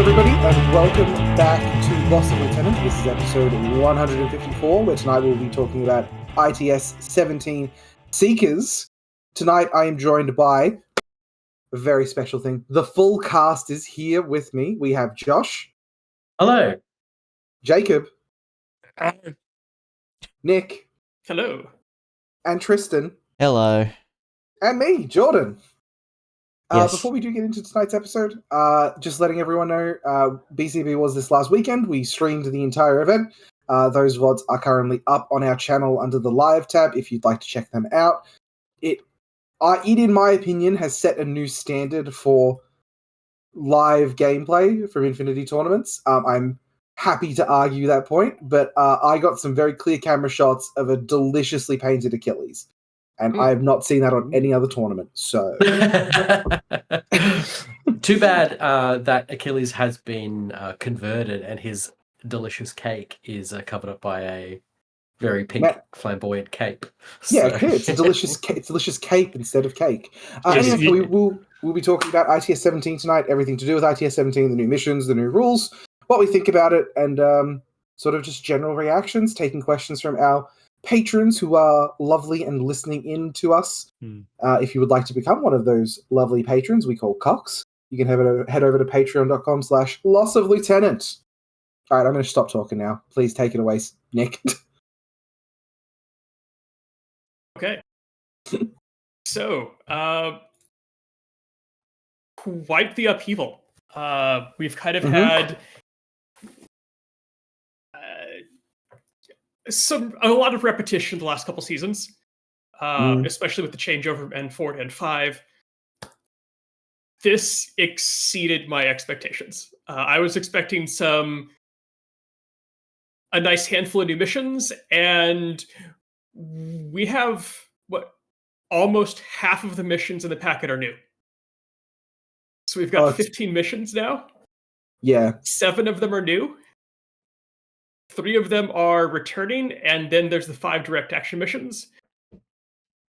everybody, and welcome back to Loss of Lieutenant. This is episode 154, where tonight we'll be talking about ITS17 Seekers. Tonight I am joined by a very special thing. The full cast is here with me. We have Josh. Hello. Jacob. Nick. Hello. And Tristan. Hello. And me, Jordan. Yes. Before we do get into tonight's episode, just letting everyone know, BCB was this last weekend. We streamed the entire event. Those VODs are currently up on our channel under the live tab if you'd like to check them out. It, in my opinion, has set a new standard for live gameplay from Infinity tournaments. I'm happy to argue that point, but I got some very clear camera shots of a deliciously painted Achilles. And I have not seen that on any other tournament, so... Too bad that Achilles has been converted and his delicious cake is covered up by a very pink, flamboyant cape. Yeah, so... it's a delicious cape instead of cake. Anyway, we'll be talking about ITS17 tonight, everything to do with ITS17, the new missions, the new rules, what we think about it, and sort of just general reactions, taking questions from our patrons who are lovely and listening in to us. If you would like to become one of those lovely patrons we call cocks, you can head over to patreon.com/lossoflieutenant. All right, I'm going to stop talking now. Please take it away, Nick. Okay. So, quite the upheaval. We've kind of had a lot of repetition the last couple seasons, especially with the changeover from N4 to N5. This exceeded my expectations. I was expecting a nice handful of new missions, and we have almost half of the missions in the packet are new. So we've got 15 missions now. Yeah. 7 of them are new. 3 of them are returning, and then there's the 5 direct action missions,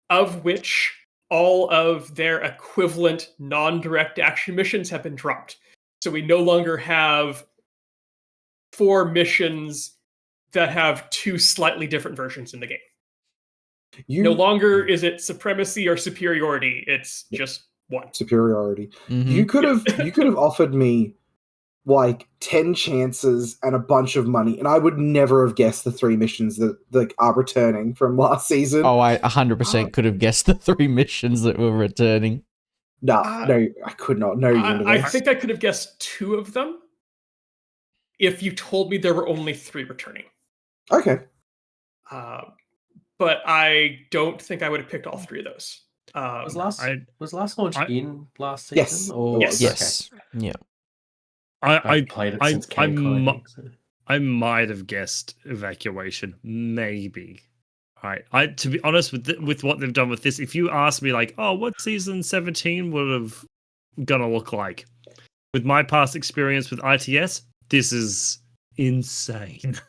of which all of their equivalent non-direct action missions have been dropped. So we no longer have 4 missions that have 2 slightly different versions in the game. No longer is it supremacy or superiority, it's just one. Superiority. You could have offered me like 10 chances and a bunch of money, and I would never have guessed the 3 missions that are returning from last season. Oh, I 100% could have guessed the 3 missions that were returning. No, I could not. No universe. I think I could have guessed 2 of them if you told me there were only 3 returning. Okay. But I don't think I would have picked all 3 of those. Was last launch in last season? Yes. Or? Yes. Okay. Yeah. I played it since I might have guessed Evacuation, maybe. Right. To be honest with what they've done with this, if you ask me like, oh, what season 17 would have gonna look like? With my past experience with ITS, this is insane.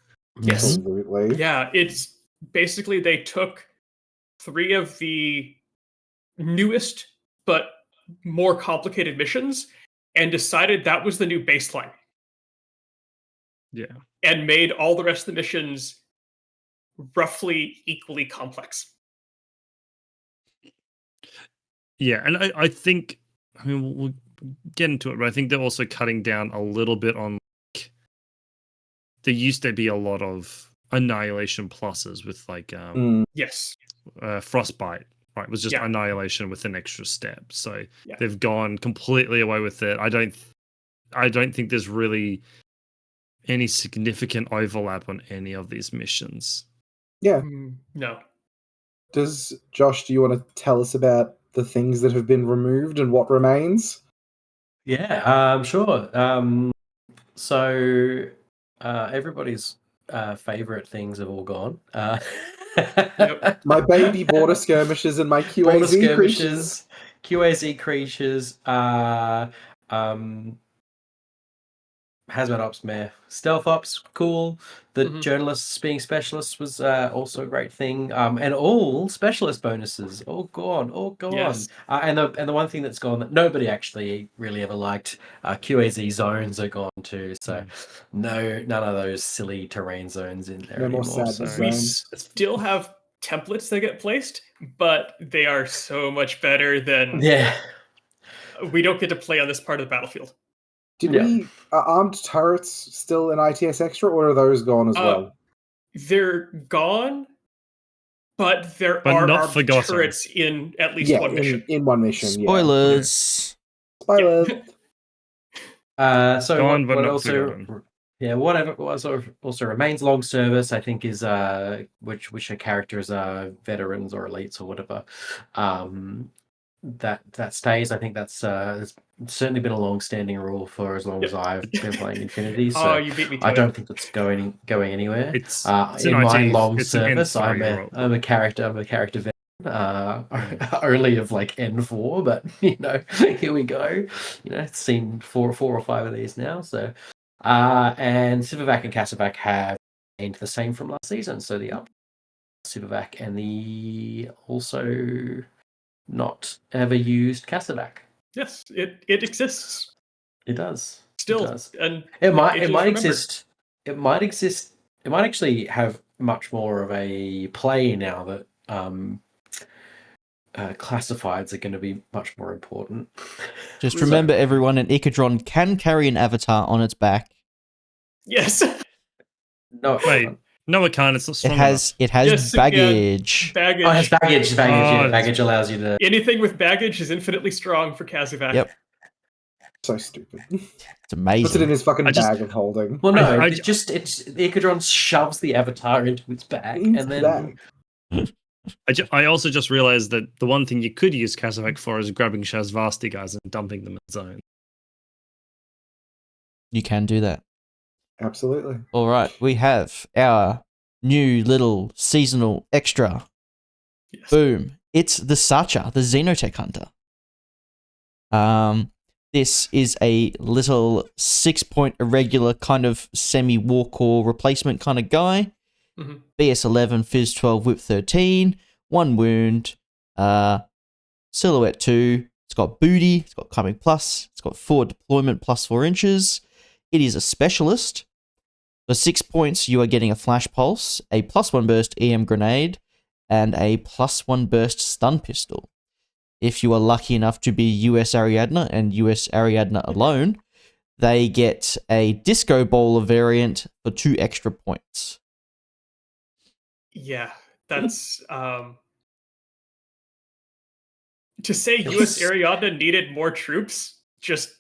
Yes. Absolutely. Yeah, it's basically they took 3 of the newest but more complicated missions and decided that was the new baseline. Yeah. And made all the rest of the missions roughly equally complex. Yeah, and I think, I mean, we'll get into it, but I think they're also cutting down a little bit on, like, there used to be a lot of Annihilation pluses with, like, yes, Frostbite. Right, it was just Annihilation with an extra step. So they've gone completely away with it. I don't think there's really any significant overlap on any of these missions. Yeah. No. Do you want to tell us about the things that have been removed and what remains? Yeah, sure. So everybody's favorite things have all gone. Yep. My baby border skirmishes and my QAZ creatures. QAZ creatures. Hazmat Ops, meh. Stealth Ops, cool. The Mhm. journalists being specialists was also a great thing. And all specialist bonuses, all gone. Yes. And the one thing that's gone that nobody actually really ever liked, QAZ zones are gone too. So none of those silly terrain zones in there No more anymore. sadness So We zones. still have templates that get placed, but they are so much better than yeah. we don't get to play on this part of the battlefield. Did Yeah. we armed turrets still in ITS Extra, or are those gone as well? They're gone, but there But are not armed forgotten. turrets in at least Yeah, one mission. in one mission. Spoilers. Yeah. Spoiler. So Gone, but what not also, forgotten. what also remains long service, I think, is which are characters are veterans or elites or whatever. That stays. I think that's certainly been a long-standing rule for as long as I've been playing Infinity. So Oh, you beat me to I it. don't think that's going anywhere. It's in an my IT long it's an service, I'm N3 a character veteran. Only of like N4, but here we go. It's seen four or five of these now. So, and Civivac and Cassavac have remained the same from last season. So the up Civivac and the also not ever used Cassavac. Yes, it exists It does. still, It does. and It might remembered. exist. It might exist. It might actually have much more of a play now that classifieds are going to be much more important. Just remember, everyone, an Icadron can carry an avatar on its back. Yes. No, Wait, no, it can't. It's not strong It has Yes, it can. baggage. Baggage. Oh, it has baggage. Oh, Baggage allows you to. Anything with baggage is infinitely strong for Kazuvac. Yep. So stupid. It's amazing. Puts it in his fucking I just- bag of holding. Well, no, I- the Icadron shoves the avatar into its bag, Into and the then bag. I also just realized that the one thing you could use Cassavac for is grabbing Shazvasti guys and dumping them in zone. You can do that. Absolutely. All right, we have our new little seasonal extra. Yes. Boom. It's the Sacha, the Xenotech Hunter. This is a little 6-point irregular kind of semi-war core replacement kind of guy. Mhm. BS11, Phys 12, Whip 13, 1 wound, Silhouette 2. It's got booty, it's got coming plus, it's got forward deployment plus 4 inches. It is a specialist. For 6 points, you are getting a flash pulse, a +1 burst EM grenade, and a +1 burst stun pistol. If you are lucky enough to be US Ariadne and US Ariadne alone, they get a Disco Bowler variant for 2 extra points. Yeah, that's to say US Ariadne needed more troops, just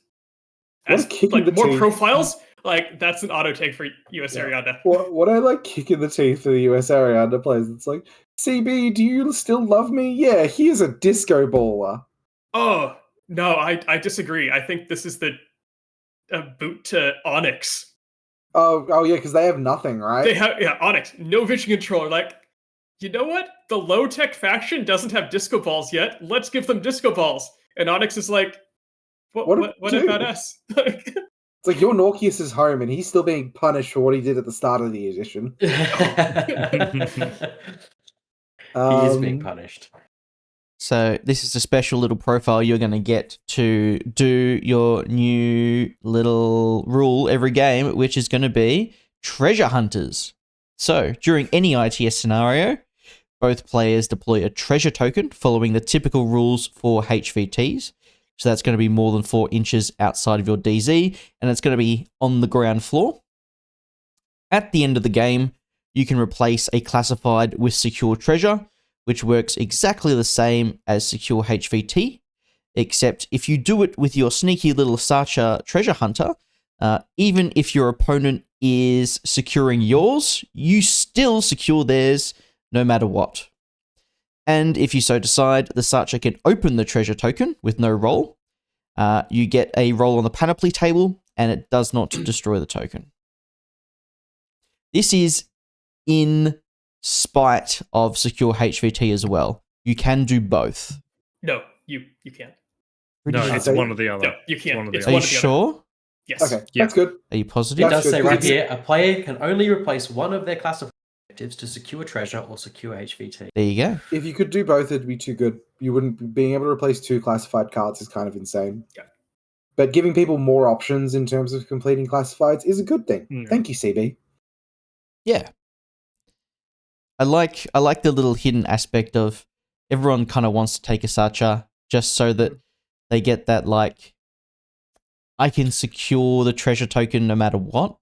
What as a kick in like the more teeth. profiles, like that's an auto take for US Ariadne. What I like kick in the teeth for the US Ariadne players. It's like, CB, do you still love me? Yeah, here's a disco baller. Oh no, I disagree. I think this is the boot to Onyx. Oh yeah, because they have nothing, right? They have Onyx, no vision controller. Like, you know what? The low tech faction doesn't have disco balls yet. Let's give them disco balls. And Onyx is like, what about us? It's like your Norkius is home, and he's still being punished for what he did at the start of the edition. he is being punished. So this is a special little profile you're going to get to do your new little rule every game, which is going to be treasure hunters. So during any ITS scenario, both players deploy a treasure token following the typical rules for HVTs. So that's going to be more than 4 inches outside of your DZ, and it's going to be on the ground floor. At the end of the game, you can replace a classified with secure treasure, which works exactly the same as secure HVT, except if you do it with your sneaky little Sacha treasure hunter, even if your opponent is securing yours, you still secure theirs no matter what. And if you so decide, the Sacha can open the treasure token with no roll. You get a roll on the panoply table, and it does not destroy the token. This is in spite of secure HVT as well. You can do both. No, you can't. No, it's one or the other. No, you can't. It's Are one you or the other. sure? Yes. Okay, Yeah. that's good. Are you It positive? That's does say good, right 'cause here, a player can only replace one of their classified objectives to secure treasure or secure HVT. There you go. If you could do both, it'd be too good. You wouldn't being able to replace 2 classified cards is kind of insane. Yeah. But giving people more options in terms of completing classifieds is a good thing. Yeah. Thank you, CB. Yeah. I like the little hidden aspect of everyone kind of wants to take a Sacha just so that they get that, like, I can secure the treasure token no matter what.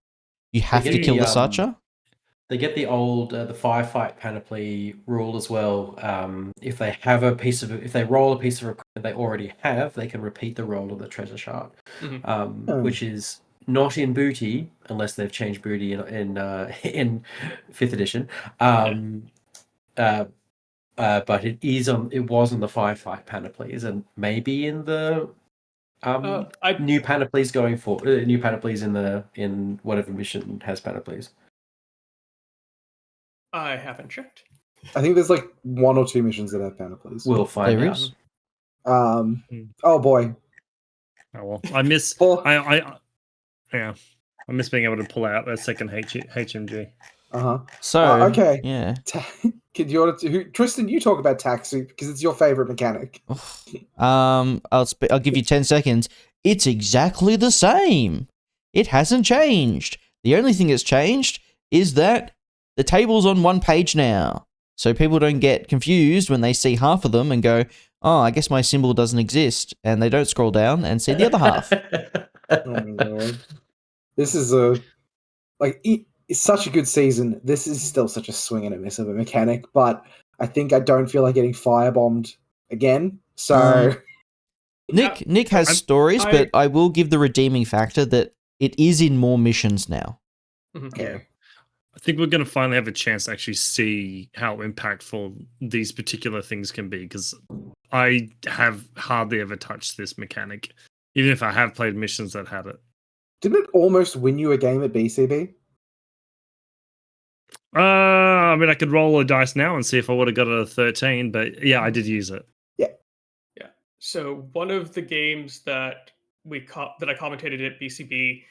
You have get to kill the, the Sacha. They get the old the firefight panoply rule as well. If they have if they roll a piece of equipment they already have, they can repeat the roll of the treasure shard, which is not in Booty unless they've changed Booty in 5th edition. But it was on the firefight panoplies and maybe in the new panoplies going for new panoplies in whatever mission has panoplies. I haven't checked. I think there's like 1 or 2 missions that have panoplies. We'll find There out. is. Oh boy. Oh well, I miss. Well- I miss being able to pull out that second HMG. Uh-huh. So, okay. yeah. Tristan, you talk about taxi because it's your favorite mechanic. I'll give you 10 seconds. It's exactly the same. It hasn't changed. The only thing that's changed is that the table's on 1 page now. So people don't get confused when they see half of them and go, oh, I guess my symbol doesn't exist. And they don't scroll down and see the other half. Oh my god. This is it's such a good season. This is still such a swing and a miss of a mechanic, but I think I don't feel like getting firebombed again. So Nick has stories, but I will give the redeeming factor that it is in more missions now. okay. I think we're going to finally have a chance to actually see how impactful these particular things can be, because I have hardly ever touched this mechanic, even if I have played missions that had it. Didn't it almost win you a game at BCB? I mean, I could roll a dice now and see if I would have got a 13, but yeah, I did use it. Yeah. So one of the games that that I commentated at BCB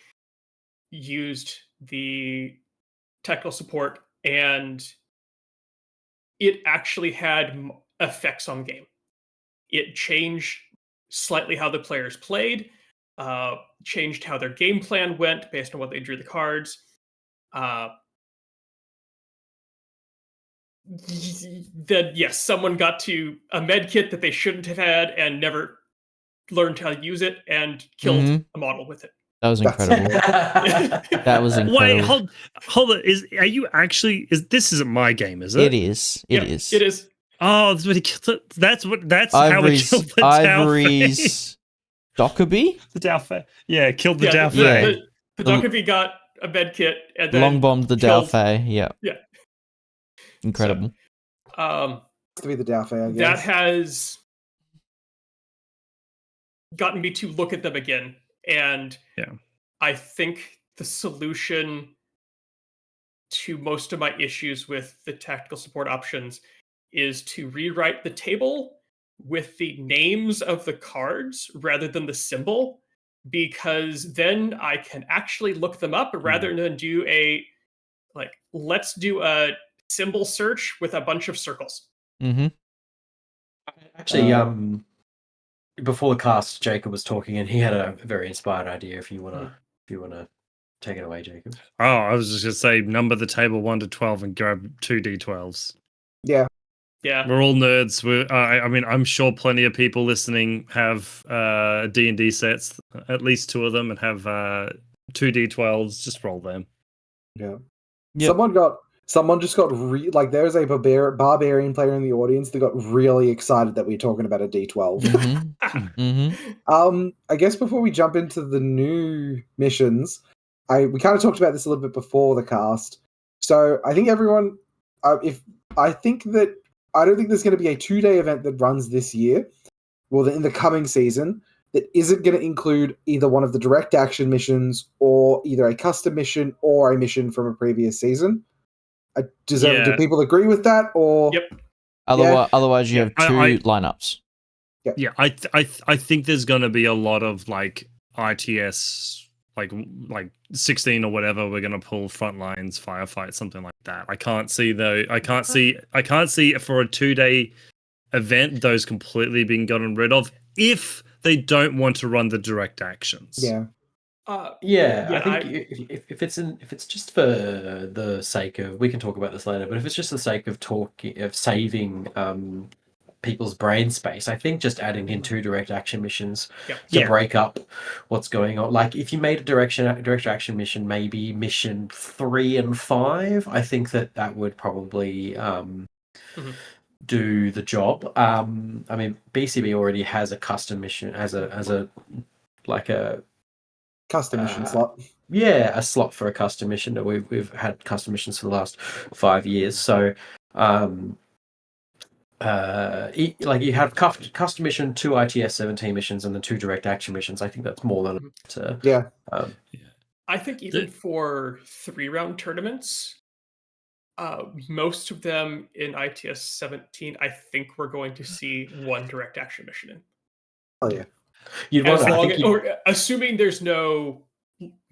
used the technical support, and it actually had effects on game. It changed slightly how the players played, changed how their game plan went based on what they drew the cards. That yes, someone got to a med kit that they shouldn't have had and never learned how to use it and killed a model with it. That was incredible. That was incredible. Wait, hold on. This isn't my game, is it? It is. It is. It is. Oh, that's what he killed. That's how he killed the Ivory's Dockerby? The Dalfay. Yeah, killed the Dalfay. Yeah. The Dockerby got a med kit and then long bombed the killed- Dalfay. Yeah. Yeah. Incredible. So, To be the Dalfay, I guess. that has gotten me to look at them again, and I think the solution to most of my issues with the tactical support options is to rewrite the table with the names of the cards rather than the symbol, because then I can actually look them up rather than do let's do a symbol search with a bunch of circles. Mm-hmm. Actually, before the cast, Jacob was talking, and he had a very inspired idea. If you wanna take it away, Jacob. Oh, I was just gonna say number the table 1 to 12 and grab 2 d12s. Yeah. We're all nerds. I mean, I'm sure plenty of people listening have D&D sets, at least 2 of them, and have 2 d12s. Just roll them. Yeah. Yep. Someone just got there's a barbarian player in the audience that got really excited that we were talking about a D12. Mm-hmm. Mm-hmm. I guess before we jump into the new missions, we kind of talked about this a little bit before the cast. So I think everyone, I don't think there's going to be a 2-day event that runs this year, well, in the coming season, that isn't going to include either one of the direct action missions or either a custom mission or a mission from a previous season. Do people agree with that? Or Yep. Otherwise, you have 2 lineups. Yeah, I think there's going to be a lot of ITS like 16 or whatever, we're gonna pull front lines, firefight, something like that. I can't see for a 2-day event those completely being gotten rid of if they don't want to run the direct actions. Yeah. I think if it's just for the sake of, we can talk about this later, but if it's just the sake of saving people's brain space, I think just adding in 2 direct action missions to break up what's going on. Like if you made a direct action mission, maybe mission 3 and 5, I think that would probably do the job. I mean, BCB already has a custom mission as a Custom mission slot. Yeah, a slot for a custom mission. That we've had custom missions for the last 5 years. So, you have custom mission, 2 ITS17 missions, and the 2 direct action missions. I think that's more than enough to. I think even for 3-round tournaments, most of them in ITS17, I think we're going to see 1 direct action mission in. Oh yeah. Assuming there's no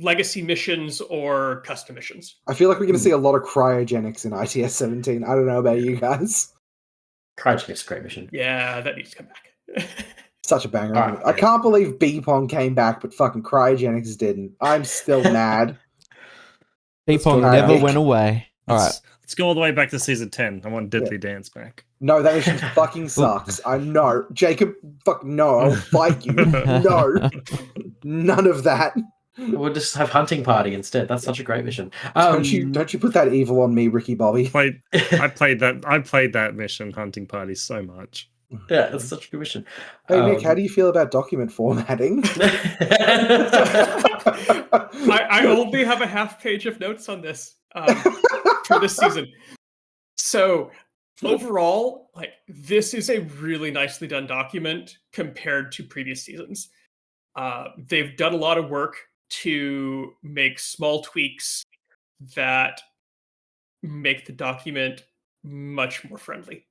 legacy missions or custom missions. I feel like we're going to see a lot of cryogenics in ITS17. I don't know about you guys. Cryogenics, great mission. Yeah, that needs to come back. Such a banger. Right, I can't believe B-Pong came back, but fucking cryogenics didn't. I'm still mad. B-Pong never went away. All right. Let's go all the way back to season 10. I want Deadly Dance back. No, that mission fucking sucks. I know. Jacob, fuck no, I'll fight you. No. None of that. We'll just have hunting party instead. That's such a great mission. Don't you put that evil on me, Ricky Bobby. I played that mission, hunting party, so much. Yeah, it's such a good mission. Hey Nick, how do you feel about document formatting? I only have a half page of notes on this for this season. So overall, this is a really nicely done document compared to previous seasons. They've done a lot of work to make small tweaks that make the document much more friendly.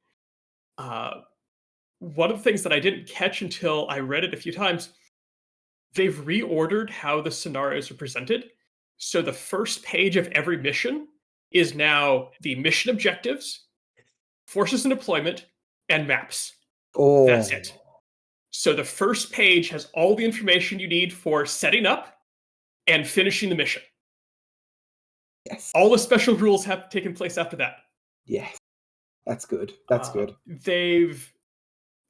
One of the things that I didn't catch until I read it a few times, they've reordered how the scenarios are presented. So the first page of every mission is now the mission objectives, forces and deployment, and maps. Oh. That's it. So the first page has all the information you need for setting up and finishing the mission. Yes. All the special rules have taken place after that. Yes. That's good. That's good.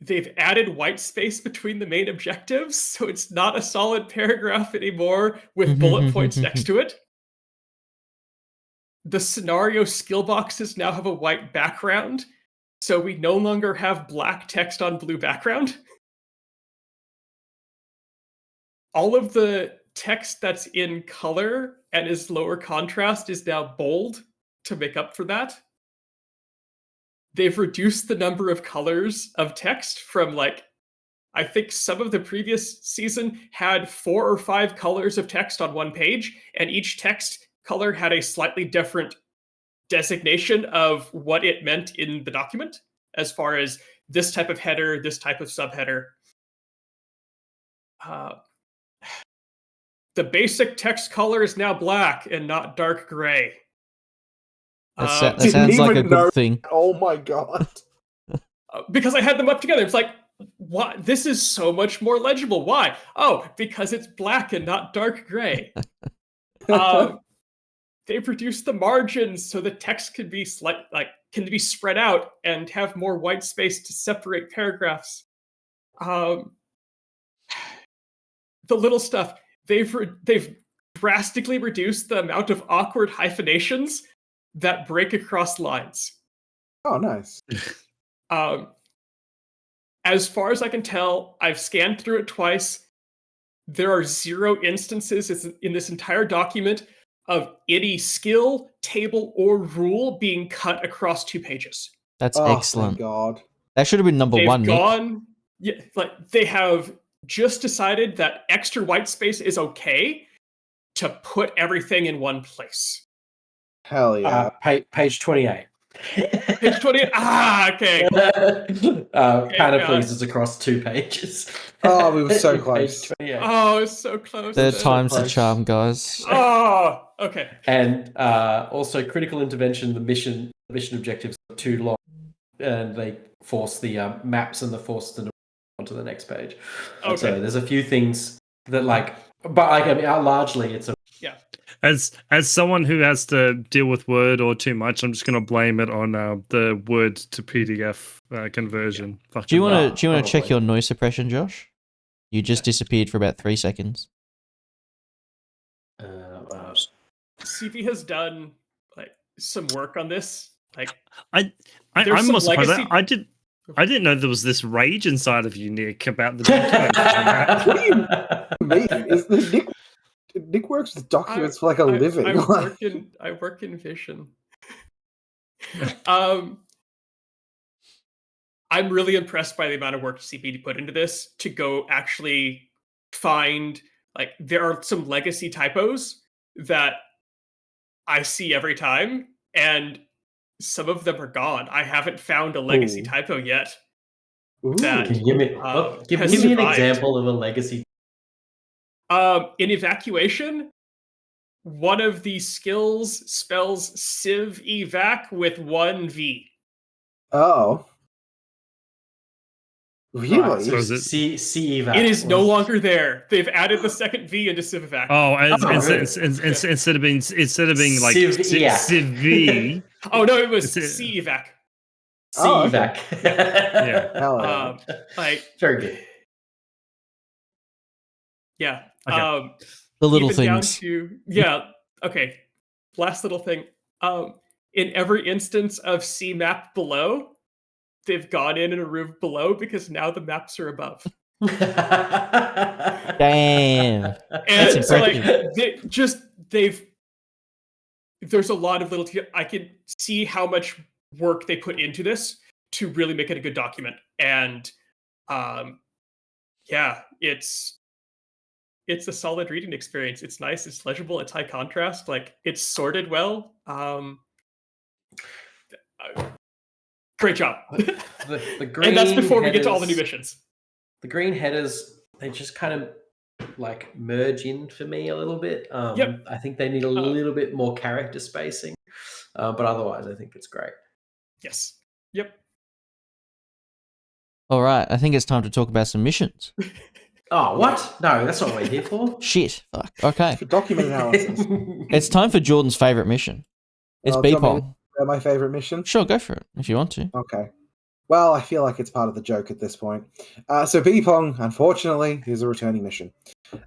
They've added white space between the main objectives, so it's not a solid paragraph anymore with bullet points next to it. The scenario skill boxes now have a white background, so we no longer have black text on blue background. All of the text that's in color and is lower contrast is now bold to make up for that. They've reduced the number of colors of text from I think some of the previous season had 4 or 5 colors of text on one page, and each text color had a slightly different designation of what it meant in the document, as far as this type of header, this type of subheader. The basic text color is now black and not dark gray. That sounds like a good thing. Oh my god. Because I had them up together. It's like, what? This is so much more legible. Why? Oh, because it's black and not dark gray. They've reduced the margins so the text can be can be spread out and have more white space to separate paragraphs. The little stuff. They've drastically reduced the amount of awkward hyphenations that break across lines. Oh, nice. As far as I can tell, I've scanned through it twice. There are 0 instances in this entire document of any skill, table, or rule being cut across 2 pages. That's excellent. Thank God. That should have been number 1, Nick. They have just decided that extra white space is okay to put everything in one place. Hell yeah. Page 28. Page 20. Okay. Panoplies is across 2 pages. Oh, we were so Page close. 28. Oh, it's so close. Third so time's the close. charm, guys. Oh, okay. And also critical intervention. The mission objectives are too long, and they force the maps and the force to onto the next page. Okay. So there's a few things that largely it's a As someone who has to deal with Word or too much, I'm just going to blame it on the Word to PDF conversion. Do you want to check probably. your noise suppression, Josh? You just disappeared for about 3 seconds. CV has done like some work on this. Like I'm There's some not surprised. legacy- I didn't know there was this rage inside of you, Nick, about the document. What do you mean? Is the Nick works with documents for like a living. I work in vision. I'm really impressed by the amount of work CP put into this to go actually find, like, there are some legacy typos that I see every time, and some of them are gone. I haven't found a legacy Ooh. typo yet. Ooh. That- Can you give me give has me an survived. example of a legacy? In Evacuation, one of the skills spells Civ Evac with 1 V. Oh. Really? Right, so So is it- C evac It is no was- longer there. They've added the second V into Civ Evac. Oh, good. instead of being like Civ Civ V, Oh no, it was It's a- C Evac. C Oh, okay. evac. Yeah. Hell yeah. Like, Very good. yeah. Okay. The little even down things. to, okay. Last little thing. In every instance of C map below, they've gone in and removed below because now the maps are above. Damn. And That's so, like, impressive. there's a lot of little. I can see how much work they put into this to really make it a good document. And yeah, it's a solid reading experience. It's nice. It's legible. It's high contrast. Like, it's sorted well. Great job. The green And that's before we get to all the new headers- missions. The green headers, they just kind of like merge in for me a little bit. Yep. I think they need a little bit more character spacing, but otherwise, I think it's great. Yes. Yep. All right, I think it's time to talk about some missions. Oh, what? No, that's not what we're here for. Shit. Fuck. Okay. For document analysis. It's time for Jordan's favorite mission. It's Oh, do you want me B-Pong. My favorite mission? Sure, go for it if you want to. Okay. Well, I feel like it's part of the joke at this point. So B-Pong, unfortunately, is a returning mission.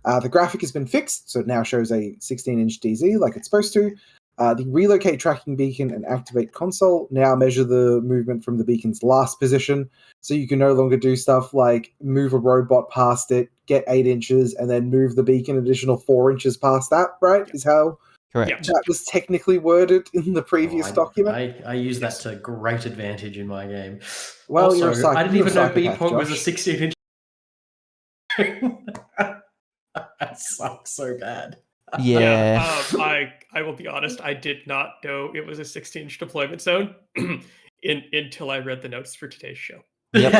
The graphic has been fixed, so it now shows a 16-inch DZ like it's supposed to. The relocate tracking beacon and activate console now measure the movement from the beacon's last position, so you can no longer do stuff like move a robot past it, get 8 inches, and then move the beacon an additional 4 inches past that, right? Is how Correct. that was technically worded in the previous document. I use that to great advantage in my game. Well, also, you're a I didn't even know psychopath, B-Pong was a Josh. 16-inch. That sucks so bad. Yeah. I will be honest. I did not know it was a 16-inch deployment zone until I read the notes for today's show. Yep.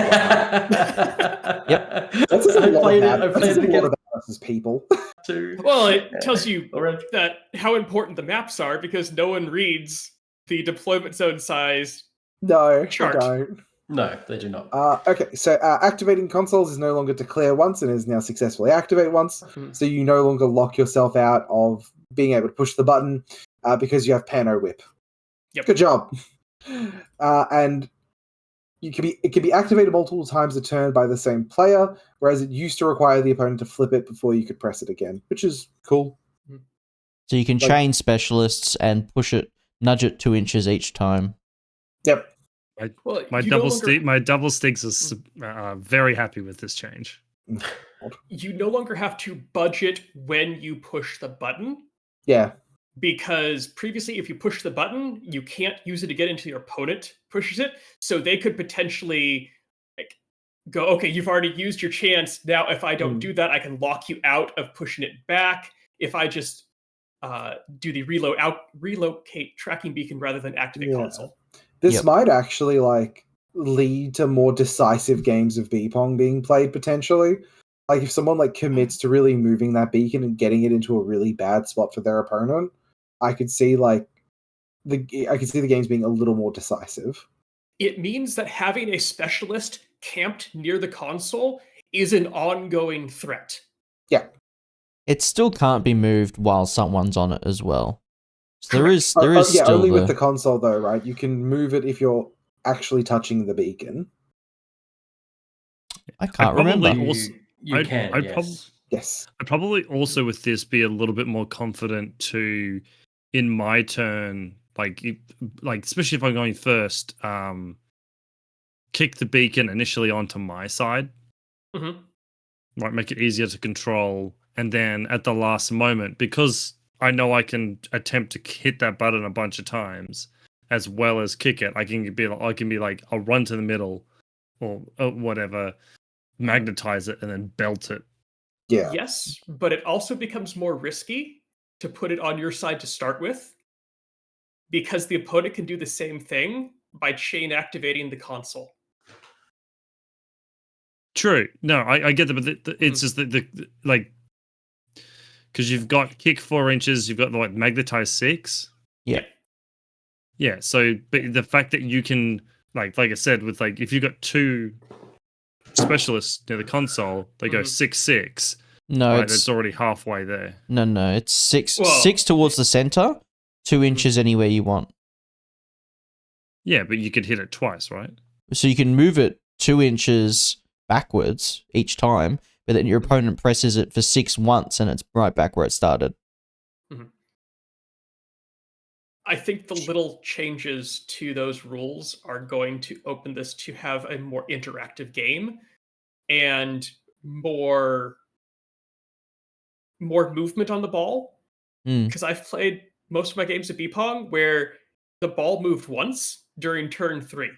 That says a I lot played it. about- I that played says it a lot again about us as people. too. Well, it tells you Alright. that how important the maps are because no one reads the deployment zone size. No, Chart. they don't. No, they do not. Okay, so activating consoles is no longer declare once and is now successfully activate once. So you no longer lock yourself out of being able to push the button because you have Pano Whip. Yep. Good job. And it can be activated multiple times a turn by the same player, whereas it used to require the opponent to flip it before you could press it again, which is cool. So you can Like- chain specialists and nudge it 2 inches each time. Yep. Well, My you no double longer- sticks are very happy with this change. You no longer have to budget when you push the button. Yeah. Because previously, if you push the button, you can't use it again until your opponent pushes it. So they could potentially like go, okay, you've already used your chance. Now, if I don't do that, I can lock you out of pushing it back. If I just do the relocate tracking beacon rather than activate Yeah. console. This Yep. might actually like lead to more decisive games of B-Pong being played potentially. Like if someone like commits to really moving that beacon and getting it into a really bad spot for their opponent, I could see like the games being a little more decisive. It means that having a specialist camped near the console is an ongoing threat. Yeah. It still can't be moved while someone's on it as well. So there is Yeah, still only with the console though, right? You can move it if you're actually touching the beacon. I can't remember. You can, yes. Yes. I'd probably also with this be a little bit more confident to, in my turn, like especially if I'm going first, kick the beacon initially onto my side. Mm-hmm. Might make it easier to control, and then at the last moment, because I know I can attempt to hit that button a bunch of times as well as kick it, I can be like I'll run to the middle or whatever, magnetize it, and then belt it. Yeah. Yes, but it also becomes more risky to put it on your side to start with, because the opponent can do the same thing by chain activating the console. True. No, I get that, but it's just the like, because you've got kick 4 inches, you've got the like magnetize 6. Yeah. So, but the fact that you can like I said, with like if you've got 2 specialists near the console, they go 6-6. No, right, it's already halfway there. No, it's 6 towards the center, 2 inches anywhere you want. Yeah, but you could hit it twice, right? So you can move it 2 inches backwards each time, but then your opponent presses it for 6 once and it's right back where it started. Mm-hmm. I think the little changes to those rules are going to open this to have a more interactive game and more movement on the ball. Because I've played most of my games of B-Pong where the ball moved once during turn 3.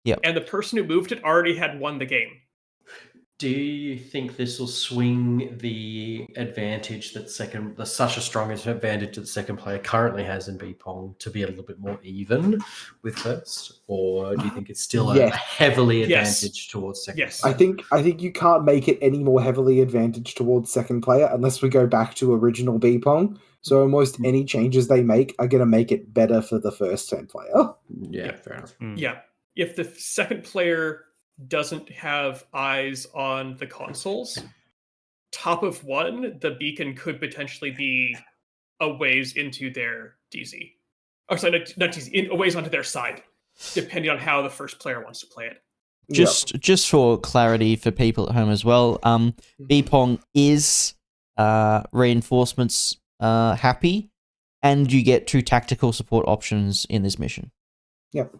Yep. And the person who moved it already had won the game. Do you think this will swing the advantage that such a strong advantage that the second player currently has in B-Pong to be a little bit more even with first? Or do you think it's still a heavily advantage towards second player? I think you can't make it any more heavily advantage towards second player unless we go back to original B-Pong. So almost any changes they make are going to make it better for the first 10 player. Yeah, fair enough. Yeah. If the second player doesn't have eyes on the consoles, top of 1, the beacon could potentially be a ways into their DZ. Oh, sorry, not DZ, a ways onto their side, depending on how the first player wants to play it. Just for clarity for people at home as well, B-Pong is reinforcements happy, and you get 2 tactical support options in this mission. Yep.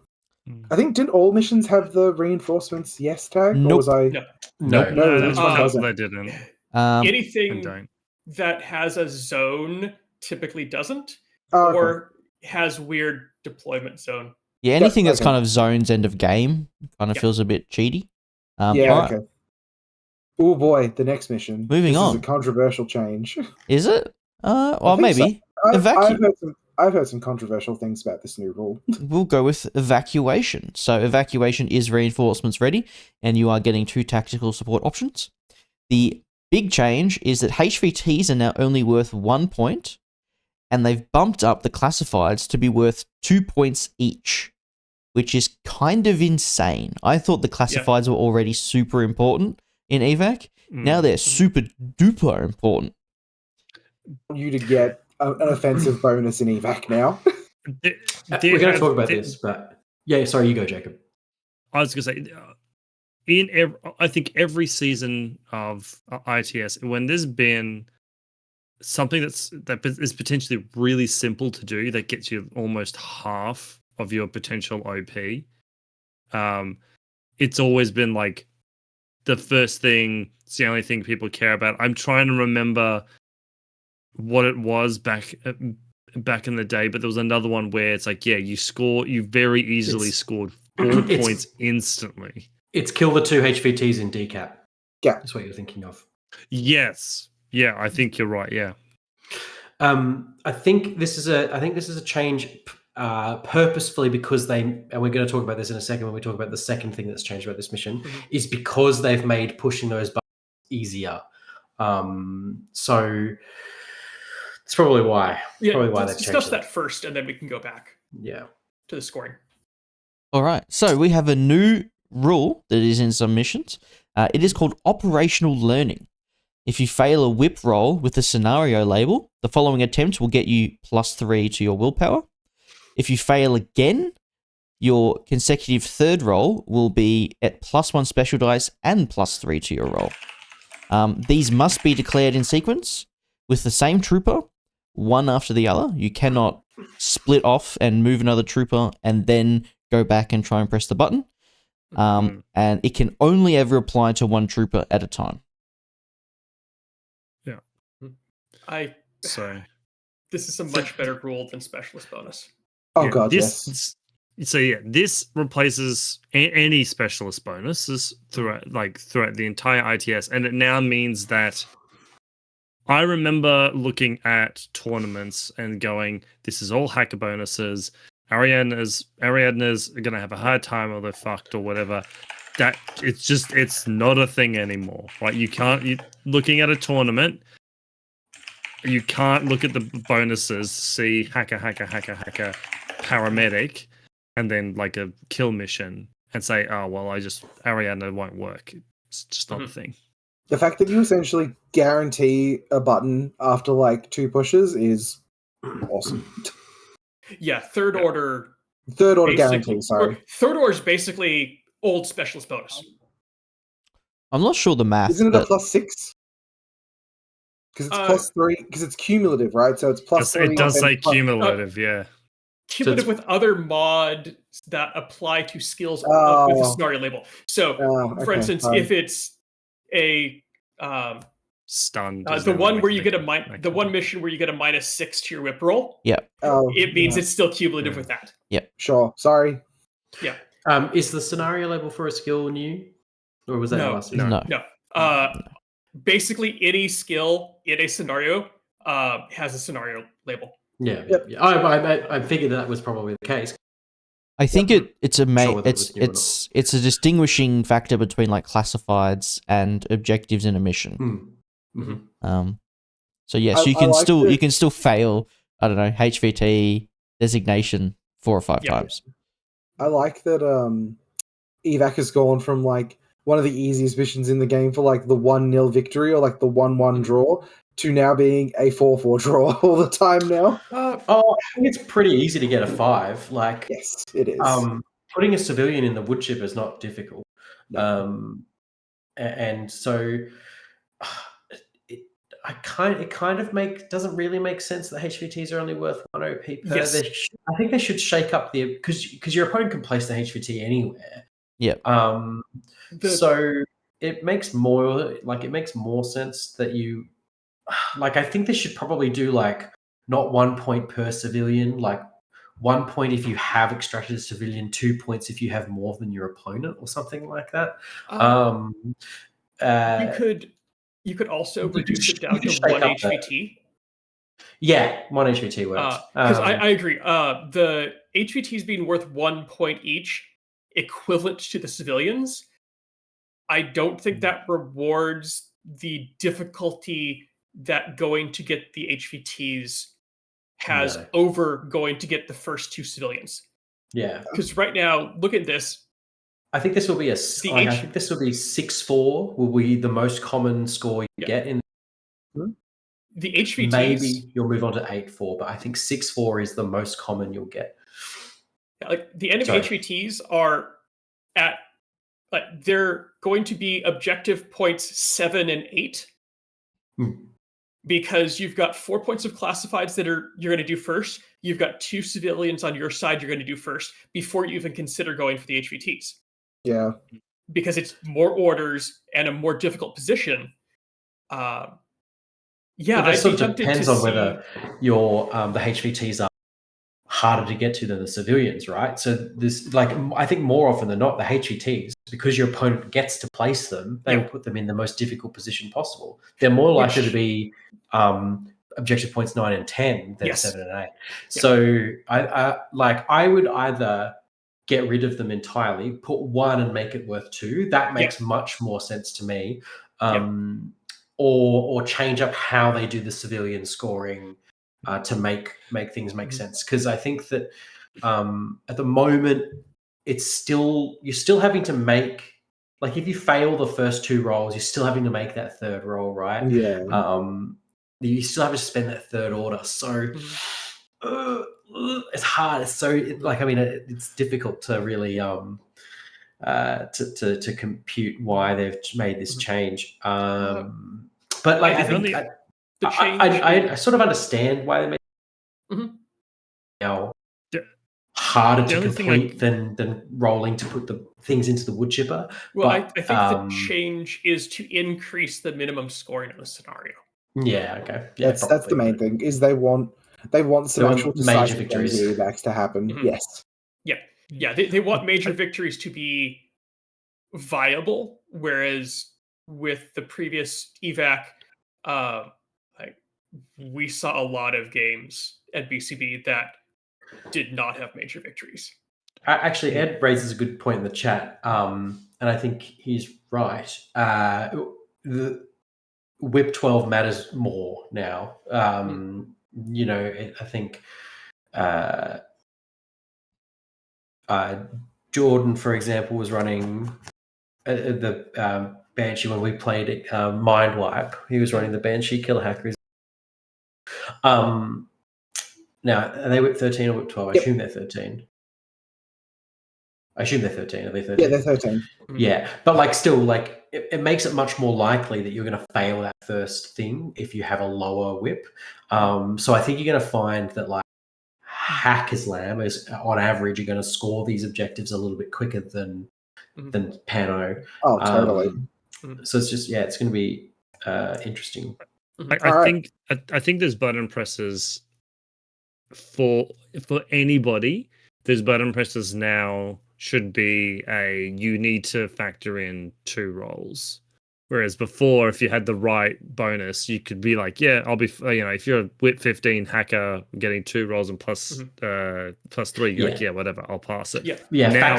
I think, didn't all missions have the reinforcements yes tag? Nope. Or was I... No, which one doesn't? they didn't. Anything that has a zone typically doesn't, or has weird deployment zone. Yeah, anything that's kind of zones end of game kind of feels a bit cheaty. Okay. Oh boy, the next mission. Moving on. This is a controversial change. Is it? Well, maybe. So. I've heard some controversial things about this new rule. We'll go with Evacuation. So Evacuation is reinforcements ready, and you are getting 2 tactical support options. The big change is that HVTs are now only worth 1 point, and they've bumped up the classifieds to be worth 2 points each, which is kind of insane. I thought the classifieds were already super important in evac. Now they're super duper important. You to get an offensive bonus in evac now. We're going to talk about this, but sorry, you go, Jacob. I was going to say, I think every season of ITS, when there's been something that is potentially really simple to do that gets you almost half of your potential OP, it's always been like the first thing. It's the only thing people care about. I'm trying to remember what it was back in the day, but there was another one where it's like, you very easily scored 4 points instantly. It's kill the 2 HVTs in decap. Yeah, that's what you're thinking of. Yes, I think you're right. Yeah, I think this is a change purposefully because and we're going to talk about this in a second when we talk about the second thing that's changed about this mission, is because they've made pushing those buttons easier. So that's probably why. Yeah, probably why let's they've discuss changed that first, and then we can go back Yeah. to the scoring. All right. So we have a new rule that is in some missions. It is called operational learning. If you fail a whip roll with the scenario label, the following attempt will get you +3 to your willpower. If you fail again, your consecutive third roll will be at +1 special dice and +3 to your roll. These must be declared in sequence with the same trooper, one after the other. You cannot split off and move another trooper and then go back and try and press the button. And it can only ever apply to one trooper at a time. Yeah. This is a much better rule than specialist bonus. Oh Yeah, god, this replaces any specialist bonuses throughout the entire ITS, and it now means that I remember looking at tournaments and going, "This is all hacker bonuses. Ariadne's are gonna have a hard time, or they're fucked, or whatever." That it's not a thing anymore. Like looking at a tournament. You can't look at the bonuses, see hacker, paramedic, and then like a kill mission and say, oh, well, Ariadne won't work. It's just not a thing. The fact that you essentially guarantee a button after like 2 pushes is awesome. Yeah, third order guarantee, sorry. Third order is basically old specialist bonus. I'm not sure the math. Isn't it a +6? Because it's +3, because it's cumulative, right? So it's +3. It does say cumulative, yeah. Cumulative with other mods that apply to skills with a scenario label. So, for instance, if it's a stunned, the one where you get the one mission where you get a -6 to your whip roll, it means it's still cumulative with that. Yep. Sure. Sorry. Yeah. Is the scenario label for a skill new, or was that last season? No. Basically, any skill in a scenario has a scenario label. Yeah. I figured that was probably the case. I think it's a distinguishing factor between like classifieds and objectives in a mission. So yes, you can still fail. I don't know, HVT designation 4 or 5 times. I like that Evac has gone from like one of the easiest missions in the game for like the 1-0 victory or like the 1-1 draw to now being a 4-4 draw all the time now. I think it's pretty easy to get a 5. Like, yes, it is. Putting a civilian in the wood chip is not difficult. And so it doesn't really make sense that HVTs are only worth 1 OP per. Yes. I think they should shake up because your opponent can place the HVT anywhere. Yep. So it makes more sense that you I think they should probably do like not 1 point per civilian, like 1 point if you have extracted a civilian, 2 points if you have more than your opponent, or something like that. You could also reduce it down to 1 HVT. Yeah, 1 HVT works. Because I agree. The HVTs being worth 1 point each, equivalent to the civilians, I don't think that rewards the difficulty that going to get the HVTs has over going to get the first 2 civilians. Yeah. Because right now, look at this. I think this will be I think this will be 6-4 will be the most common score you get in the HVTs. Maybe you'll move on to 8-4, but I think 6-4 is the most common you'll get. Like the end of HVTs are at they're going to be objective points 7 and 8. Because you've got 4 points of classifieds that you're going to do first. You've got 2 civilians on your side you're going to do first before you even consider going for the HVTs. Yeah. Because it's more orders and a more difficult position. It sort of depends on whether the HVTs are harder to get to than the civilians, right? So this, I think more often than not, the HVTs, because your opponent gets to place them, they will put them in the most difficult position possible. They're more likely to be objective points 9 and 10 than Yes. 7 and 8. So I would either get rid of them entirely, put 1 and make it worth 2. That makes much more sense to me. Or change up how they do the civilian scoring to make things make sense. Because I think that at the moment you're still having to make, like, if you fail the first 2 rolls, you're still having to make that third roll, right? Yeah. You still have to spend that third order. So it's hard. It's so it's difficult to really to compute why they've made this change. But like, I think the change. I sort of understand why they made now harder to complete than rolling to put the things into the wood chipper. Well, but, I think the change is to increase the minimum scoring of the scenario. Yeah, okay. Yeah, that's the main thing, is they want some actual major decisive victories evacs to happen. Yes. Yeah, they want major victories to be viable, whereas with the previous evac, we saw a lot of games at BCB that did not have major victories. Actually, Ed raises a good point in the chat, and I think he's right. The Whip 12 matters more now. I think Jordan, for example, was running the Banshee when we played it, Mind Wipe. He was running the Banshee Killer Hackers. Now, are they Whip 13 or Whip 12? I assume they're 13. Are they 13? Yeah, they're 13. Yeah, but like, still, like, it makes it much more likely that you're going to fail that first thing if you have a lower whip. So I think you're going to find that, like, Hack Islam is, on average, you're going to score these objectives a little bit quicker than Pano. Oh, totally. So it's just, it's going to be interesting. I think there's button presses for anybody. There's button presses now should be you need to factor in 2 rolls. Whereas before, if you had the right bonus, you could be like, I'll be, if you're a Whip 15 hacker getting 2 rolls and plus 3, you're like, whatever, I'll pass it. Yeah, now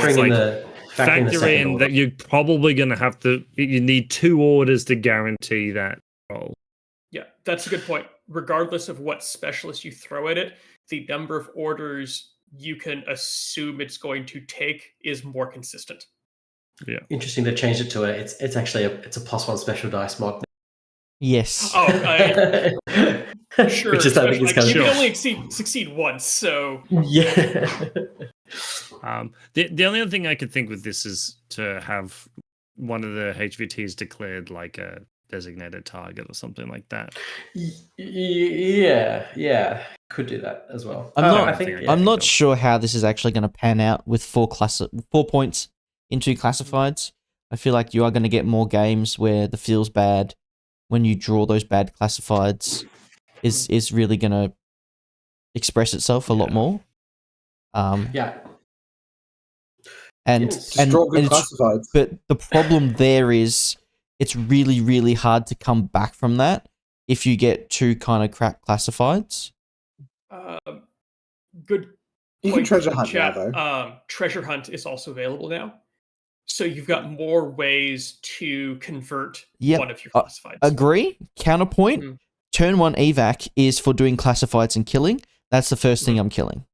factor in that you're probably going to have to, you need 2 orders to guarantee that roll. Yeah, that's a good point. Regardless of what specialist you throw at it, the number of orders you can assume it's going to take is more consistent. Yeah, interesting to change it to it's actually a +1 special dice mod. Yes. Oh, sure. Which is, I think, you can only succeed once, so yeah. The only other thing I could think with this is to have one of the HVTs declared like a designated target or something like that. Yeah, could do that as well. I'm not sure how this is actually going to pan out with 4 points into classifieds. I feel like you are going to get more games where the feels bad when you draw those bad classifieds is really going to express itself a lot more. Just draw good classifieds. But the problem there is it's really, really hard to come back from that if you get 2 kind of crap classifieds. Good. You can treasure hunt now, though. Treasure hunt is also available now, so you've got more ways to convert one of your classifieds. Agree. Counterpoint. Turn 1 evac is for doing classifieds and killing. That's the first thing I'm killing.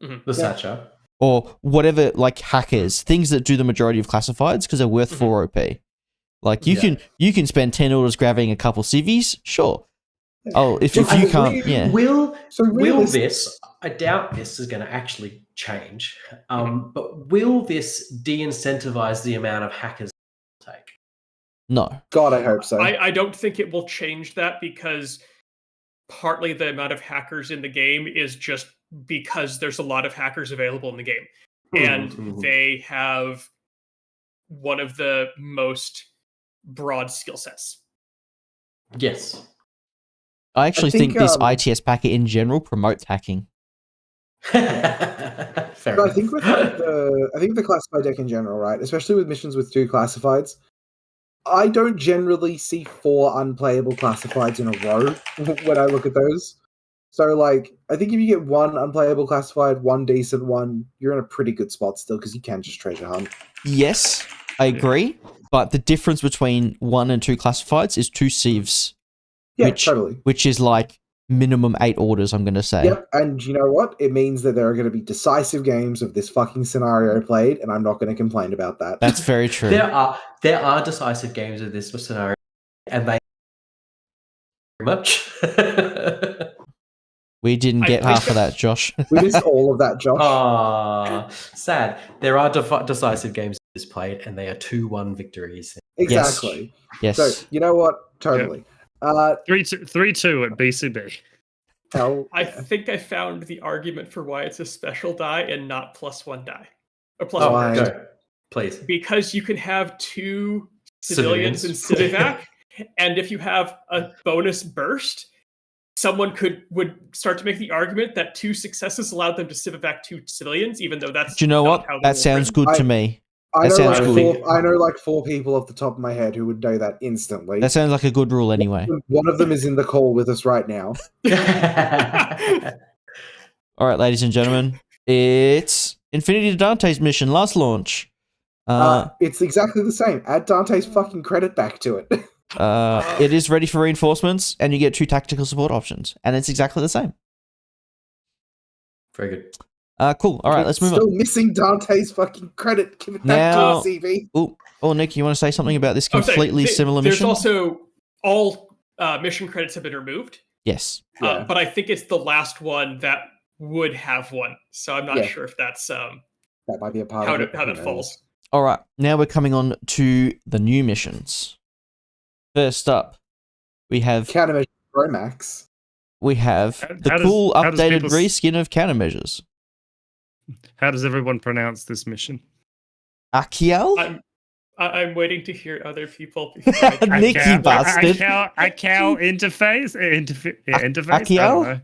The Sacha. Or whatever, like hackers, things that do the majority of classifieds because they're worth 4 OP. Like you can spend 10 orders grabbing a couple civvies, sure. Oh, if you can't, Will this? I doubt this is going to actually change. But will this de-incentivize the amount of hackers take? No. God, I hope so. I don't think it will change that, because partly the amount of hackers in the game is just because there's a lot of hackers available in the game, and they have one of the most broad skill sets. Yes. I actually think this ITS packet in general promotes hacking. I think with the classified deck in general, right, especially with missions with 2 classifieds, I don't generally see 4 unplayable classifieds in a row when I look at those. So, like, I think if you get 1 unplayable classified, 1 decent one, you're in a pretty good spot still because you can just treasure hunt. Yes, I agree. But the difference between 1 and 2 classifieds is 2 sieves. Yeah, totally. Which is like minimum 8 orders, I'm going to say. Yep, and you know what? It means that there are going to be decisive games of this fucking scenario played, and I'm not going to complain about that. That's very true. There are decisive games of this scenario, and they very much. We didn't get half of that, Josh. We missed all of that, Josh. Ah, sad. There are decisive games this played, and they are 2-1 victories. Exactly. Yes. So, you know what? Totally. 3-2 at BCB. Hell, I think I found the argument for why it's a special die and not +1 die. Or +1 Fine. burst. Go, please. Because you can have 2 civilians in Civivac, and if you have a bonus burst, someone would start to make the argument that 2 successes allowed them to Civivac 2 civilians, even though that's Do you know not what? how the That rules sounds written. good to me. I That know, sounds like good. I know like 4 people off the top of my head who would know that instantly. That sounds like a good rule anyway. One of them is in the call with us right now. All right, ladies and gentlemen, it's Infinity to Dante's mission, last launch. It's exactly the same. Add Dante's fucking credit back to it. It is ready for reinforcements, and you get 2 tactical support options, and it's exactly the same. Very good. Cool. All right, let's move Still on. missing Dante's fucking credit. Give it back Now- to CV. Oh, Nick, you want to say something about this I was saying, completely similar there's mission? also all mission credits have been removed, Yes. Yeah. but I think it's the last one that would have one. So I'm not sure if that's That might be a part how of it. how Who that knows? falls. All right, now we're coming on to the new missions. First up, we have Countermeasure Romax. the How cool does updated people reskin of countermeasures. How does everyone pronounce this mission? Akial? I'm waiting to hear other people. Nicky bastard. Akial interface? Interface? I Akial? don't know.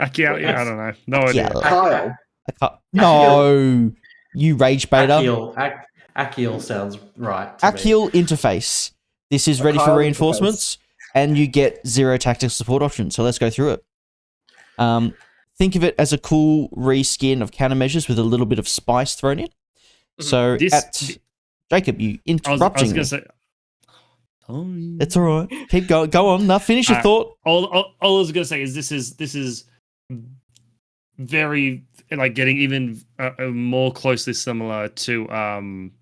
Akial? Yeah, I don't know. No idea. Akial. Kyle. No, you rage beta. Akial sounds right. To me. Akial interface. This is ready for Akial reinforcements, and you get 0 tactical support options. So let's go through it. Think of it as a cool reskin of countermeasures with a little bit of spice thrown in. So, Jacob, you interrupting me. Say, It's all right. Keep going. Go on. Now finish your thought. all I was gonna say is this is very like getting even more closely similar to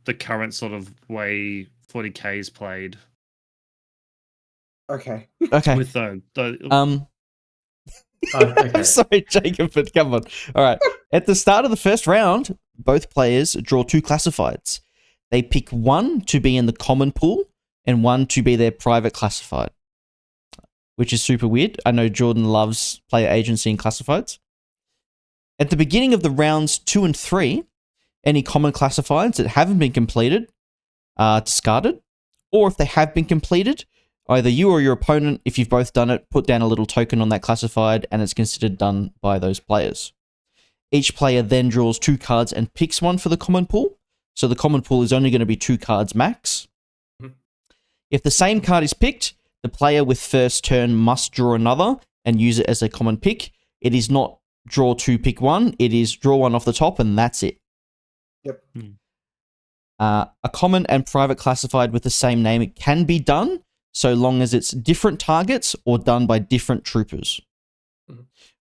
the current sort of way 40k is played. Okay. Okay. With the Okay. Sorry, Jacob, but come on. All right. At the start of the first round, both players draw 2 classifieds. They pick 1 to be in the common pool and 1 to be their private classified, which is super weird. I know Jordan loves player agency and classifieds. At the beginning of the rounds 2 and 3, any common classifieds that haven't been completed are discarded, or if they have been completed, either you or your opponent, if you've both done it, put down a little token on that classified and it's considered done by those players. Each player then draws 2 cards and picks 1 for the common pool. So the common pool is only going to be 2 cards max. Mm-hmm. If the same card is picked, the player with first turn must draw another and use it as a common pick. It is not draw 2, pick 1. It is draw 1 off the top and that's it. Yep. A common and private classified with the same name, it can be done, so long as it's different targets or done by different troopers.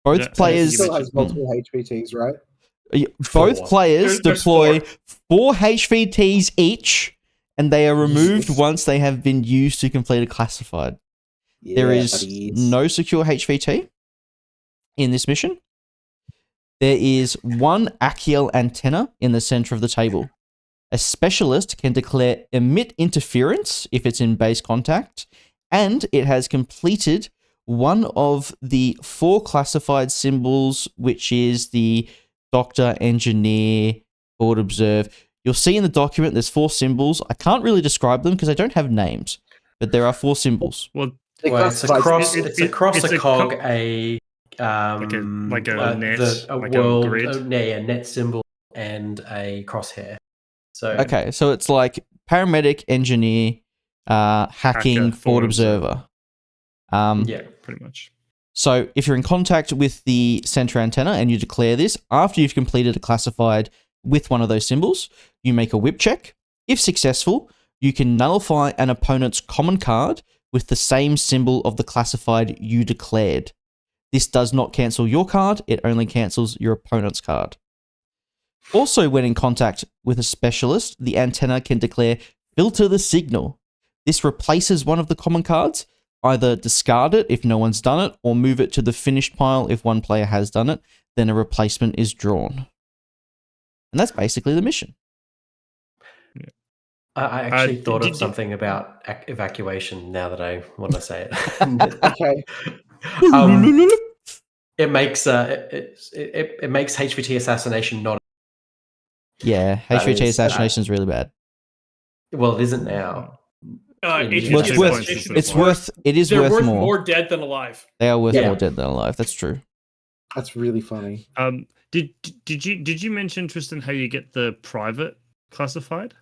Both Yeah, players Still has multiple HPTs, right? both 4. players There's deploy 4. 4 HVTs each, and they are removed Jesus. once they have been used to complete a classified. There Yeah, is buddies. no secure HVT in this mission. There is 1 Akial antenna in the center of the table. A specialist can declare emit interference if it's in base contact, and it has completed one of the 4 classified symbols, which is the Doctor, Engineer, Board Observe. You'll see in the document there's 4 symbols. I can't really describe them because I don't have names, but there are 4 symbols. well, They Well, it's classify- across. it- It's it- across it's a a cog, co- a like a net, a like a world, grid. yeah, net symbol, and a crosshair. So Okay, so it's like paramedic, engineer, Hacker, hacking, forward forward observer. Yeah. Pretty much. So if you're in contact with the center antenna and you declare this, after you've completed a classified with one of those symbols, you make a whip check. If successful, you can nullify an opponent's common card with the same symbol of the classified you declared. This does not cancel your card, it only cancels your opponent's card. Also, when in contact with a specialist, the antenna can declare filter the signal. This replaces one of the common cards. Either discard it if no one's done it, or move it to the finished pile if one player has done it. Then a replacement is drawn. And that's basically the mission. I actually thought of did- something about evacuation now that I want to say it. Okay. It makes it makes HVT assassination not. Yeah, That HVT is, assassination is really bad. Well, it isn't now. HVT Well, it's worth- assassination It's is worth. It is They're worth worth more. more dead than alive. They are worth Yeah. more dead than alive. That's true. That's really funny. Did you mention, Tristan, how you get the private classified?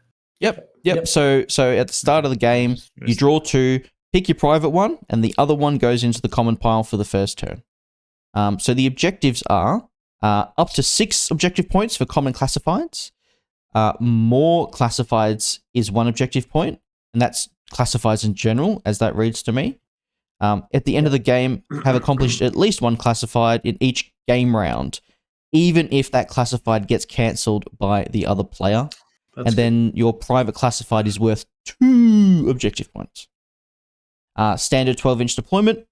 Yep. Yep. So at the start of the game, you draw 2, pick your private one, and the other one goes into the common pile for the first turn. So the objectives are up to 6 objective points for common classifieds. More classifieds is 1 objective point, and that's classifieds in general, as that reads to me. At the end of the game, have accomplished at least 1 classified in each game round, even if that classified gets cancelled by the other player. That's And then your private classified is worth 2 objective points. Standard 12-inch deployment,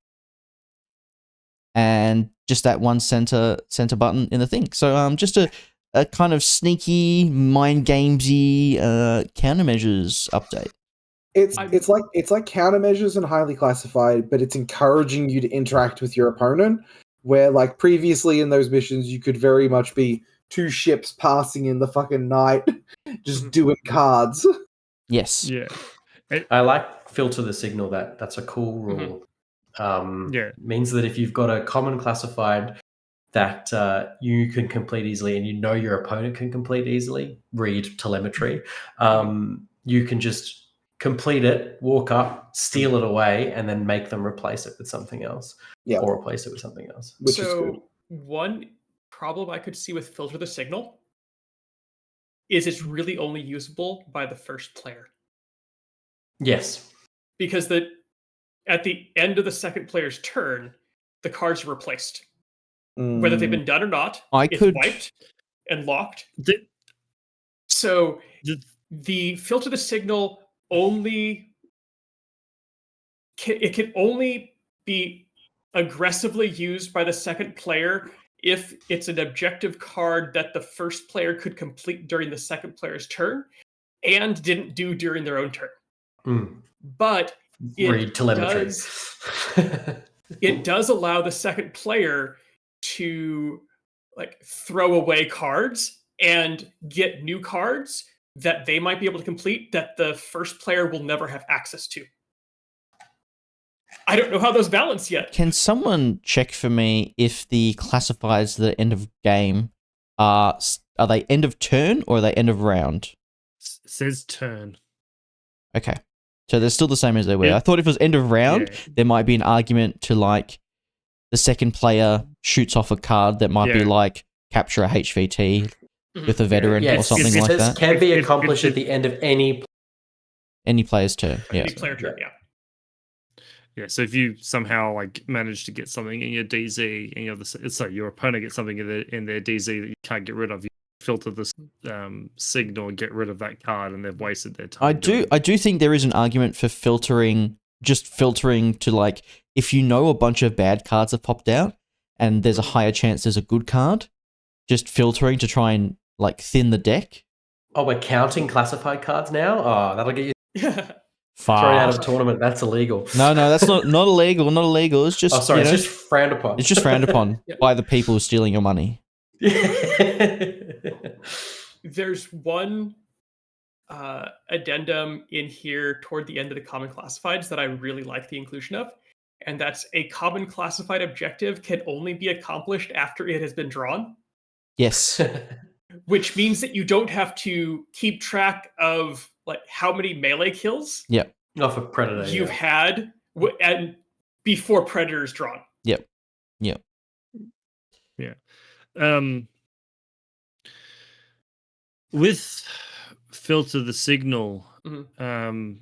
and just that one center button in the thing. So just a kind of sneaky, mind gamesy countermeasures update. It's like countermeasures and highly classified, but it's encouraging you to interact with your opponent. Where like previously in those missions, you could very much be 2 ships passing in the fucking night, just doing cards. Yes. Yeah. I like filter the signal. That's a cool rule. Yeah. Means that if you've got a common classified that you can complete easily, and you know your opponent can complete easily, read telemetry, you can just complete it, walk up, steal it away, and then make them replace it with something else. Yeah. Or replace it with something else. Which is good. One problem I could see with filter the signal is it's really only usable by the first player. Yes. Because at the end of the second player's turn, the cards are replaced. Whether they've been done or not, it's wiped and locked. So the filter the signal it can only be aggressively used by the second player if it's an objective card that the first player could complete during the second player's turn and didn't do during their own turn. But read telemetry. It does allow the second player to like throw away cards and get new cards that they might be able to complete that the first player will never have access to. I don't know how those balance yet. Can someone check for me if the classifieds at the end of game are they end of turn or are they end of round? Says turn. Okay. So they're still the same as they were. I thought if it was end of round, there might be an argument to like the second player shoots off a card that might be like capture a HVT with a veteran or something like that. Can be accomplished at the end of any player's turn. Yeah. Any player turn, yeah. Yeah, so if you somehow like manage to get something in your DZ and your opponent gets something in their DZ that you can't get rid of, you filter the signal and get rid of that card, and they've wasted their time. I do think there is an argument for filtering to like if you know a bunch of bad cards have popped out and there's a higher chance there's a good card, just filtering to try and like thin the deck. Oh, we're counting classified cards now? Oh, that'll get you thrown out of a tournament. That's illegal. No, that's not illegal. Not illegal. It's just it's just frowned upon. It's just frowned upon by the people stealing your money. There's one addendum in here toward the end of the common classifieds that I really like the inclusion of, and that's a common classified objective can only be accomplished after it has been drawn. Yes. Which means that you don't have to keep track of like how many melee kills. Yeah. Off a predator. you've had and before predator is drawn. Yep. With filter the signal, am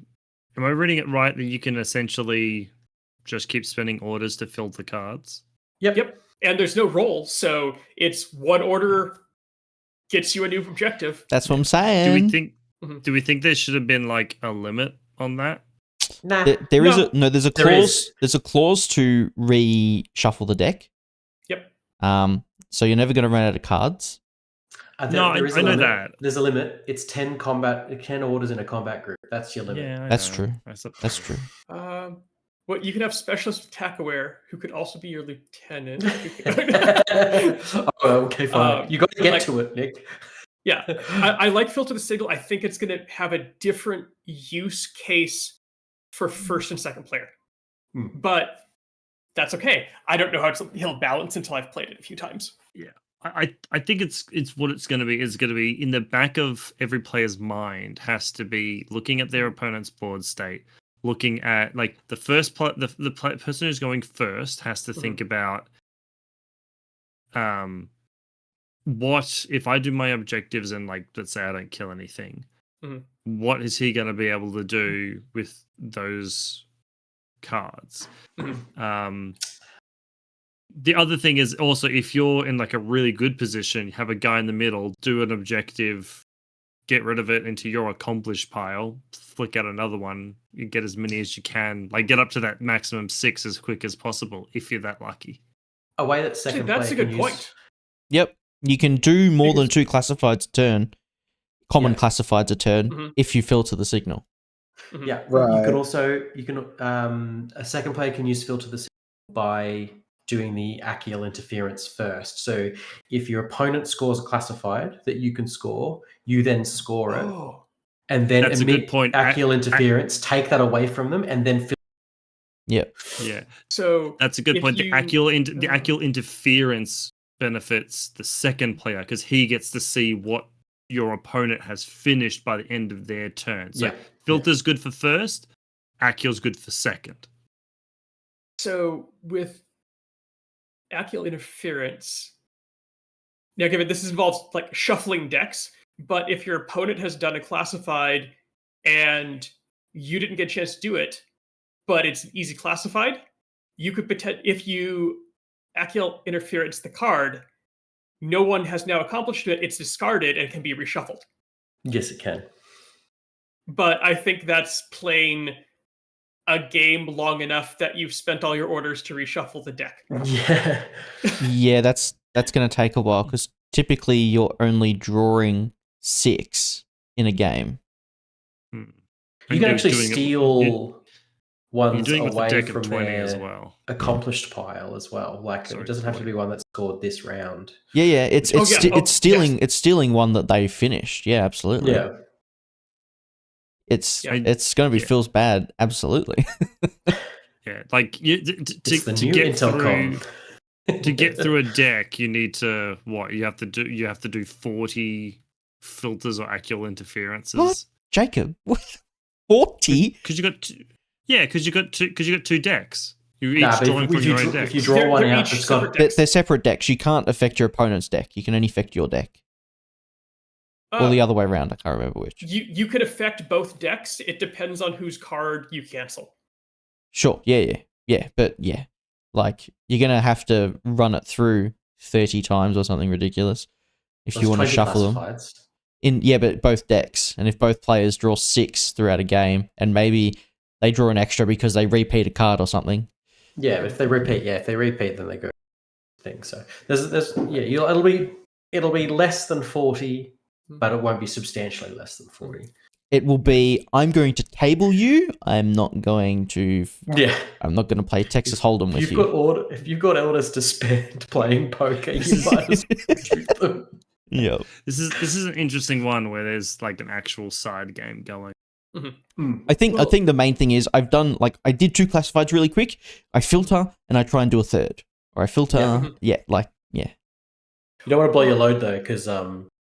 I reading it right that you can essentially just keep spending orders to filter cards? Yep. And there's no roll, so it's one order gets you a new objective. That's what I'm saying. Do we think there should have been like a limit on that? Nah. There's a There clause. is. There's a clause to reshuffle the deck. Yep. So you're never going to run out of cards. There is a I know limit. that. There's a limit. It's 10 orders in a combat group. That's your limit. Yeah, I That's know. true. That's true. Well, you can have specialist attack aware who could also be your lieutenant. Okay, fine. You got to get to it, Nick. Yeah, I like filter the signal. I think it's going to have a different use case for first and second player, but that's okay. I don't know how he'll balance until I've played it a few times. Yeah, I think it's what it's going to be. It's going to be in the back of every player's mind. Has to be looking at their opponent's board state, looking at like the first the person who's going first has to think about what if I do my objectives and like let's say I don't kill anything, what is he going to be able to do with those cards? The other thing is also if you're in like a really good position, you have a guy in the middle, do an objective, get rid of it into your accomplished pile, flick out another one, you get as many as you can, like get up to that maximum 6 as quick as possible if you're that lucky. A way that second That's a player good can point. Yep. You can do more than 2 classifieds a turn, common classifieds a turn, if you filter the signal. Yeah, Right. You can a second player can use filter the signal by doing the Akial interference first. So if your opponent scores a classified that you can score, you then score it, and then That's a good point. Akial interference, take that away from them, and then Yeah. So that's a good point. The Akial interference benefits the second player because he gets to see what your opponent has finished by the end of their turn. So filter's good for first, Akial's good for second. So with Akial interference, now given this involves like shuffling decks, but if your opponent has done a classified and you didn't get a chance to do it, but it's an easy classified, you could if you Akial interference the card, no one has now accomplished it, it's discarded and can be reshuffled. yes, it can. But I think that's playing a game long enough that you've spent all your orders to reshuffle the deck. Yeah. Yeah, that's going to take a while because typically you're only drawing 6 in a game. You can actually steal ones away from 20 their as well. accomplished pile as well. Like it doesn't have to be one that's scored this round. Yeah, it's stealing one that they finished. Yeah, absolutely. Yeah. It's going to be feels bad. Absolutely. Yeah, like to get through a deck, you need to you have to do 40 filters or Akial interferences. What? Jacob, 40? Because you got two decks. You're each drawing from your own deck. If you draw one out, it's got they're separate decks. You can't affect your opponent's deck. You can only affect your deck. Or the other way around. I can't remember which. You could affect both decks. It depends on whose card you cancel. Sure. Yeah. But yeah, like you're gonna have to run it through 30 times or something ridiculous if you want to shuffle them. But both decks, and if both players draw 6 throughout a game, and maybe they draw an extra because they repeat a card or something. Yeah, if they repeat, then they go thing. So it'll be less than 40. But it won't be substantially less than 40. It will be, I'm going to table you. I'm not going to play Texas Hold'em with you. If you've got orders to spend playing poker, you might as well shoot them. Yeah. This is an interesting one where there's like an actual side game going. I think the main thing is I did 2 classifieds really quick. I filter and I try and do a third. Or I filter, You don't want to blow your load though, because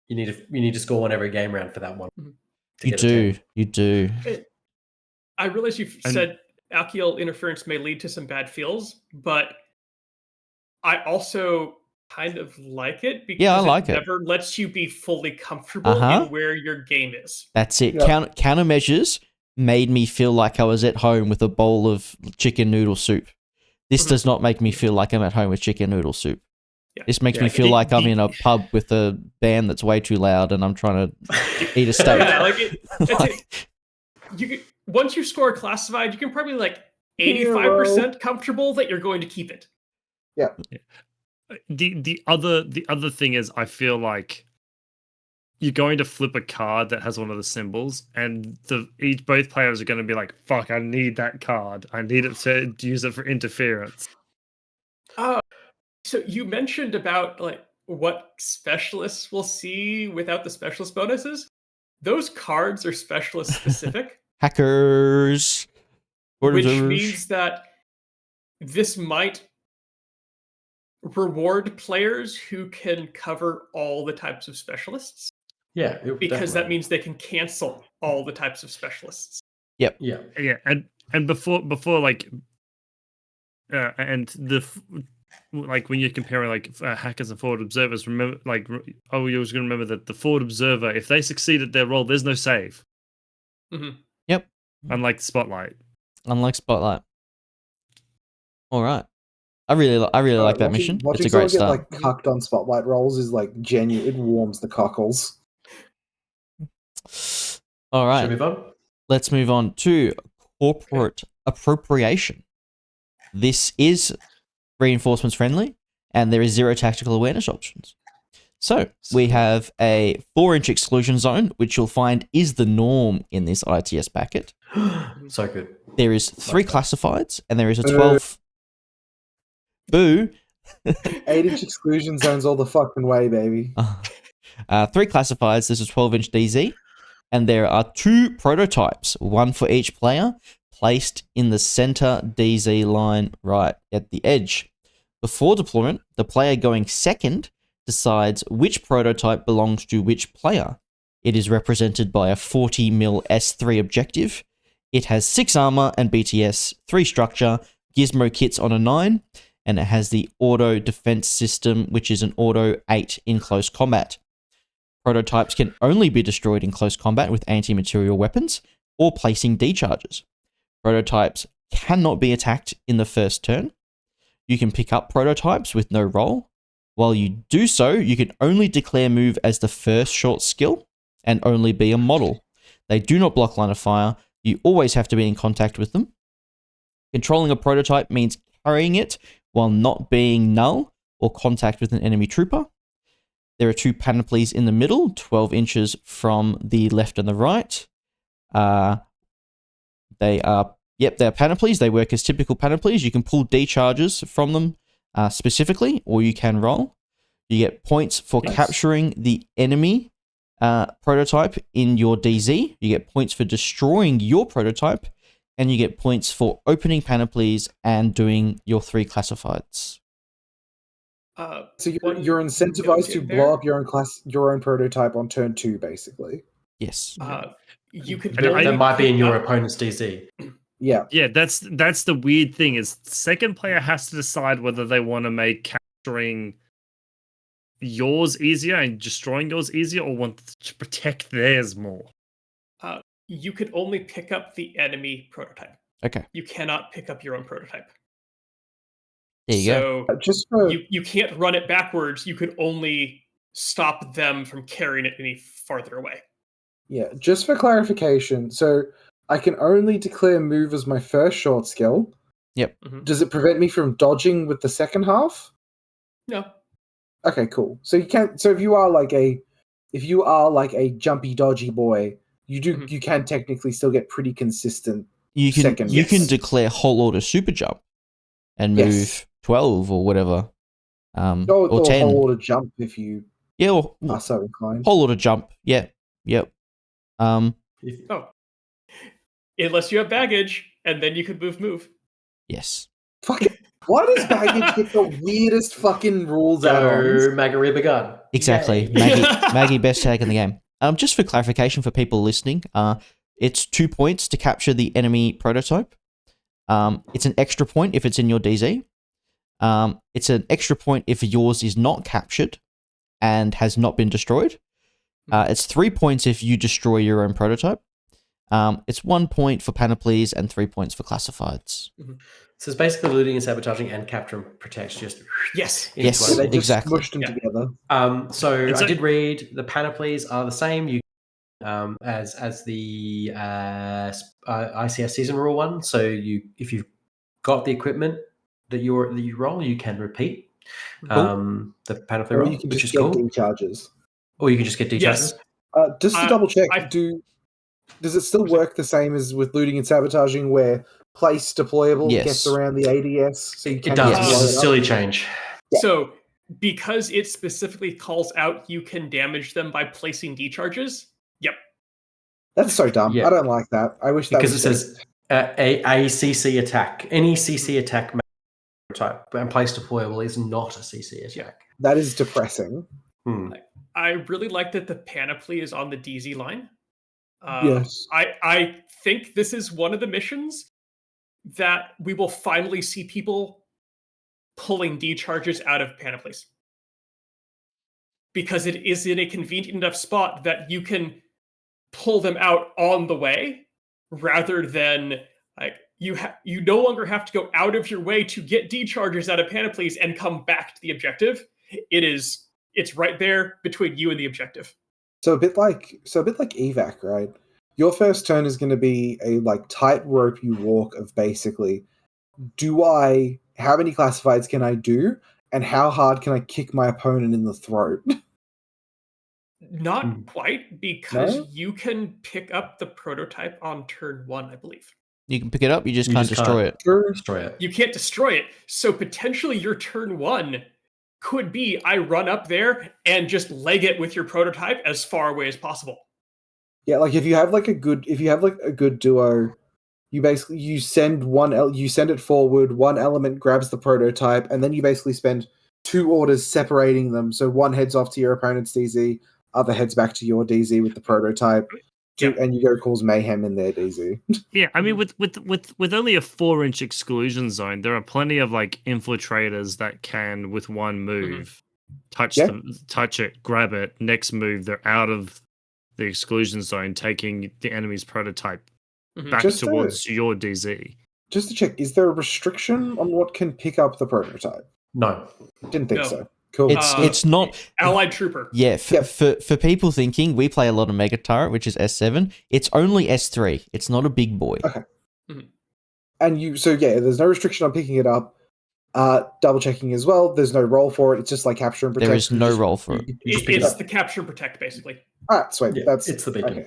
you need to score one every game round for that one. You do. I realize you've said Akial interference may lead to some bad feels, but I also kind of like it because I like it. Never lets you be fully comfortable in where your game is. That's it. Yep. Countermeasures made me feel like I was at home with a bowl of chicken noodle soup. This does not make me feel like I'm at home with chicken noodle soup. Yeah. This makes me feel like I'm in a pub with a band that's way too loud and I'm trying to eat a steak. Yeah, once you score classified, you can probably 85% comfortable that you're going to keep it. Yeah. The other thing is, I feel like you're going to flip a card that has one of the symbols, and both players are going to be like, "Fuck, I need that card. I need it to use it for interference." So you mentioned about what specialists will see without the specialist bonuses. Those cards are specialist specific. Hackers. Which means that this might reward players who can cover all the types of specialists. Yeah, because that means they can cancel all the types of specialists. Yep. Yeah. Yeah, and before when you're comparing hackers and forward observers, remember you was going to remember that the forward observer, if they succeed at their role, there's no save. Mm-hmm. Yep. Unlike Spotlight. All right. I really like that mission. It's a great start. Get cucked on Spotlight rolls is genuine. It warms the cockles. All right. Should we move on? Let's move on to corporate appropriation. This is reinforcements friendly, and there is 0 tactical awareness options. So we have a 4-inch exclusion zone, which you'll find is the norm in this ITS packet. So good. There is 3 classifieds, and there is a 12. Boo. 8-inch exclusion zones all the fucking way, baby. 3 classifieds. This is 12-inch DZ, and there are 2 prototypes, one for each player, placed in the center DZ line right at the edge. Before deployment, the player going second decides which prototype belongs to which player. It is represented by a 40mm S3 objective. It has 6 armor and BTS, 3 structure, gizmo kits on a 9, and it has the auto defense system, which is an auto 8 in close combat. Prototypes can only be destroyed in close combat with anti-material weapons or placing decharges. Prototypes cannot be attacked in the first turn. You can pick up prototypes with no roll. While you do so, you can only declare move as the first short skill and only be a model. They do not block line of fire. You always have to be in contact with them. Controlling a prototype means carrying it while not being null or contact with an enemy trooper. There are 2 panoplies in the middle, 12 inches from the left and the right. They're panoplies. They work as typical panoplies. You can pull decharges from them specifically, or you can roll. You get points for capturing the enemy prototype in your DZ. You get points for destroying your prototype, and you get points for opening panoplies and doing your 3 classifieds. So you're incentivized to blow up your own prototype on turn 2, basically. Yes. You could. That might be in your opponent's DZ. Yeah. Yeah, that's the weird thing is second player has to decide whether they want to make capturing yours easier and destroying yours easier, or want to protect theirs more. You could only pick up the enemy prototype. Okay. You cannot pick up your own prototype. There you go. Just for... you can't run it backwards. You could only stop them from carrying it any farther away. Yeah, just for clarification, so I can only declare move as my first short skill. Yep. Mm-hmm. Does it prevent me from dodging with the second half? No. Okay, cool. So you can't. So if you are like a jumpy, dodgy boy, you can technically still get pretty consistent. You can declare whole order super jump and move 12 or whatever. Or 10. Whole order jump if you are so inclined. Whole order jump. Yeah. Yep. Unless you have baggage, and then you could move. Yes. Fucking. Why does baggage get the weirdest fucking rules out on? Maggie gun. Exactly. Maggie, best tag in the game. Just for clarification for people listening, It's 2 points to capture the enemy prototype. It's an extra point if it's in your DZ. It's an extra point if yours is not captured and has not been destroyed. It's 3 points if you destroy your own prototype. It's 1 point for panoplies and 3 points for classifieds. So it's basically looting and sabotaging and capture and protect. Just Yes. Yes, Yeah, they just exactly. smushed them Yeah. together. So It's I a- did read the panoplies are the same. You as the ICS season rule one. So if you've got the equipment that you roll, you can repeat the panoply Or roll, you can which just is get cool. decharges. Or you can just get decharges. Yes. Just to double check, I- does it still work the same as with looting and sabotaging, where place deployable Yes. gets around the ADS, so you It can does, just which blow is a it up? silly change. Yeah. So because it specifically calls out you can damage them by placing decharges. Yep. That's so dumb. Yeah. I don't like that. I wish that Because was it says a CC attack. Any CC attack type and place deployable is not a CC attack. that is depressing. I really like that the panoply is on the DZ line. Yes. I think this is one of the missions that we will finally see people pulling decharges out of panoplies. Because it is in a convenient enough spot that you can pull them out on the way, rather than like you no longer have to go out of your way to get decharges out of panoplies and come back to the objective. It's right there between you and the objective. So a bit like evac, right? Your first turn is going to be a like tightrope you walk of basically, how many classifieds can I do, and how hard can I kick my opponent in the throat? Not quite, because No? you can pick up the prototype on turn 1, I believe. You can pick it up, you just You can't just destroy can't. it. True. Destroy it. You can't destroy it. So potentially your turn 1 could be I run up there and just leg it with your prototype as far away as possible. Yeah, like if you have like a good duo, you send you send it forward, one element grabs the prototype, and then you basically spend 2 orders separating them. So one heads off to your opponent's DZ, other heads back to your DZ with the prototype, and you go cause mayhem in their DZ. Yeah, I mean, with only a 4-inch exclusion zone, there are plenty of like infiltrators that can, with one move, touch it, grab it. Next move, they're out of the exclusion zone, taking the enemy's prototype back towards your DZ. Just to check, is there a restriction on what can pick up the prototype? No. Didn't think No. so. Cool. It's not Allied Trooper. Yeah, for people thinking, we play a lot of Mega Turret, which is S7. It's only S3. It's not a big boy. Okay. And there's no restriction on picking it up. Double checking as well. There's no roll for it. It's just like capture and protect. There is no roll for it. You just pick it It's up. the capture and protect, basically. Alright, sweet. Yeah, That's it's the beacon.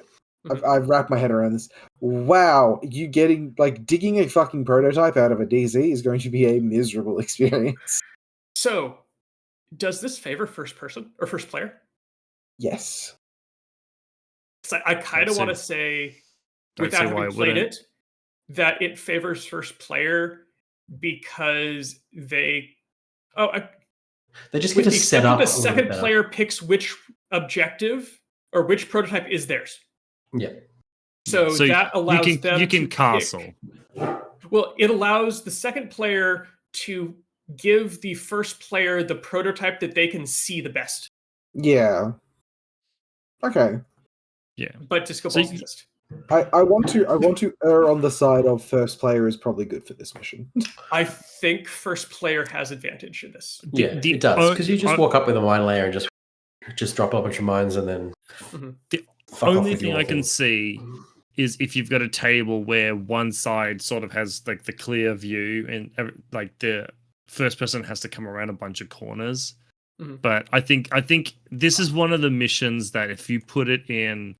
okay. I've wrapped my head around this. Wow, you digging a fucking prototype out of a DZ is going to be a miserable experience. So, does this favor first person or first player? Yes. So I kind of want to say, Don't without see why having it played wouldn't. it, that it favors first player because they just with get to the set exception up the a little second bit better. player picks which objective or which prototype is theirs. Yeah. So that allows you them can to castle. Well, it allows the second player to give the first player the prototype that they can see the best. Yeah. Okay. Yeah. But disco So balls you- exist. I want to err on the side of first player is probably good for this mission. I think first player has advantage in this. Yeah, it does. Because you just walk up with a mine layer and just drop a bunch of mines and then The fuck off only with thing your I can thing. see is if you've got a table where one side sort of has like the clear view and like the first person has to come around a bunch of corners. Mhm. But I think this is one of the missions that if you put it in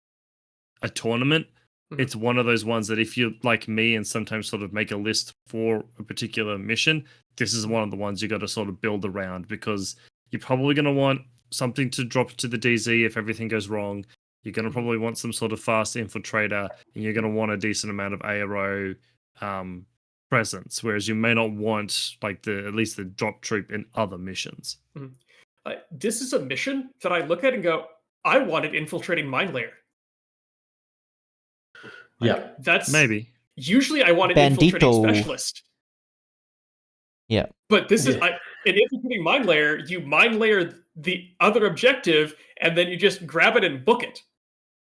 a tournament, Mhm. it's one of those ones that if you're like me and sometimes sort of make a list for a particular mission, this is one of the ones you got to sort of build around, because you're probably going to want something to drop to the DZ if everything goes wrong. You're going to probably want some sort of fast infiltrator, and you're going to want a decent amount of ARO presence, whereas you may not want like at least the drop troop in other missions. This is a mission that I look at and go, I wanted infiltrating mine layer. Yeah. That's Maybe. usually I want an infiltrating Bandito. specialist. Yeah. But this is Yeah. an infiltrating mind layer. You mind layer the other objective, and then you just grab it and book it.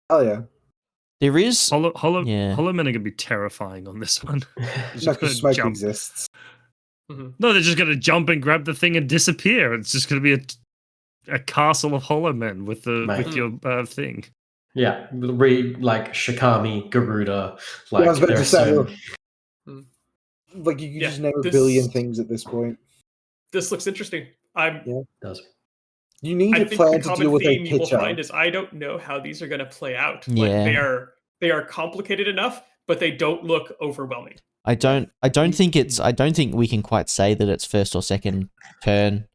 Oh yeah. There is. Hollow Yeah. Men are gonna be terrifying on this one. They're No, just gonna because smoke jump. exists. No, they're just gonna jump and grab the thing and disappear. It's just gonna be a castle of Hollow Men with Mate. your thing. Yeah, read like Shikami, Garuda, like I was about there to are say, so like you can Yeah, just name a this- billion things at this point. This looks interesting. does. You need I to think the plan to common deal with a theme you will pitcher. find is I don't know how these are going to play out. Yeah. Like they are complicated enough, but they don't look overwhelming. I don't think we can quite say that it's first or second turn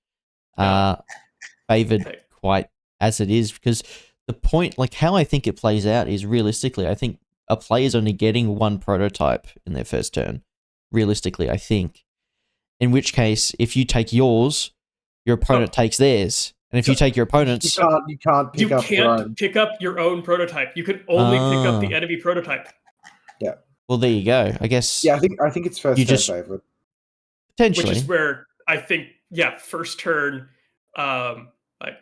favored Okay. quite as it is, because the point, like how I think it plays out is realistically, I think a player's only getting one prototype in their first turn. Realistically, I think. In which case, if you take yours, your opponent takes theirs. And if you take your opponent's, You can't pick You up your own. can't pick up your own prototype. You can only pick up the Ah. enemy prototype. well, there you go. I guess Yeah, I think it's first You turn just- favorite. potentially. Which is where I think, first turn,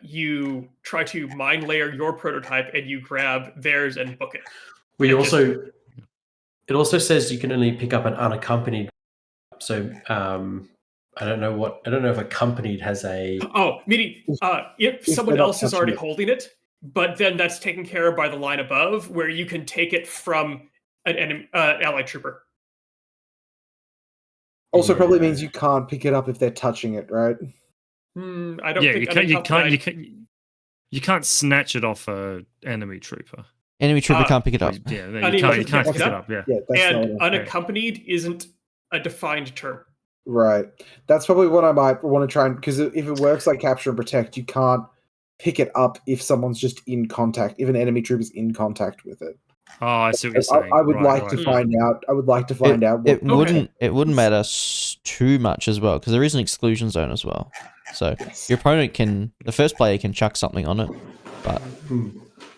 you try to mind layer your prototype and you grab theirs and book it. Well, you And just- also it also says you can only pick up an unaccompanied. So I don't know if accompanied has a. Oh, meaning if someone they're not else is touching already it. holding it, but then that's taken care of by the line above, where you can take it from an enemy, allied trooper. Also, probably Yeah. means you can't pick it up if they're touching it, right? I don't Yeah, think you can't snatch it off a enemy trooper. Enemy trooper can't pick it up. Yeah, no, I you mean, can't you can't pick pick it it up. Yeah. Yeah, that's And not unaccompanied isn't a defined term. right. That's probably what I might want to try and, because if it works like capture and protect, you can't pick it up if someone's just in contact. If an enemy troop is in contact with it. Oh, I see what you're saying. I would Right, like to right. find out. I would like to find out. It What, wouldn't matter too much as well, because there is an exclusion zone as well. So Yes. your opponent the first player can chuck something on it, but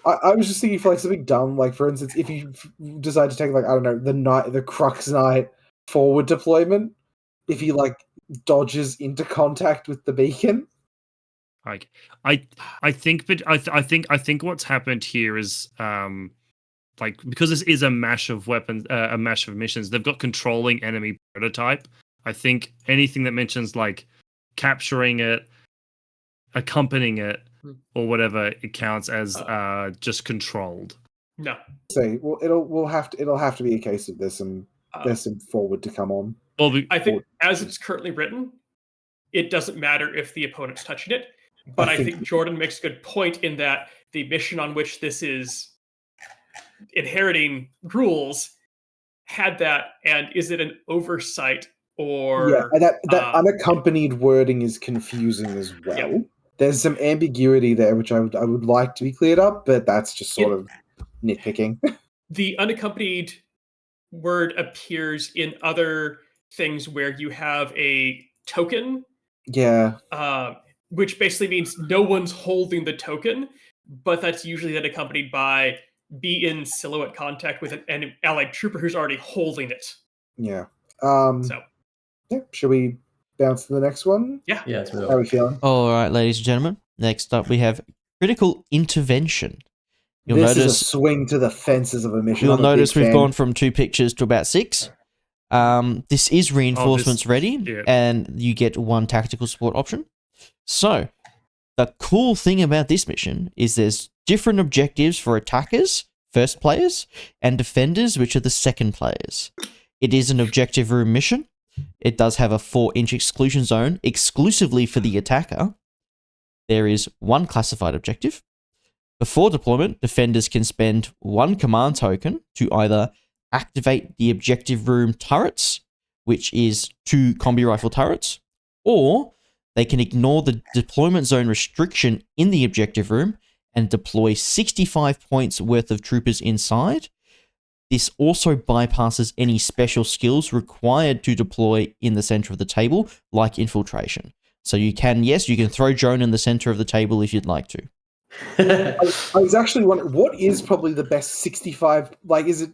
I was just thinking for like something dumb, like for instance, if you decide to take like, I don't know, the Crux Knight forward deployment, if he like dodges into contact with the beacon. Like, I think what's happened here is like, because this is a mash of weapons, a mash of missions, they've got controlling enemy prototype. I think anything that mentions like capturing it, accompanying it, or whatever, it counts as just controlled. No. Say, well, it'll have to be a case of there's some forward to come on. Well, I think as it's currently written, it doesn't matter if the opponent's touching it. But I think Jordan makes a good point in that the mission on which this is inheriting rules had that, and is it an oversight or Yeah, and that unaccompanied wording is confusing as well. Yeah. There's some ambiguity there, which I would like to be cleared up, but that's just sort of nitpicking. The unaccompanied word appears in other things where you have a token, Yeah, which basically means no one's holding the token, but that's usually then accompanied by be in silhouette contact with an allied trooper who's already holding it. yeah. So Yeah, should we bounce to the next one? Yeah, it's How are we feeling? all right, ladies and gentlemen. Next up, we have critical intervention. You'll This is a notice swing to the fences of a mission. you'll I'm a big notice we've fan. gone from 2 pictures to about 6. This is reinforcements ready, yeah. and you get 1 tactical support option. So, the cool thing about this mission is there's different objectives for attackers, first players, and defenders, which are the second players. It is an objective room mission. It does have a 4-inch exclusion zone exclusively for the attacker. There is 1 classified objective. Before deployment, defenders can spend 1 command token to either activate the objective room turrets, which is 2 combi rifle turrets, or they can ignore the deployment zone restriction in the objective room and deploy 65 points worth of troopers inside. This also bypasses any special skills required to deploy in the center of the table, like infiltration. So you can throw drone in the center of the table if you'd like to. I was actually wondering, what is probably the best 65? Like, is it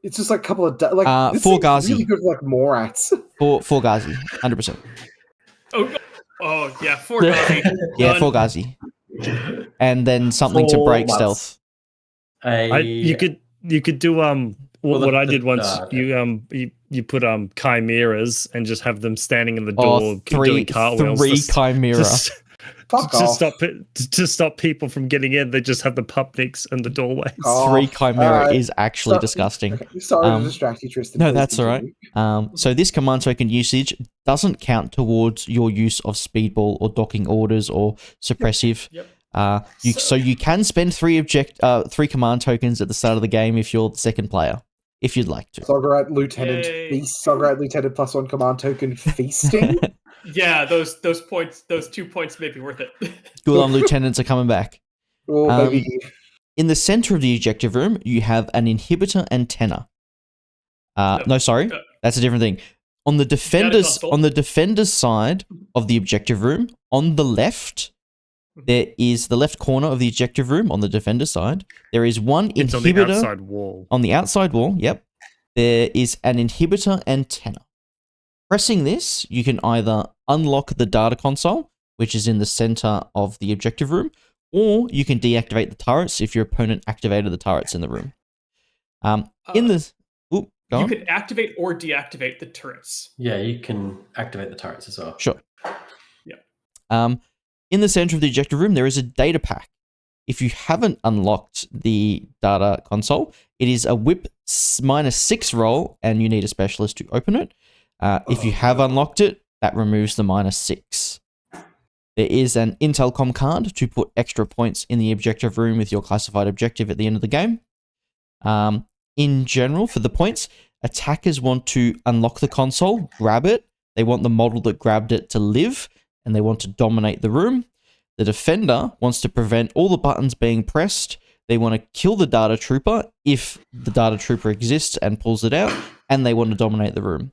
It's just like a couple of this for seems really Ghazi. good for like Morats. For Ghazi, 100%. Oh yeah, for Ghazi. Yeah, Done. for Ghazi. And then something to For break what? stealth. You could do what I did once. okay. You put chimeras and just have them standing in the door doing cartwheels. Three chimera. Fuck off. To stop people from getting in, they just have the pupniks and the doorways. Three chimera Alright. is actually disgusting. Okay. Sorry to distract you, Tristan. No, Please that's continue. all right. So this command token usage doesn't count towards your use of speedball or docking orders or suppressive. Yep. So you can spend three command tokens at the start of the game if you're the second player, if you'd like to. Sograt Lieutenant Yay. Feast. Sograt Lieutenant +1 command token feasting. Yeah, those points, those 2 points may be worth it. Gulam lieutenants are coming back. Or maybe In the center of the ejective room, you have an inhibitor antenna. No, sorry, that's a different thing. On the defender's side of the ejective room, on the left, there is the left corner of the ejective room on the defender's side. There is one It's inhibitor on the outside wall. On the outside wall, yep. There is an inhibitor antenna. Pressing this, you can either unlock the data console, which is in the center of the objective room, or you can deactivate the turrets if your opponent activated the turrets in the room. You can activate or deactivate the turrets. Yeah, you can activate the turrets as well. Sure. Yeah. In the center of the ejector room, there is a data pack. If you haven't unlocked the data console, it is a whip -6 roll, and you need a specialist to open it. If you have unlocked it, that removes the -6. There is an Intelcom card to put extra points in the objective room with your classified objective at the end of the game. In general, for the points, attackers want to unlock the console, grab it. They want the model that grabbed it to live, and they want to dominate the room. The defender wants to prevent all the buttons being pressed. They want to kill the data trooper if the data trooper exists and pulls it out, and they want to dominate the room.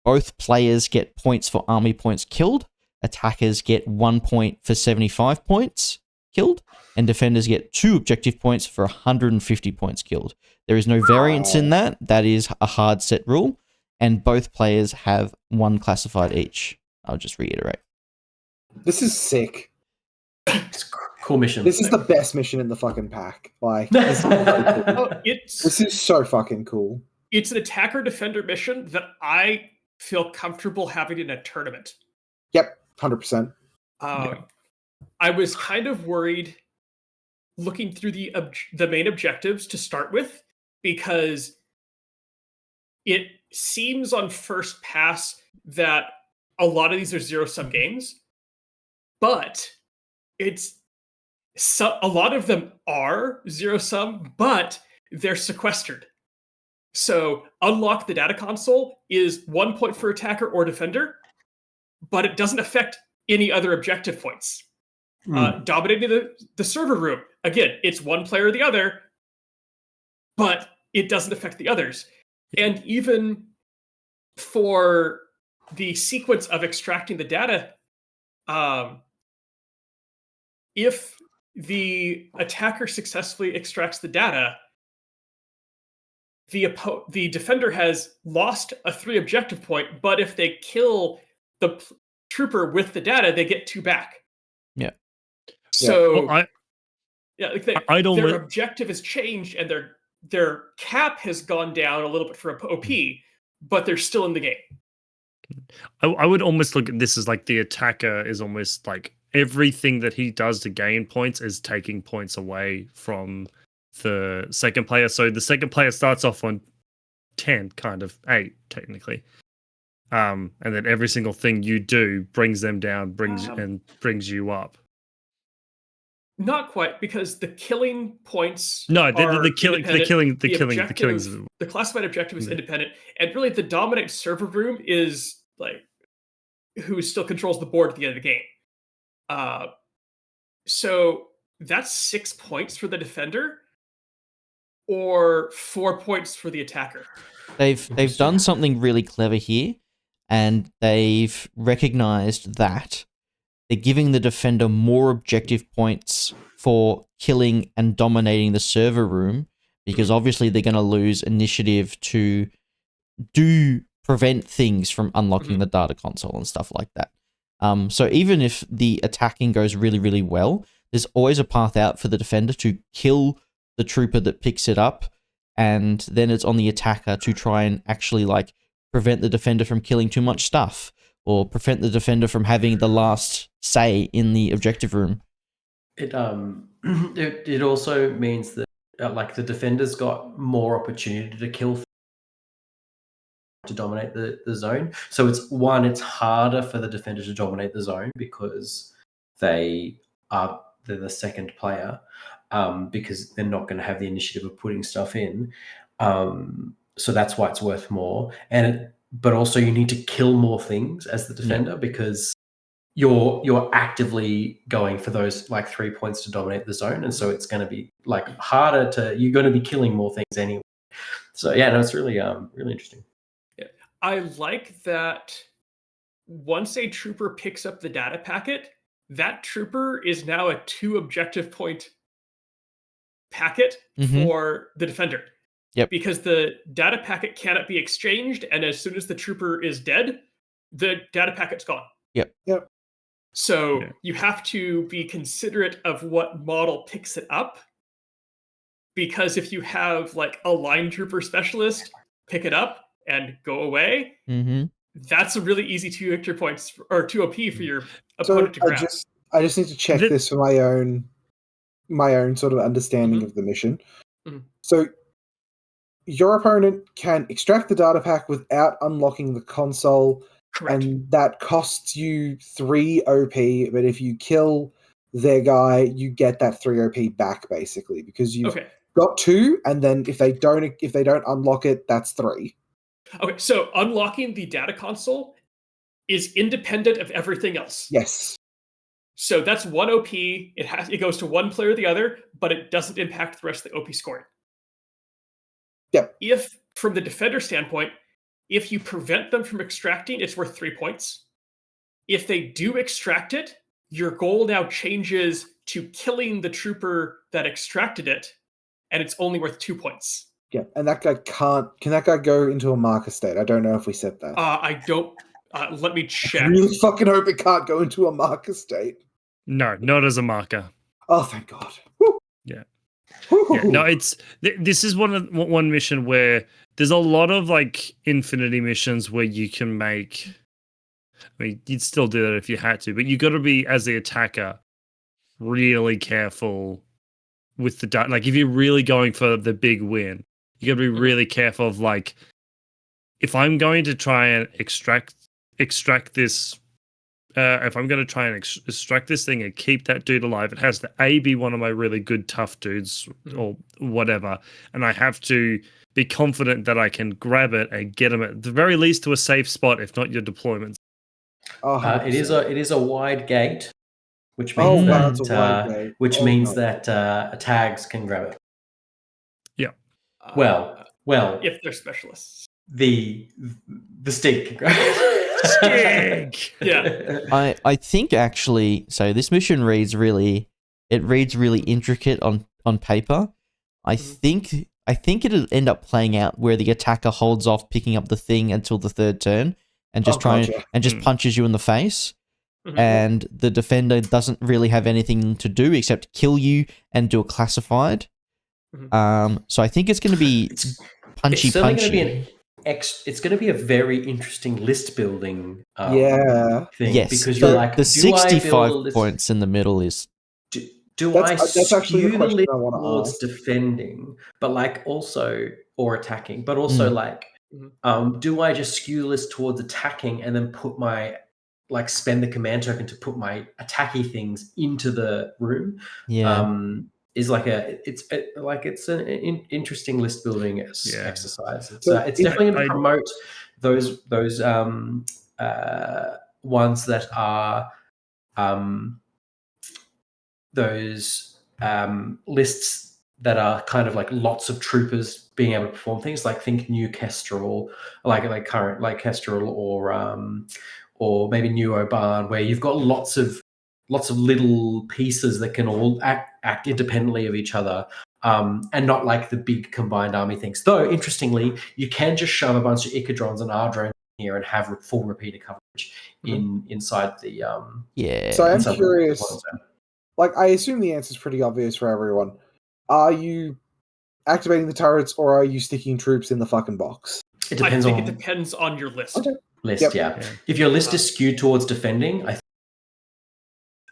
Both players get points for army points killed. Attackers get 1 point for 75 points killed, and defenders get 2 objective points for 150 points killed. There is no variance in that. That is a hard set rule, and both players have 1 classified each. I'll just reiterate. this is sick. It's a cool mission. This is the best mission in the fucking pack. Like, this is so cool. This is so fucking cool. It's an attacker-defender mission that I feel comfortable having in a tournament. Yep, 100%. I was kind of worried looking through the main objectives to start with, because it seems on first pass that a lot of these are zero-sum games, but a lot of them are zero-sum, but they're sequestered. So unlock the data console is 1 point for attacker or defender, but it doesn't affect any other objective points. Dominating the server room, again, it's one player or the other, but it doesn't affect the others. And even for the sequence of extracting the data, if the attacker successfully extracts the data, the defender has lost a 3 objective point, but if they kill the trooper with the data, they get 2 back. Yeah. So Well, their objective has changed, and their cap has gone down a little bit for OP, but they're still in the game. I would almost look at this as like the attacker is almost like everything that he does to gain points is taking points away from the second player. So the second player starts off on 10, kind of 8 technically. And then every single thing you do brings them down, brings you up. Not quite, because the killing points. No, the classified objective is independent, and really the dominate server room is like who still controls the board at the end of the game. So that's 6 points for the defender, or 4 points for the attacker. They've done something really clever here, and they've recognized that they're giving the defender more objective points for killing and dominating the server room, because obviously they're going to lose initiative to prevent things from unlocking the data console and stuff like that. So even if the attacking goes really, really well, there's always a path out for the defender to kill the trooper that picks it up, and then it's on the attacker to try and actually like prevent the defender from killing too much stuff, or prevent the defender from having the last say in the objective room. It also means that like the defender's got more opportunity to kill to dominate the zone. So it's harder for the defender to dominate the zone because they're the second player, because they're not going to have the initiative of putting stuff in. So that's why it's worth more. But also you need to kill more things as the defender because you're actively going for those like 3 points to dominate the zone, and so it's going to be like harder you're going to be killing more things anyway. So yeah, no, it's really really interesting. Yeah. I like that once a trooper picks up the data packet, that trooper is now a 2 objective point packet for the defender. Yep. Because the data packet cannot be exchanged, and as soon as the trooper is dead, the data packet's gone. Yep. So you have to be considerate of what model picks it up, because if you have like a line trooper specialist pick it up and go away, that's a really easy 2 victory points or 2 OP for your opponent to grab. I just need to check this for my own sort of understanding of the mission. So your opponent can extract the data pack without unlocking the console. Correct. And that costs you 3 OP, but if you kill their guy, you get that 3 OP back basically, because you've got 2, and then if they don't unlock it, that's 3. Okay, so unlocking the data console is independent of everything else. Yes. So that's 1 OP. It goes to one player or the other, but it doesn't impact the rest of the OP scoring. Yep. If from the defender standpoint, if you prevent them from extracting, it's worth 3 points. If they do extract it, your goal now changes to killing the trooper that extracted it, and it's only worth 2 points. Yeah, and that guy can that guy go into a marker state? I don't know if we said that. I don't. Let me check. I really fucking hope it can't go into a marker state. No, not as a marker. Oh, thank God. Woo. Yeah. No, this is one mission where there's a lot of like infinity missions where you can make. I mean, you'd still do that if you had to, but you got to be, as the attacker, really careful with the like. If you're really going for the big win, you got to be really careful of like, if I'm going to try and extract this. If I'm going to try and extract this thing and keep that dude alive, it has to be one of my really good tough dudes or whatever, and I have to be confident that I can grab it and get him at the very least to a safe spot, if not your deployments. It is a wide gate, which means that tags can grab it. Yeah. Well, if they're specialists, the stick can grab it. Yeah. I think actually, so this mission reads really intricate on paper. I think it'll end up playing out where the attacker holds off picking up the thing until the 3rd turn and just just punches you in the face. And the defender doesn't really have anything to do except kill you and do a classified. So I think it's going to be punchy. It's going to be a very interesting list building thing. Yes, because you're like, the 65 points in the middle is... That's actually the question I want to ask. Defending, but like also, or attacking, but also like, do I just skew the list towards attacking and then put spend the command token to put my attacky things into the room? Is like it's an interesting list building exercise. It's definitely going to promote those ones that are those lists that are kind of like lots of troopers being able to perform things. Like think new Kestrel, like current like Kestrel, or maybe new Oban, where you've got lots of little pieces that can all act independently of each other, and not like the big combined army things. Though, interestingly, you can just shove a bunch of Icadrons and Ardrons here and have full repeater coverage inside the Yeah. So I'm inside the curious. deployment zone. Like, I assume the answer is pretty obvious for everyone. Are you activating the turrets, or are you sticking troops in the fucking box? It depends I think on it depends on your list. Okay. list. Yep. Yeah, if your list is skewed towards defending,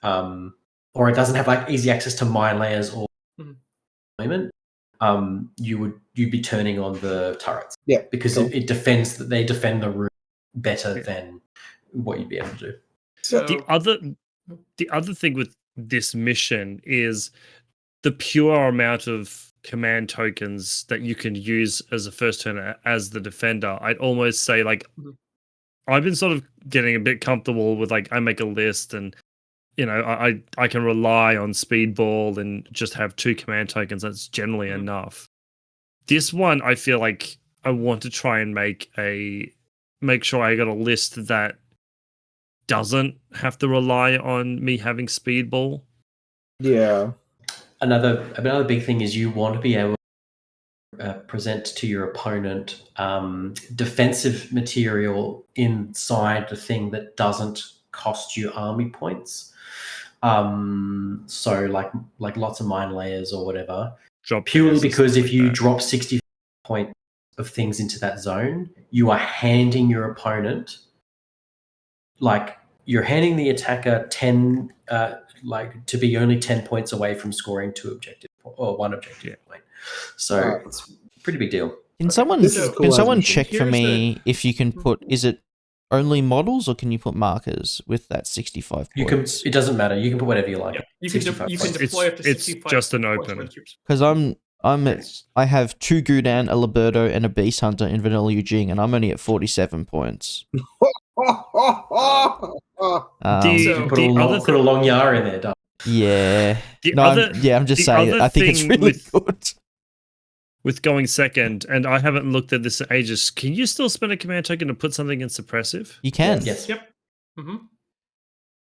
or it doesn't have like easy access to mine layers or deployment, you'd be turning on the turrets. Yeah, because cool. it defends. They defend the room better than what you'd be able to do. So The other thing with this mission is the pure amount of command tokens that you can use as a first turn as the defender. I'd almost say like I've been sort of getting a bit comfortable with like I make a list and I can rely on speedball and just have 2 command tokens. That's generally enough. This one I feel like I want to try and make sure I got a list that doesn't have to rely on me having speedball. Yeah. Another big thing is you want to be able to present to your opponent defensive material inside the thing that doesn't cost you army points. So like lots of mine layers or whatever. Purely because if you drop 60 points of things into that zone, you are handing your opponent, like you're handing the attacker 10 to be only 10 points away from scoring 2 objective or 1 objective point. So it's a pretty big deal. Can someone check for me if you can put, is it only models or can you put markers with that 65 points? It doesn't matter. You can put whatever you like. Yeah, you can deploy up to 65. It's just an open. Because I have 2 Goudan, a Liberto, and a Beast Hunter in Vanilla Eugene, and I'm only at 47 points. You can put a long Yar in there, Doug. Yeah. I'm just saying, I think it's really good. With going second, and I haven't looked at this in ages, can you still spend a command token to put something in suppressive? You can. Yes. Yep. Mm-hmm.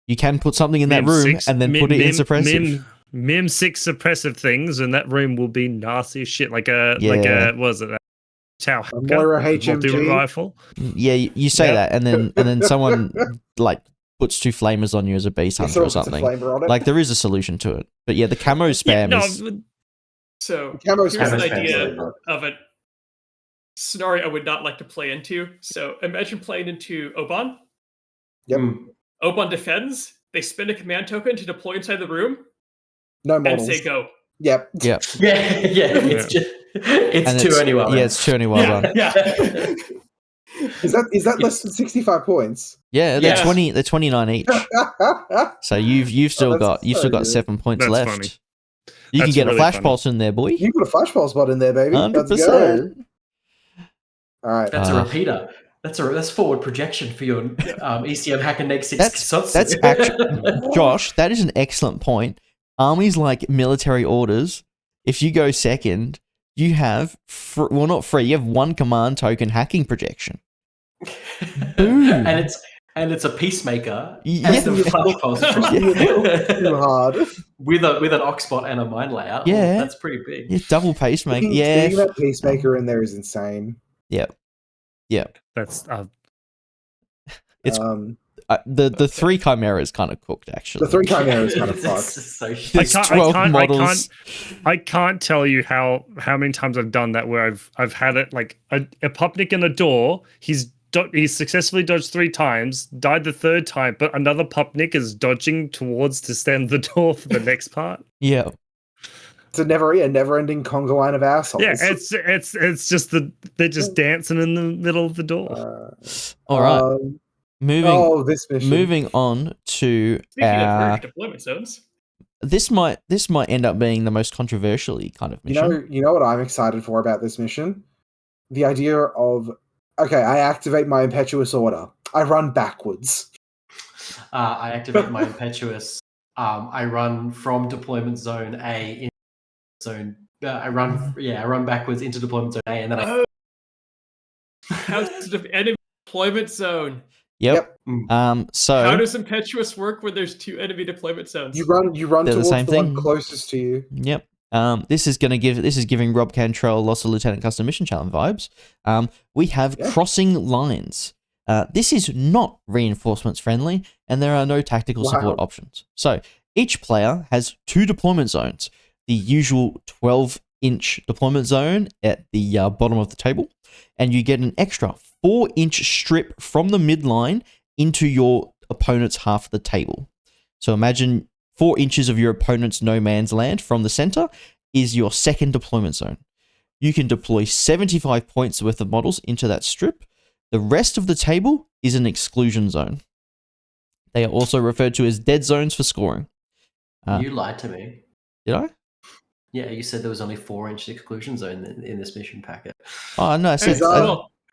You can put something in that room and then put it in suppressive. Mim 6 suppressive things, and that room will be nasty as shit. Like what was it? Tau Moira HMG rifle. Yeah, you say that, and then someone like puts 2 flamers on you as a beast hunter or something. Like there is a solution to it, but yeah, the camo spam is. So here's an idea of a scenario I would not like to play into. So imagine playing into Oban. Yep. Oban defends. They spend a command token to deploy inside the room. No models. And say go. Yep. Yeah. It's 2 anyway. Yeah, it's 2 anyway. Yeah. Is that less than 65 points? Yeah, they're 20. They're 29 each. So you've still got 7 points left. Funny. You can get really a flash funny. pulse in there, boy. You put a flash pulse spot in there, baby. 100%. Let's go. All right. That's a repeater. That's forward projection for your ECM hack and neg 6. That's actually Josh. That is an excellent point. Armies like military orders. If you go second, you have not free. You have 1 command token hacking projection. Boom. And it's a peacemaker. Yeah. The flash pulse Too hard. with an oxbot and a mine layer. Yeah. That's pretty big. Yeah, double pacemaker. Getting that pacemaker in there is insane. Yep. That's it's the 3 chimeras kind of cooked actually. The 3 chimeras kind of fucked. So There's 12 models. I can't tell you how many times I've done that where I've had it like a Pupnik in a door. He's successfully dodged 3 times, died the 3rd time, but another Pupnik is dodging towards to stand the door for the next part. Yeah. It's a never-ending conga line of assholes. Yeah, it's just they're just dancing in the middle of the door. All right. This mission. Moving on to our deployment zones. This might end up being the most controversially kind of mission. You know what I'm excited for about this mission? The idea of I activate my impetuous order. I run backwards. I activate my impetuous. I run from deployment zone A in zone. I run backwards into deployment zone A, and then enemy deployment zone. Yep. So how does impetuous work when there's 2 enemy deployment zones? You run towards the one closest to you. Yep. This is giving Rob Cantrell Lost of Lieutenant Custom Mission Challenge vibes. We have crossing lines. This is not reinforcements friendly, and there are no tactical support options. So each player has 2 deployment zones. The usual 12-inch deployment zone at the bottom of the table, and you get an extra 4-inch strip from the midline into your opponent's half of the table. So imagine 4 inches of your opponent's no man's land from the center is your second deployment zone. You can deploy 75 points worth of models into that strip. The rest of the table is an exclusion zone. They are also referred to as dead zones for scoring. You lied to me. Did I? Yeah, you said there was only 4-inch exclusion zone in this mission packet. Oh, no, I said...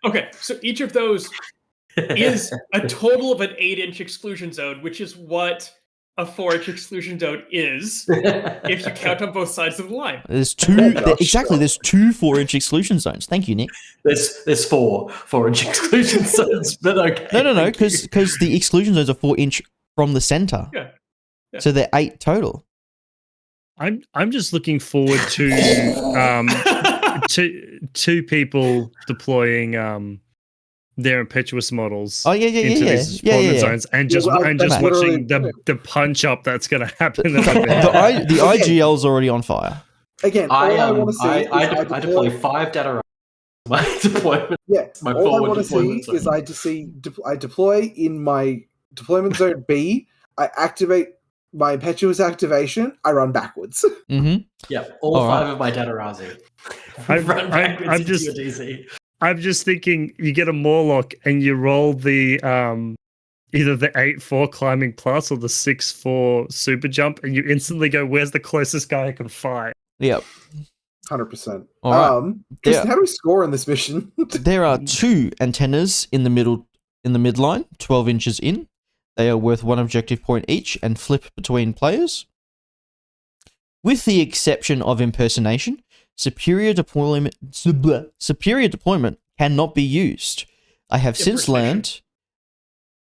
Okay, so each of those is a total of an 8-inch exclusion zone, which is what a 4-inch exclusion zone is if you count on both sides of the line. There's 2 there's 2 4-inch exclusion zones. Thank you, Nick. There's 4-inch exclusion zones, but okay. No, because the exclusion zones are 4-inch from the center. Yeah. So they're 8 total. I'm just looking forward to two people deploying their impetuous models into these deployment zones, and just watching the punch up that's going to happen. The IGL's already on fire. Again, I deploy 5 data my deployment. Yeah, my all I want to deployment see is I deploy in my deployment zone B. I activate my impetuous activation. I run backwards. Mm-hmm. Yeah, all 5 of my data razi. I'm just thinking you get a Morlock and you roll the either the 8-4 climbing plus or the 6-4 super jump, and you instantly go, "Where's the closest guy I can fight?" Yep, 100%. Right. Tristan, how do we score in this mission? There are 2 antennas in the midline, 12 inches in. They are worth 1 objective point each and flip between players. With the exception of impersonation, superior deployment cannot be used. I have since learned...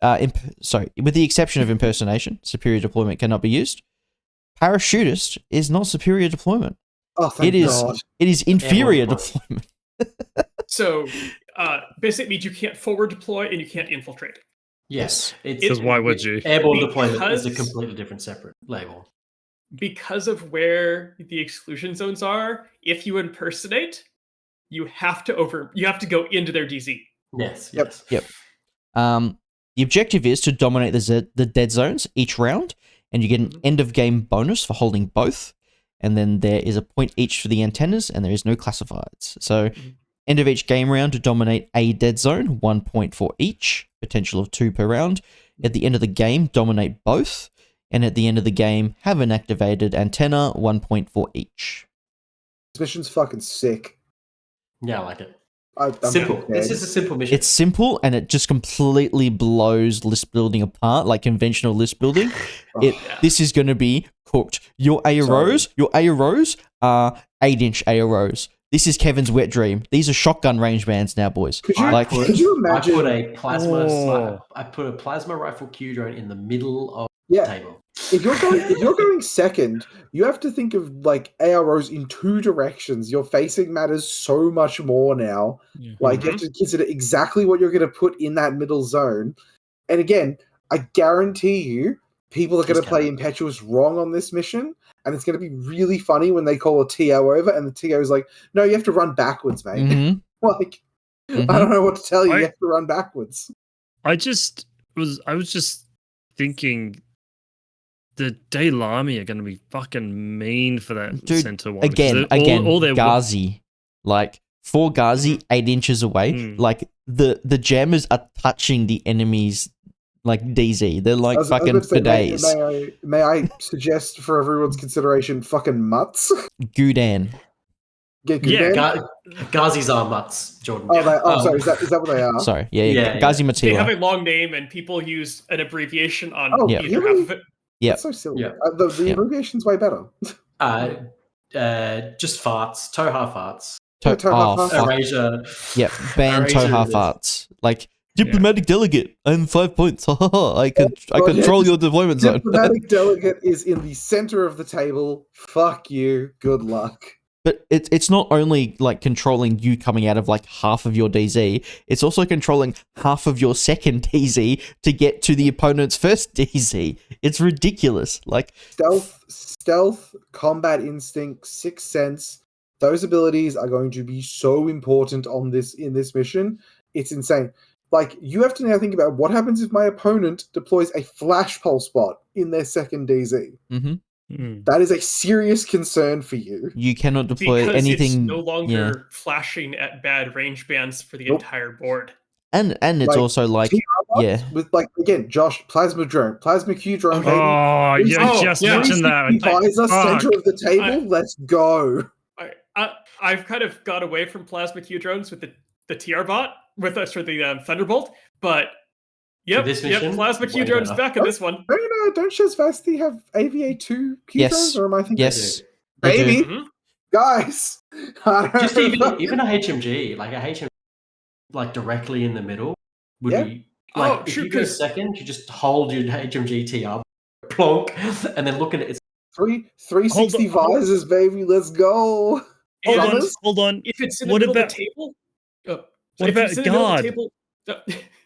with the exception of impersonation, superior deployment cannot be used. Parachutist is not superior deployment. Oh, thank God. It is inferior deployment. So, basically means you can't forward deploy and you can't infiltrate. Yes. Because why would you? Airborne deployment is a completely different separate label. Because of where the exclusion zones are, if you impersonate, you have to go into their DZ. Yes. Yep. The objective is to dominate the dead zones each round, and you get an end of game bonus for holding both. And then there is a point each for the antennas, and there is no classifieds. So, end of each game round to dominate a dead zone, 1 point for each, potential of 2 per round. At the end of the game, dominate both. And at the end of the game, have an activated antenna, 1 point for each. This mission's fucking sick. Yeah, I like it. I'm simple. This is a simple mission. It's simple, and it just completely blows list building apart, like conventional list building. This is going to be cooked. Your AROs are 8-inch AROs. This is Kevin's wet dream. These are shotgun range bands now, boys. Could you imagine? I put a plasma rifle Q drone in the middle of the table. If you're going second, you have to think of like AROs in 2 directions. Your facing matters so much more now. Like you have to consider exactly what you're going to put in that middle zone. And again, I guarantee you, people are going to play Impetuous wrong on this mission, and it's going to be really funny when they call a TO over, and the TO is like, "No, you have to run backwards, mate." Mm-hmm. I don't know what to tell you. You have to run backwards. I was just thinking. The Daylami are going to be fucking mean for that center one. Again, Ghazi. Like, 4 Ghazi, 8 inches away. Like, the jammers are touching the enemy's, like, DZ. They're like fucking bidets. May I suggest for everyone's consideration fucking mutts? Goudan. Ghazis are mutts, Jordan. Sorry, is that what they are? Sorry, Ghazi Matila. They have a long name, and people use an abbreviation on either half of it. Yeah, that's so silly. The abbreviation's way better. Just farts, Toha farts. Erasure. Yep, ban Toha farts. Like Diplomatic delegate. I'm 5 points. I Oh, control yeah, your deployment zone. Diplomatic delegate is in the center of the table. Fuck you. Good luck. But it's not only like controlling you coming out of like half of your DZ, it's also controlling half of your second DZ to get to the opponent's first DZ. It's ridiculous. Like Stealth, combat instinct, sixth sense. Those abilities are going to be so important in this mission. It's insane. Like, you have to now think about what happens if my opponent deploys a flash pulse bot in their second DZ. That is a serious concern for you. You cannot deploy because anything. It's no longer flashing at bad range bands for the entire board. And it's Like, also like, with like, again, Josh, plasma Q drone. Okay. Baby. Oh, you just mentioned that. Visor, center of the table. Let's go. I've kind of got away from plasma Q drones with the TR bot with us for the Thunderbolt, but this mission, plasma Q drones back in this one. Don't Shazvasti have AVA2 Q drones, or am I thinking? Yes, baby, guys. Just even a HMG, like a HMG, like directly in the middle would be like if you go second, you just hold your HMG TR, plonk, and then look at it. 360 visors, baby. Let's go. Hold on. If it's in the middle of the table, what about guard?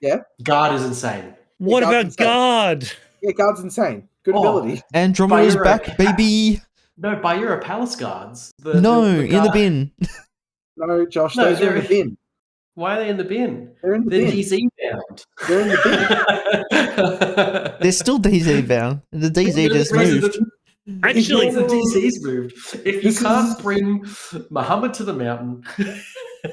Yeah, guard is insane. What about guard? Yeah, guard's insane. Good ability. Andromeda's back, baby. No, Bayura Palace guards. In the bin. No, Josh, those are in the bin. Why are they in the bin? They're in the bin. DZ bound. They're in the bin. They're still DZ bound. The DZ just moved. Actually, the DZ's moved. If you can't bring Muhammad to the mountain.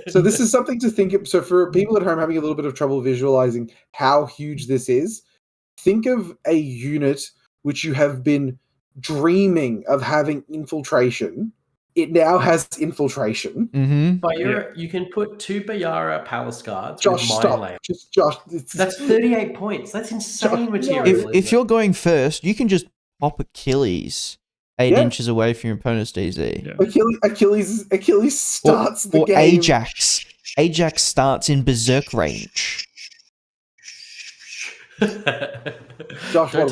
So this is something to think of. So for people at home having a little bit of trouble visualizing how huge this is, think of a unit which you have been dreaming of having infiltration. It now has infiltration. You can put 2 Bayara Palace guards. Josh, stop. Josh, that's 38 points. That's insane material. If you're going first, you can just pop Achilles 8 inches away from your opponent's DZ. Yeah. Achilles starts the or game. Ajax starts in berserk range. Josh, are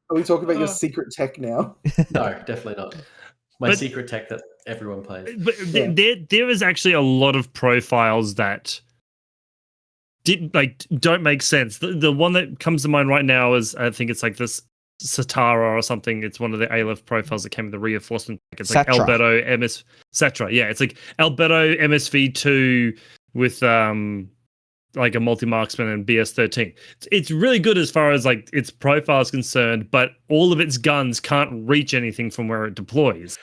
we talking about your secret tech now? No, definitely not. My secret tech that everyone plays. But there is actually a lot of profiles that don't make sense. The one that comes to mind right now is, I think it's like this Satara or something. It's one of the ALF profiles that came with the reinforcement. It's like Sacha. Albedo Sacha. Yeah, it's like Albedo MSV2 with like a multi-marksman and BS13. It's really good as far as like its profile is concerned, but all of its guns can't reach anything from where it deploys.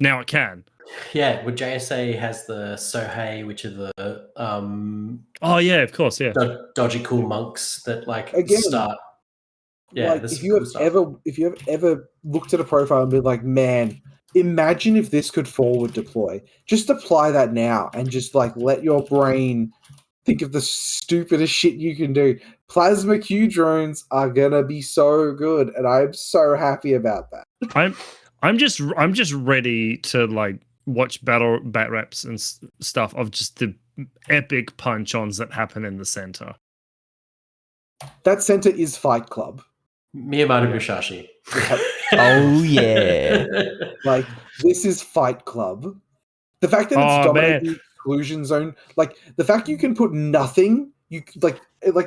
Now it can. Yeah, well, JSA has the Sohei, which are the oh yeah, of course, yeah. Dodgy cool monks that start. Yeah, like, if you have ever looked at a profile and been like, man, imagine if this could forward deploy. Just apply that now and just like let your brain think of the stupidest shit you can do. Plasma Q drones are gonna be so good, and I'm so happy about that. I'm just ready to like watch bat raps and stuff of just the epic punch-ons that happen in the center. That center is Fight Club. Miyamoto Musashi. Oh yeah. Like, this is Fight Club. The fact that it's dominating the exclusion zone, like the fact you can put nothing, you like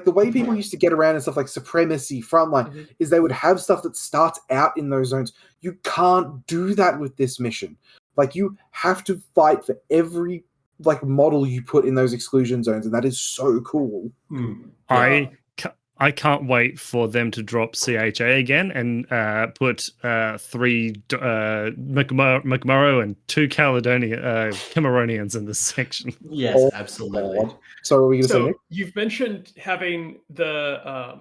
the way people used to get around and stuff like supremacy, frontline, is they would have stuff that starts out in those zones. You can't do that with this mission. Like, you have to fight for every like model you put in those exclusion zones, and that is so cool. Yeah. I can't wait for them to drop CHA again and put 3 McMurrow and 2 Cameronians in this section. Yes, absolutely. So what are we going to say, Nick? You've mentioned having the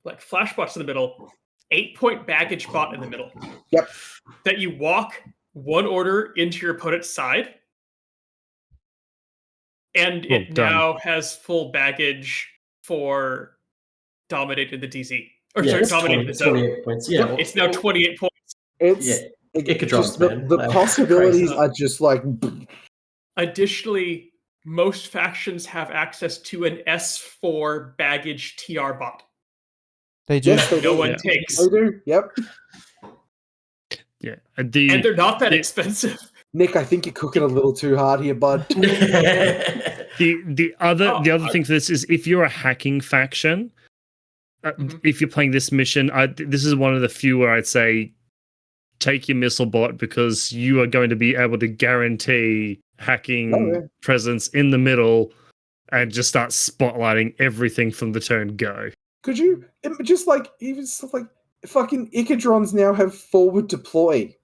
like flash bots in the middle, 8-point baggage bot in the middle. Yep. That you walk 1 order into your opponent's side, and it now has full baggage for dominated the DZ. Or dominated the zone. 28 points. Yeah, it's now 28 points. It could drop, the possibilities are just like. Additionally, most factions have access to an S4 baggage TR bot. They do. Yes, they No do. one Yeah. takes. They do. Yep. Yeah. And they're not that the- expensive. Nick, I think you're cooking a little too hard here, bud. The other Oh, thing for this is if you're a hacking faction, Mhm. if you're playing this mission, this is one of the few where I'd say take your missile bot because you are going to be able to guarantee hacking Oh, yeah. presence in the middle and just start spotlighting everything from the turn go. Could you just like even stuff like fucking Icadrons now have forward deploy?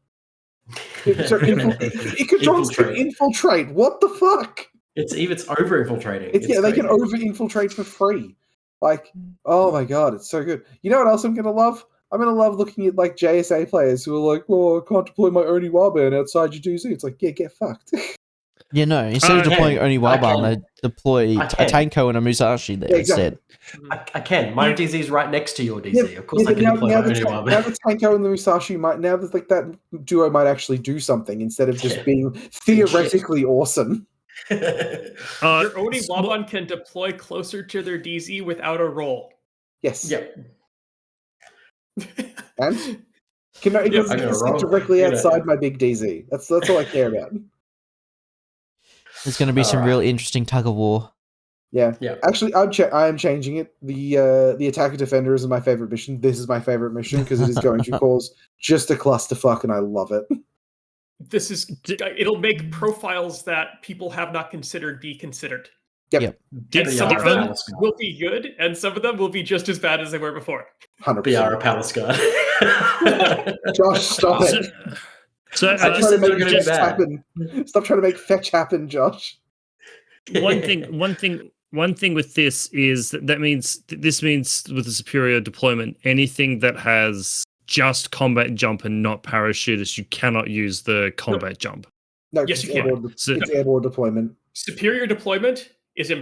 So Icadrons can infiltrate. What the fuck? It's over infiltrating. It's they can over infiltrate for free. Like, oh my god, it's so good. You know what else I'm gonna love? I'm gonna love looking at like JSA players who are like, "Oh, I can't deploy my Oni warband outside your DZ." It's like, yeah, get fucked. Yeah, no. Instead of deploying only Wildbarn, they deploy a Tanko and a Musashi there instead. I can. My DZ is right next to your DZ. Of course, I can deploy now only the Warband. Tanko and the Musashi might now that like that duo might actually do something instead of just being theoretically awesome. Your Oni Wabon can deploy closer to their DZ without a roll. Yes. Yep. And it can sit directly outside my big DZ. That's all I care about. There's going to be some real interesting tug of war. Yeah. Yeah. Actually, I am changing it. The Attacker Defender is my favorite mission. This is my favorite mission because it is going to cause just a clusterfuck, and I love it. It'll make profiles that people have not considered be considered. Yep. And some of them will be good, and some of them will be just as bad as they were before. 100%. BR a Palace Guard. Josh, stop it. So Stop trying to make fetch happen. Stop trying to make fetch happen, Josh. One thing with this is this means with the superior deployment, anything that has just combat jump and not parachutist, you cannot use the combat jump. No, yes, you can. It's airborne deployment. Superior deployment is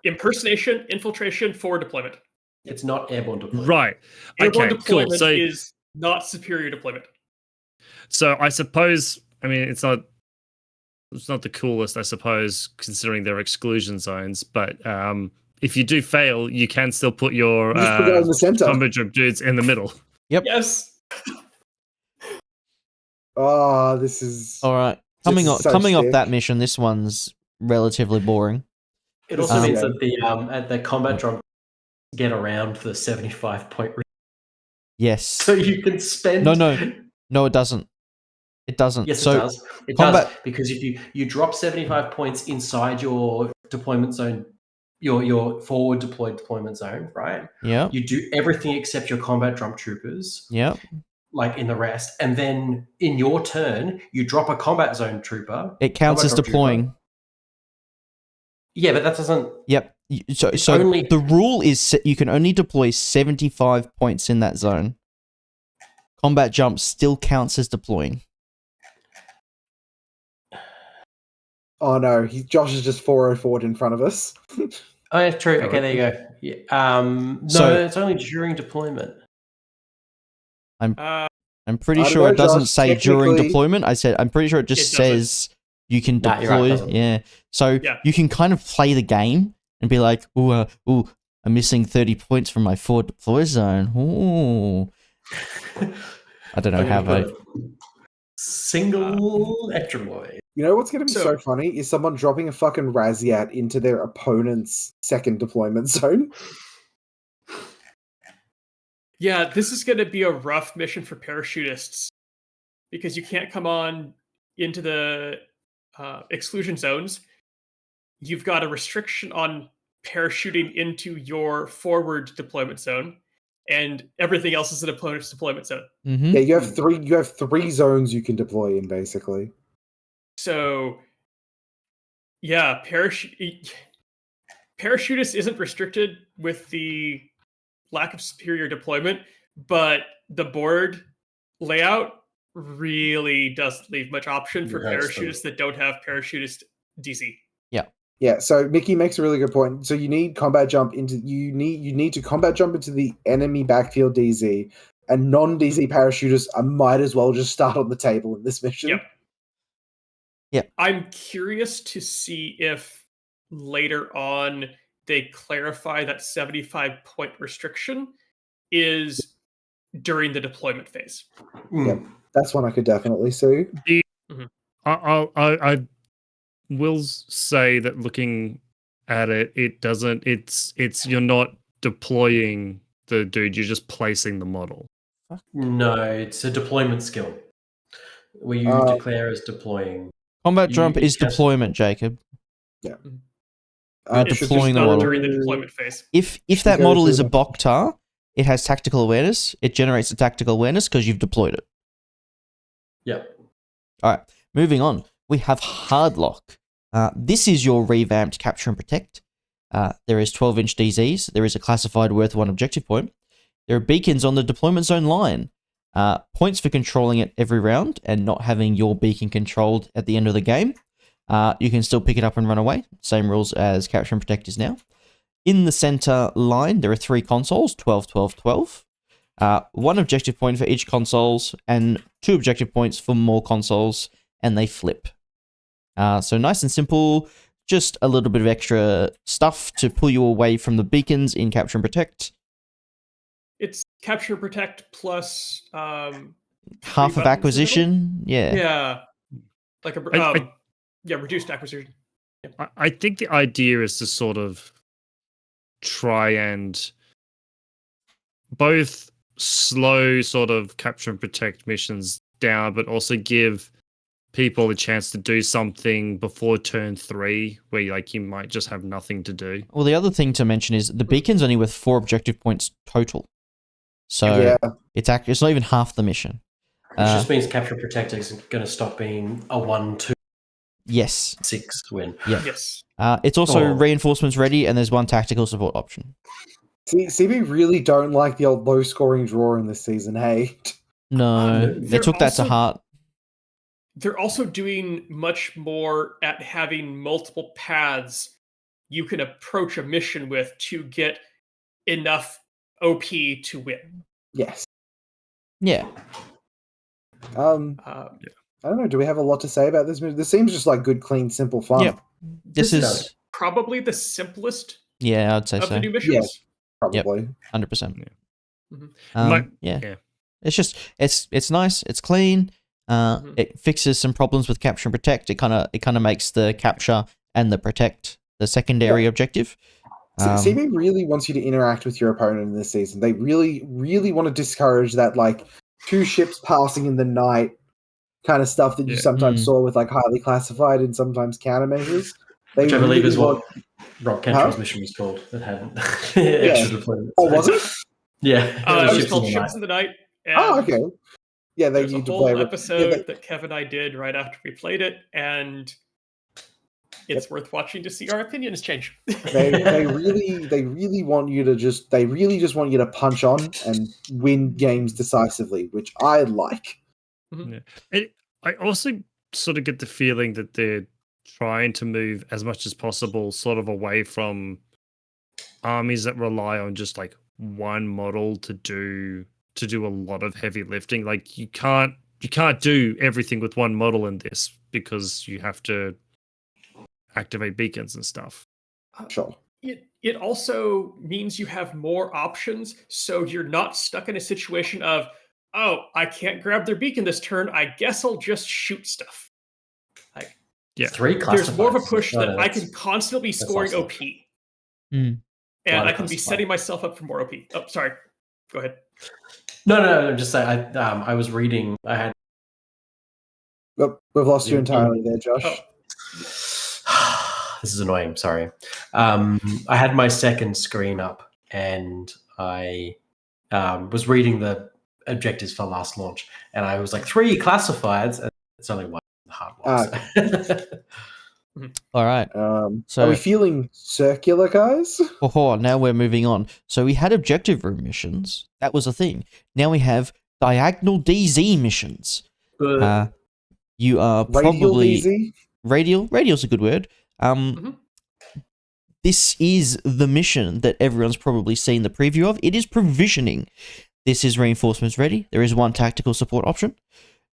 impersonation, infiltration, forward deployment. It's not airborne deployment. Right. Airborne Okay, deployment cool. So is not superior deployment. So I suppose, I mean, it's not the coolest, I suppose, considering their exclusion zones. But if you do fail, you can still put your put it in the center. combat jump dudes in the middle. Yep. Yes. Oh, this is all right. Coming off that mission, this one's relatively boring. It also means that the combat jump get around the 75-point. Yes. So you can spend. No, it doesn't. It doesn't. Yes, so it does. It does because if you drop 75 points inside your deployment zone, your forward deployment zone, right? Yeah. You do everything except your combat drum troopers. Yeah. Like in the rest, and then in your turn, you drop a combat zone trooper. It counts as deploying. Trooper. Yeah, but that doesn't. Yep. So the rule is you can only deploy 75 points in that zone. Combat jump still counts as deploying. Oh no, Josh is just 404'd in front of us. Oh, yeah, true. Okay, there you go. Yeah. It's only during deployment. I'm pretty sure it doesn't say during deployment. I'm pretty sure it just says you can deploy. Yeah. So you can kind of play the game and be like, ooh, I'm missing 30 points from my forward deploy zone. Ooh. I don't know how single exploit. You know what's going to be so funny is someone dropping a fucking Raziat into their opponent's second deployment zone. Yeah, this is going to be a rough mission for parachutists because you can't come on into the exclusion zones. You've got a restriction on parachuting into your forward deployment zone, and everything else is an opponent's deployment zone. Mm-hmm. Yeah, you have three zones you can deploy in, basically. So, yeah, parachutist isn't restricted with the lack of superior deployment, but the board layout really doesn't leave much option for parachutists that don't have parachutist DC. Yeah, so Mickey makes a really good point. So you need combat jump into you need to combat jump into the enemy backfield DZ, and non-DZ parachutists might as well just start on the table in this mission. Yep. I'm curious to see if later on they clarify that 75-point restriction is during the deployment phase. Yep. That's one I could definitely see. I will say that looking at it, it doesn't. It's you're not deploying the dude. You're just placing the model. No, it's a deployment skill where you declare as deploying. Combat You- jump you is just- deployment, Jacob. Yeah. You're It's deploying just the not model. during the deployment phase. If Should that go model to is a the- Boktar, it has tactical awareness. It generates a tactical awareness because you've deployed it. Yep. All right, moving on. We have Hardlock. This is your revamped capture and protect. There is 12-inch DZs. There is a classified worth 1 objective point. There are beacons on the deployment zone line. Points for controlling it every round and not having your beacon controlled at the end of the game. You can still pick it up and run away. Same rules as capture and protect is now. In the center line, there are 3 consoles, 12, 12, 12. 1 objective point for each consoles and 2 objective points for more consoles, and they flip. So nice and simple, just a little bit of extra stuff to pull you away from the beacons in capture and protect. It's capture protect plus Half of buttons in the acquisition, yeah. yeah, like a reduced acquisition. I think the idea is to sort of try and both slow sort of capture and protect missions down, but also give people a chance to do something before turn 3 where you might just have nothing to do. Well, the other thing to mention is the beacon's only worth 4 objective points total. So Yeah. it's not even half the mission. Which just means capture and protect is going to stop being a 1-2-6 Yes. win. Yeah. Yes. It's also Oh. reinforcements ready, and there's 1 tactical support option. See, CB really don't like the old low-scoring draw in this season, hey? No, they They're took that to also- heart. They're also doing much more at having multiple paths you can approach a mission with to get enough OP to win. Yes. Yeah. I don't know, do we have a lot to say about this movie? This seems just like good, clean, simple fun. Yep. This This is, is- Probably the simplest yeah, I'd say of so. the new missions. Probably. 100%. Mhm. Yeah. yeah. It's just it's nice, it's clean. Mhm. It fixes some problems with capture and protect. It kind of makes the capture and the protect the secondary objective. CB really wants you to interact with your opponent in this season. They really, really want to discourage that, like, 2 ships passing in the night kind of stuff that you Yeah. sometimes saw with, like, highly classified and sometimes countermeasures. They Which I believe is really what Rob Kentrell's mission was called. That had Yeah. extra deployments. Oh, was it? Yeah. It was was ships called in the Ships night. in the Night. And Oh, okay. Yeah, they There's a need to whole play. episode that Kev and I did right after we played it, and it's worth watching to see our opinions change. They really want you to just want you to punch on and win games decisively, which I like. I also sort of get the feeling that they're trying to move as much as possible sort of away from armies that rely on just like one model to do a lot of heavy lifting. Like you can't do everything with one model in this because you have to activate beacons and stuff. Sure. It also means you have more options, so you're not stuck in a situation of, oh, I can't grab their beacon this turn, I guess I'll just shoot stuff. Like, Yeah. 3 there's more of a classifieds. push No, that I that's- can constantly be that's scoring awesome. OP. Mm. And Lot I of can be classified. setting myself up for more OP. Oh, sorry. Go ahead. No, I'm just saying. I was reading. I had. Well, we've lost you Yeah. entirely there, Josh. Oh. This is annoying. Sorry. I had my second screen up, and I was reading the objectives for last launch, and I was like 3 classifieds, and it's only 1 Hardlock. All right. Are we feeling circular, guys? Oh, now we're moving on. So we had objective room missions. That was a thing. Now we have diagonal DZ missions. You are Radial probably DZ? radial. Radial's a good word. Mhm. This is the mission that everyone's probably seen the preview of. It is provisioning. This is reinforcements ready. There is 1 tactical support option.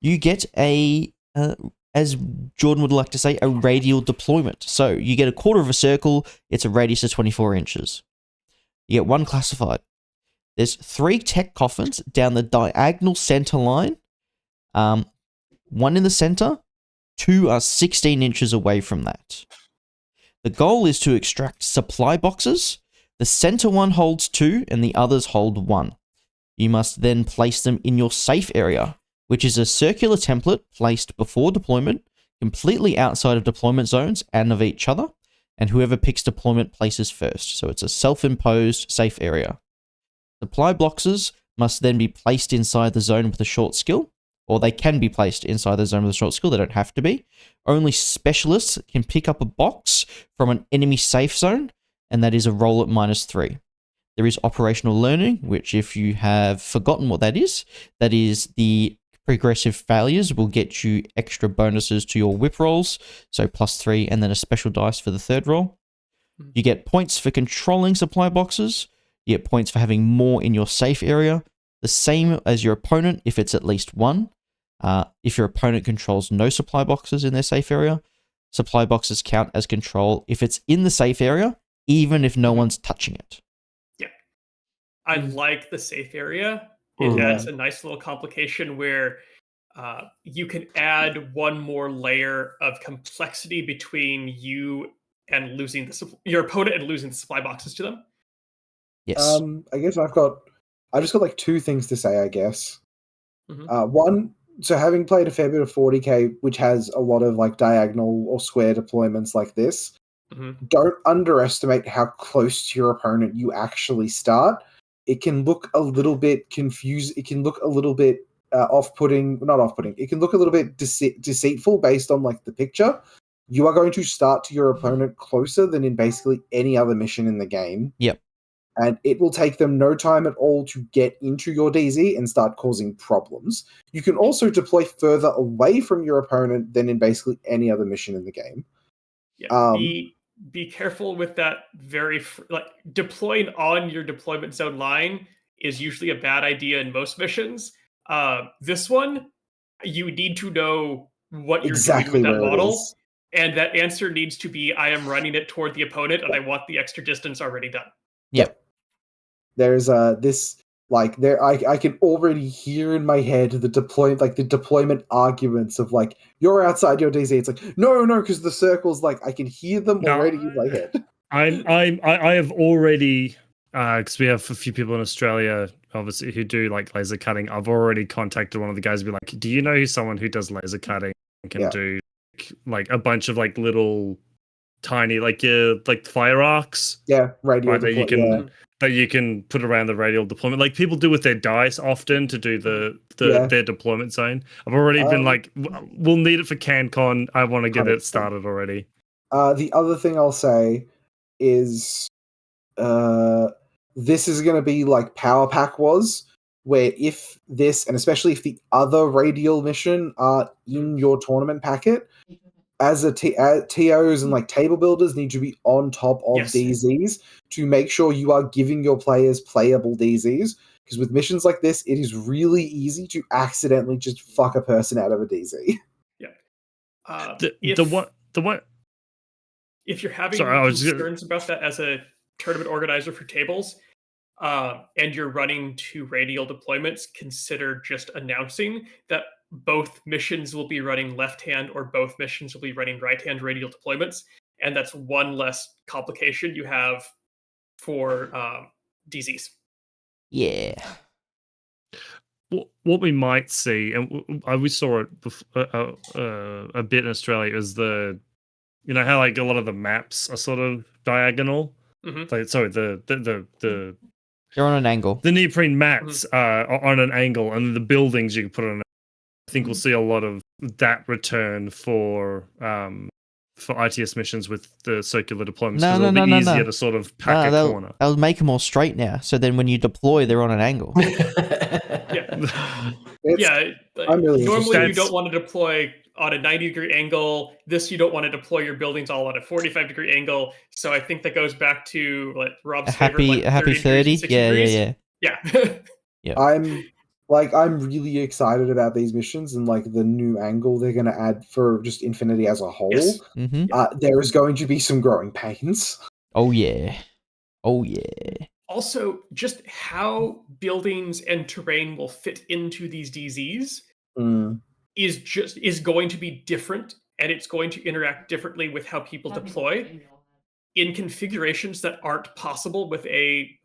You get a as Jordan would like to say, a radial deployment. So you get a quarter of a circle, it's a radius of 24 inches. You get one classified. There's 3 tech coffins down the diagonal center line. One in the center, 2 are 16 inches away from that. The goal is to extract supply boxes. The center one holds 2 and the others hold 1. You must then place them in your safe area, which is a circular template placed before deployment, completely outside of deployment zones and of each other, and whoever picks deployment places first. So it's a self-imposed safe area. Supply boxes must then be placed inside the zone with a short skill, or they can be placed inside the zone with a short skill, they don't have to be. Only specialists can pick up a box from an enemy safe zone, and that is a roll at -3. There is operational learning, which if you have forgotten what that is the progressive failures will get you extra bonuses to your whip rolls, so +3, and then a special dice for the third roll. You get points for controlling supply boxes. You get points for having more in your safe area, the same as your opponent if it's at least 1. If your opponent controls no supply boxes in their safe area, supply boxes count as control if it's in the safe area, even if no one's touching it. Yeah. I like the safe area. It adds a nice little complication where you can add one more layer of complexity between you and losing your opponent and losing the supply boxes to them. Yes. I guess I've just got like 2 things to say, I guess. Mhm. One, so having played a fair bit of 40k, which has a lot of like diagonal or square deployments like this, don't underestimate how close to your opponent you actually start. It can look a little bit confused. It can look a little bit off-putting. Not off-putting. It can look a little bit deceitful based on like the picture. You are going to start to your opponent closer than in basically any other mission in the game. Yep. And it will take them no time at all to get into your DZ and start causing problems. You can also deploy further away from your opponent than in basically any other mission in the game. Yeah, be careful with that. Deploying on your deployment zone line is usually a bad idea in most missions. This one, you need to know what you're Exactly doing with that where it model, is. and that answer needs to be, I am running it toward the opponent, and I want the extra distance already done. Yep. There's I can already hear in my head the deployment arguments of like, you're outside your DZ. It's like, no, because the circles, like, I can hear them already in my head. I have already, because we have a few people in Australia obviously who do like laser cutting. I've already contacted one of the guys and be like, do you know someone who does laser cutting and can do like a bunch of like little tiny like fire arcs? Yeah, radial right, that you can put around the radial deployment, like people do with their dice often to do their deployment zone. I've already been like, we'll need it for CanCon. I want to get 100%. it started already. The other thing I'll say is, this is going to be like Power Pack was, where if this, and especially if the other radial mission are in your tournament packet, as TOs and like table builders need to be on top of DZs to make sure you are giving your players playable DZs. Because with missions like this, it is really easy to accidentally just fuck a person out of a DZ. Yeah. The one. If you're having concerns about that as a tournament organizer for tables, and you're running 2 radial deployments, consider just announcing that both missions will be running left-hand or both missions will be running right-hand radial deployments, and that's one less complication you have for DZs. Yeah. What we might see, and we saw it a bit in Australia, is how like a lot of the maps are sort of diagonal. Like, sorry, the They're on an angle. The neoprene mats are on an angle, and the buildings you can put on. I think we'll see a lot of that return for ITS missions with the circular deployments. No, it'll be easier to sort of pack a corner. They'll make them all straight now. So then when you deploy, they're on an angle. Really normally you don't want to deploy on a 90-degree angle. This, you don't want to deploy your buildings all on a 45-degree angle. So I think that goes back to like Rob's favorite, like, happy 30. Yeah. Yeah. I'm Like, I'm really excited about these missions and like the new angle they're going to add for just Infinity as a whole. Yes. Mm-hmm. There is going to be some growing pains. Oh yeah. Oh yeah. Also, just how buildings and terrain will fit into these DZs Mm. is going to be different, and it's going to interact differently with how people deploy in configurations that aren't possible with a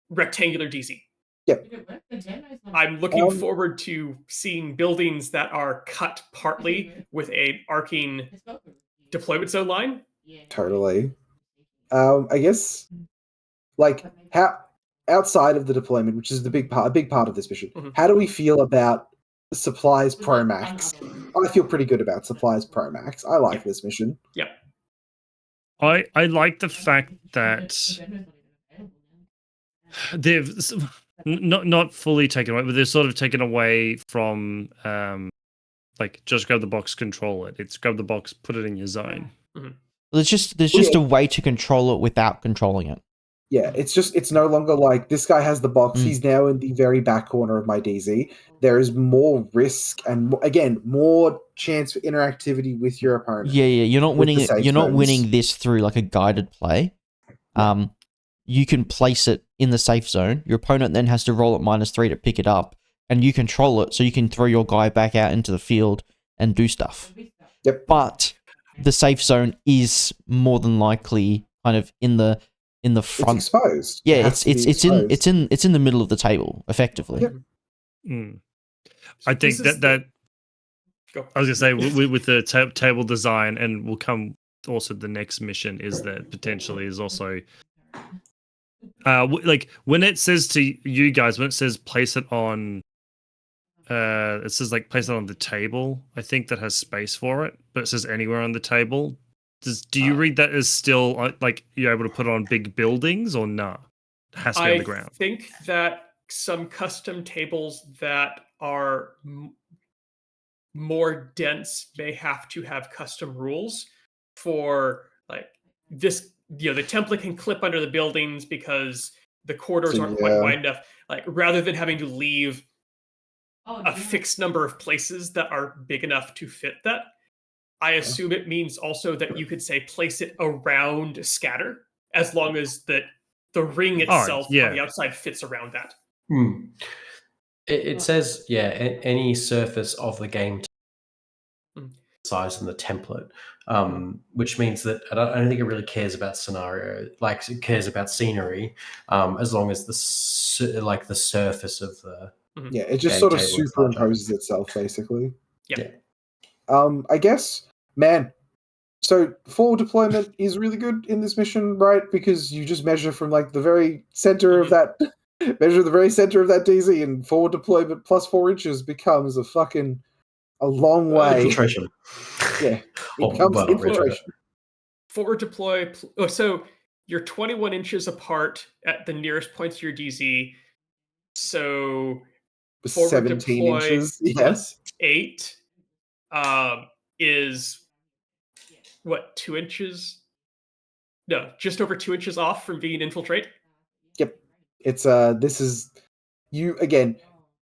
rectangular DZ. Yep. I'm looking forward to seeing buildings that are cut partly with a arcing deployment zone line. Totally. I guess, like, how outside of the deployment, which is a big part of this mission, Mhm. how do we feel about Supplies Pro Max? I feel pretty good about Supplies Pro Max. I like this mission. Yep. I like the fact that they've not fully taken away, but they've sort of taken away from like just grab the box, control it. It's grab the box, put it in your zone. Mhm. There's just a way to control it without controlling it. Yeah, it's no longer like this guy has the box. Mm. He's now in the very back corner of my DZ. There is more risk and again more chance for interactivity with your opponent. Yeah, yeah. You're not with the winning. safe You're not zones. winning this through like a guided play. You can place it in the safe zone. Your opponent then has to roll at -3 to pick it up, and you control it so you can throw your guy back out into the field and do stuff. Yep. But the safe zone is more than likely kind of in the It's front. exposed. Yeah, It has to be exposed. it's in the middle of the table effectively. Yep. I think This is that Go. I was gonna say with the table design, and will come also the next mission is that potentially is also like when it says to you guys, when it says place it on it says like place it on the table. I think that has space for it, but it says anywhere on the table. Do you read that as still like you're able to put it on big buildings or nah? It has to be on the ground. I think that some custom tables that are more dense may have to have custom rules for like this. The template can clip under the buildings because the corridors aren't quite wide enough. Like rather than having to leave a fixed number of places that are big enough to fit that, I assume it means also that you could say place it around scatter as long as the ring itself on the outside fits around that. It says, any surface of the game size in the template, which means that I don't think it really cares about scenario, like it cares about scenery, as long as the surface of the it just sort of superimposes itself, basically. Yeah. I guess, man. So forward deployment is really good in this mission, right? Because you just measure from like the very center of that, measure the very center of that DZ, and forward deployment plus 4 inches becomes a long way. Infiltration. Yeah, it becomes infiltration. Forward deploy. So you're 21 inches apart at the nearest points to your DZ. So forward 17 deploy inches. Yes. plus 8 is what, 2 inches? No, just over 2 inches off from being infiltrate. Yep. It's this is you again.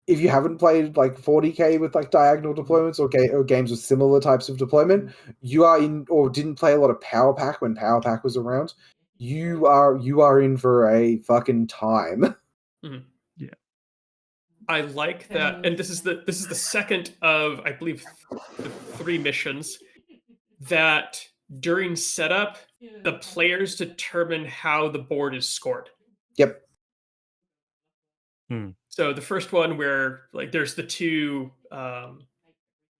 If you haven't played like 40k with like diagonal deployments or games with similar types of deployment, you are in, or didn't play a lot of Power Pack when Power Pack was around, you are in for a fucking time. Mm-hmm. Yeah, I like that, and this is the second of, I believe, the 3 missions that during setup the players determine how the board is scored. Yep. So the first one where like there's the 2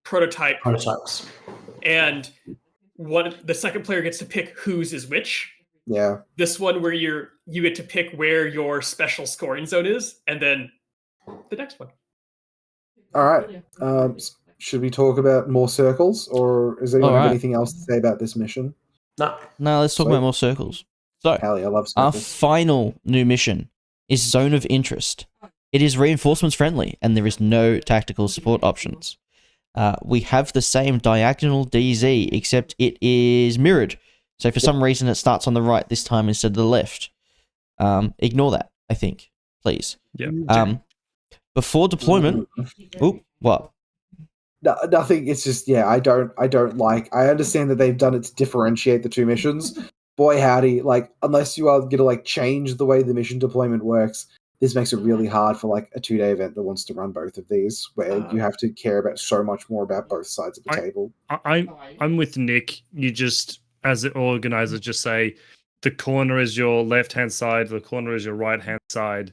prototypes, and the second player gets to pick whose is which. Yeah. This one where you get to pick where your special scoring zone is, and then the next one. All right. Should we talk about more circles, or is anyone have anything else to say about this mission? No. Let's talk about more circles. So, Hallie, I love circles. Our final new mission is Zone of Interest. It is reinforcements friendly, and there is no tactical support options. We have the same diagonal DZ, except it is mirrored. So for some reason, it starts on the right this time instead of the left. Ignore that, I think, please. Yeah. Before deployment, what? No, nothing. It's just I don't like. I understand that they've done it to differentiate the two missions. Boy, howdy! Like, unless you are going to like change the way the mission deployment works, this makes it really hard for like a 2-day event that wants to run both of these, where you have to care about so much more about both sides of the table. I'm with Nick. You just, as the organizer, just say the corner is your left-hand side, the corner is your right-hand side.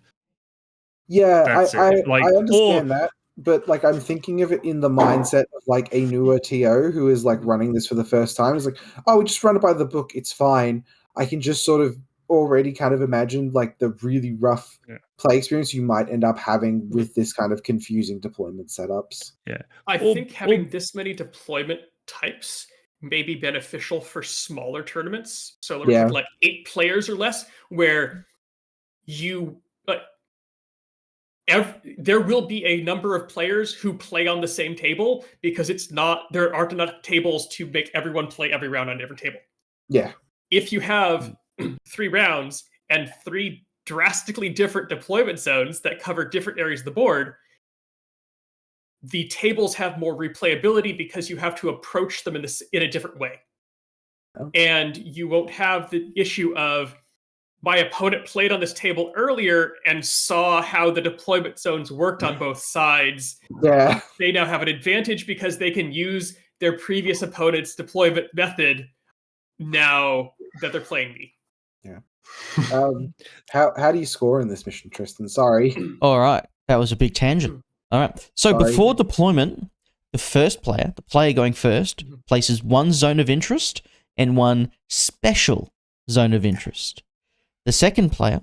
Yeah, That's I it. Like, understand that, but like I'm thinking of it in the mindset of like a newer TO who is like running this for the first time. It's like, oh, we just run it by the book. It's fine. I can just sort of already kind of imagine like the really rough play experience you might end up having with this kind of confusing deployment setups. Yeah, I think having this many deployment types may be beneficial for smaller tournaments. So we're talking like 8 players or less, where you there will be a number of players who play on the same table because there aren't enough tables to make everyone play every round on a different table. Yeah. If you have 3 rounds and 3 drastically different deployment zones that cover different areas of the board, the tables have more replayability because you have to approach them in a different way. Oh. And you won't have the issue of my opponent played on this table earlier and saw how the deployment zones worked on both sides. Yeah. They now have an advantage because they can use their previous opponent's deployment method now that they're playing me. Yeah. How do you score in this mission, Tristan? Sorry. All right. That was a big tangent. All right. So before deployment, the player going first, places 1 zone of interest and 1 special zone of interest. The second player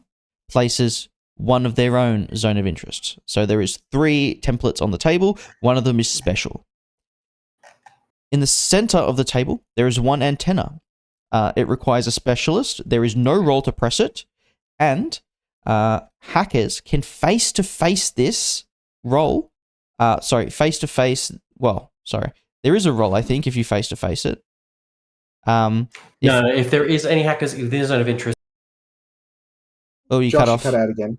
places 1 of their own zone of interest. So there is 3 templates on the table. 1 of them is special. In the center of the table, there is 1 antenna. It requires a specialist. There is no roll to press it. And hackers can face-to-face this roll. Face-to-face... Well, sorry. There is a roll, I think, if you face-to-face it. If there is any hackers within a zone of interest... Oh, you Josh, cut off. Cut out again.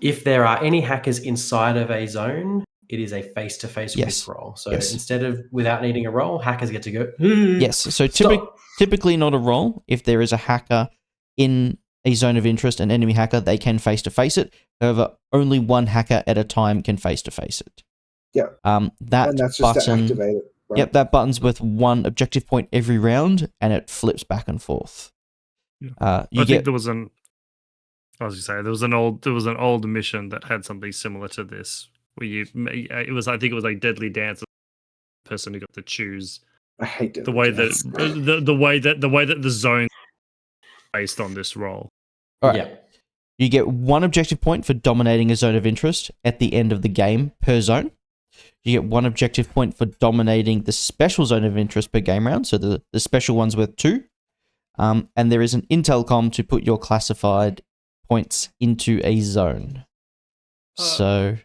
If there are any hackers inside of a zone, it is a face-to-face with roll. So instead of without needing a roll, hackers get to go. Yes. So typically not a roll. If there is a hacker in a zone of interest, an enemy hacker, they can face-to-face it. However, only 1 hacker at a time can face-to-face it. Yeah. And that's just to activate it. Right? Yep, that button's worth 1 objective point every round, and it flips back and forth. I think there was an old mission that had something similar to this, where I think it was like Deadly Dance. The person who got to choose. I hate the way that the way that the zone based on this role. All right. Yeah. You get 1 objective point for dominating a zone of interest at the end of the game per zone. You get 1 objective point for dominating the special zone of interest per game round. So the special one's worth 2. And there is an intelcom to put your classified points into a zone. So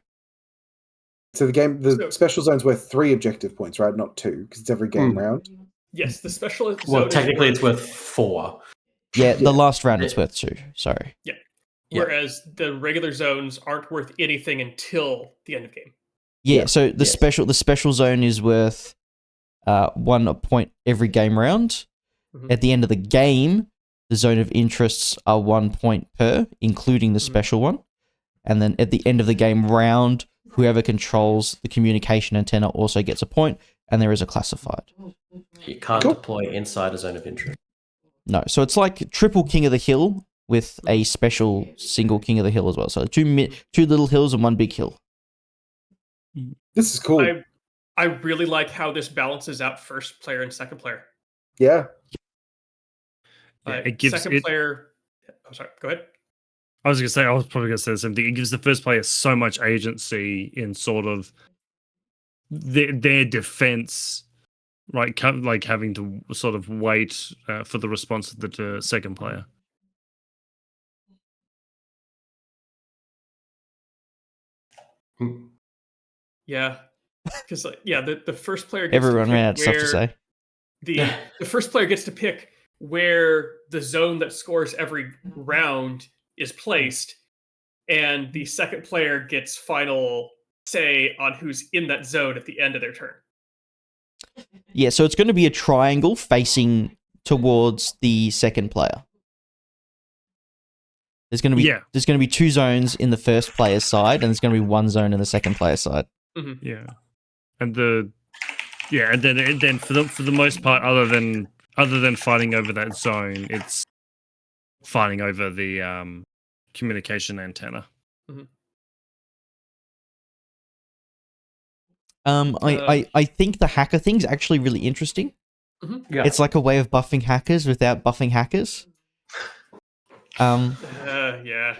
the special zone's worth 3 objective points, right? Not 2, because it's every game round. Yes, the special zone. Well, technically, it's worth 4. Yeah, the last round it's worth 2. Sorry. Yeah. Whereas the regular zones aren't worth anything until the end of game. Yeah. So the special zone is worth 1 point every game round. Mm-hmm. At the end of the game, the zone of interests are 1 point per, including the special one. And then at the end of the game round, whoever controls the communication antenna also gets a point, and there is a classified. You can't deploy inside a zone of interest. No, so it's like triple King of the Hill with a special single King of the Hill as well. So 2 little hills and 1 big hill. This is cool. I really like how this balances out first player and second player. Yeah. It gives second player. I'm sorry. Go ahead. I was probably going to say the same thing. It gives the first player so much agency in sort of their defense, right? Like having to sort of wait for the response of the second player. Yeah, because the first player. Everyone ran out of stuff to say. The first player gets to pick where the zone that scores every round is placed, and the second player gets final say on who's in that zone at the end of their turn. Yeah, so it's going to be a triangle facing towards the second player. There's going to be 2 zones in the first player's side, and there's going to be 1 zone in the second player's side. Mm-hmm. Yeah, and then for the most part, other than fighting over that zone, it's fighting over the communication antenna. Mm-hmm. I think the hacker thing's actually really interesting. Mm-hmm. Yeah. It's like a way of buffing hackers without buffing hackers. Yeah.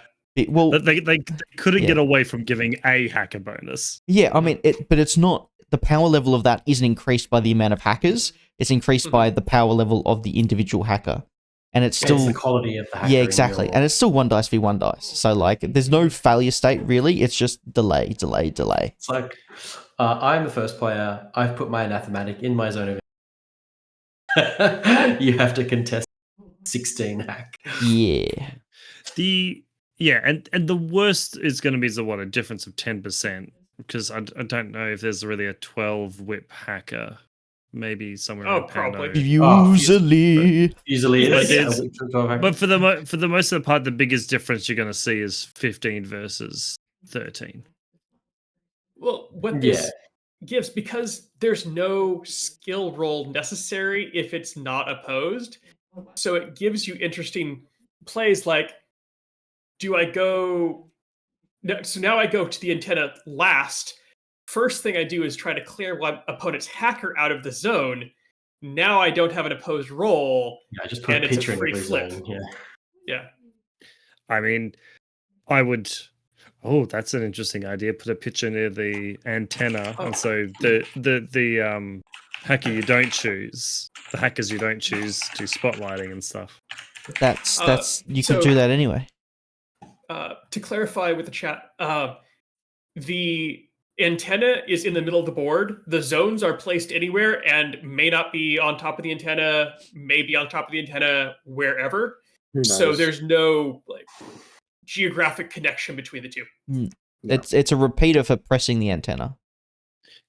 Well, They couldn't get away from giving a hacker bonus. yeah, I mean, but it's not, the power level of that isn't increased by the amount of hackers. It's increased by the power level of the individual hacker. And it's still... It's the quality of the hacker. Yeah, exactly. And it's still 1 dice v 1 dice. So, like, there's no failure state, really. It's just delay. It's like, I'm the first player. I've put my anathematic in my zone of... You have to contest 16 hack. Yeah. And the worst is going to be a difference of 10%, because I don't know if there's really a 12 whip hacker, maybe somewhere. Oh, in probably. Pano. Usually. Usually But it's... But for the most of the part, the biggest difference you're going to see is 15 versus 13. Well, what this gives, because there's no skill roll necessary if it's not opposed, so it gives you interesting plays like, do I go... So now I go to the antenna last. First thing I do is try to clear my opponent's hacker out of the zone. Now I don't have an opposed roll. Yeah, I just put a picture in every zone. Yeah. I mean, I would... Oh, that's an interesting idea. Put a picture near the antenna, and so the hacker you don't choose, the hackers you don't choose, do spotlighting and stuff. That's you could do that anyway. To clarify with the chat, the antenna is in the middle of the board. The zones are placed anywhere and may not be on top of the antenna, may be on top of the antenna, wherever. So there's no geographic connection between the two. It's a repeater for pressing the antenna.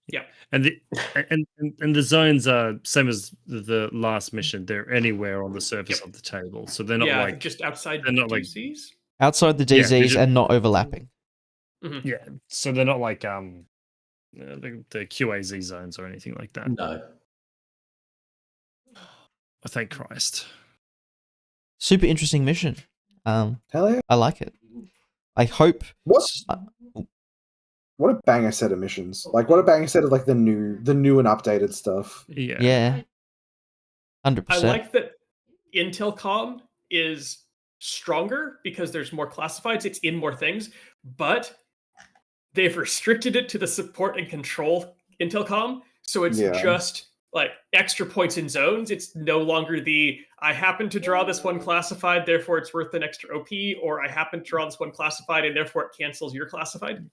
Yeah. And the zones are same as the last mission. They're anywhere on the surface of the table, so they're not just outside. They're not DZs? Outside the DZs and not overlapping. Mm-hmm. Yeah, so they're not like the QAZ zones or anything like that. No. Oh, thank Christ. Super interesting mission. Hell yeah. I like it. I hope... What a banger set of missions. Like, what a banger set of, like, the new and updated stuff. Yeah. 100%. I like that Intelcom is stronger because there's more classifieds. It's in more things, but they've restricted it to the support and control Intelcom. So it's just like extra points in zones. It's no longer I happen to draw this one classified, therefore it's worth an extra OP, or I happen to draw this one classified and therefore it cancels your classified.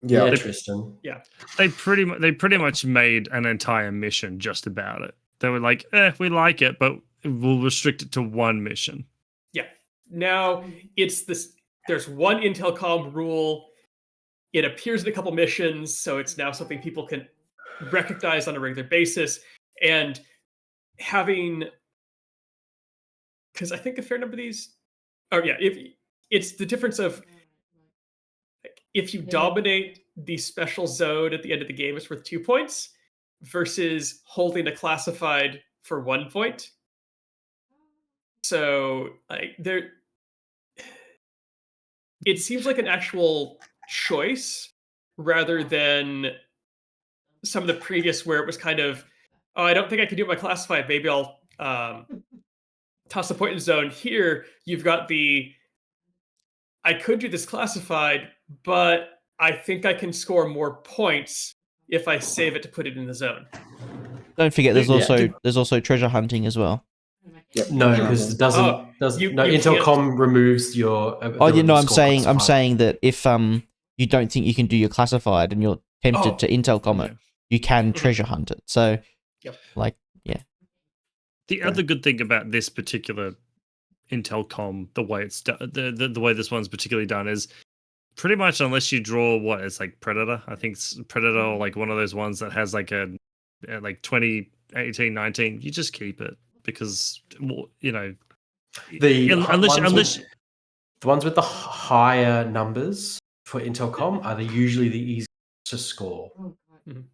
Yeah, Tristan. Yeah. They pretty much made an entire mission just about it. They were like, we like it, but we'll restrict it to one mission. Yeah. Now it's this. There's one Intelcom rule. It appears in a couple missions, so it's now something people can recognize on a regular basis. And having, because I think a fair number of these, if it's the difference of if you dominate the special zone at the end of the game, it's worth 2 points versus holding a classified for 1 point. So it seems like an actual choice rather than some of the previous where it was kind of, oh, I don't think I can do my classified. Maybe I'll toss a point in the zone. Here, you've got I could do this classified, but I think I can score more points if I save it to put it in the zone. Don't forget, there's also treasure hunting as well. Yep. No, because it doesn't. Intelcom removes your. I'm saying that if you don't think you can do your classified and you're tempted to Intelcom it, you can treasure hunt it. So, The other good thing about this particular Intelcom, the way it's done, the way this one's particularly done is pretty much unless you draw what it's like Predator. I think it's Predator, or like one of those ones that has like a like 20, 18, 19. You just keep it because you know unless the ones with the higher numbers for Intelcom are usually the easiest to score.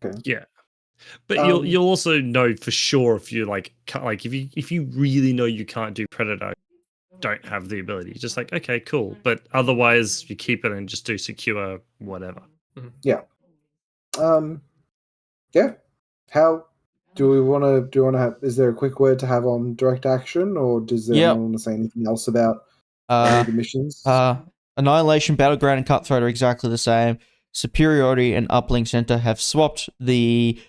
Okay. yeah. But you'll also know for sure if you like if you really know you can't do Predator, don't have the ability. You're just like, okay, cool. But otherwise, you keep it and just do secure whatever. Yeah. Yeah. How do we want to have? Is there a quick word to have on direct action, or does anyone want to say anything else about any of the missions? Annihilation, Battleground, and Cutthroat are exactly the same. Superiority and Uplink Center have swapped the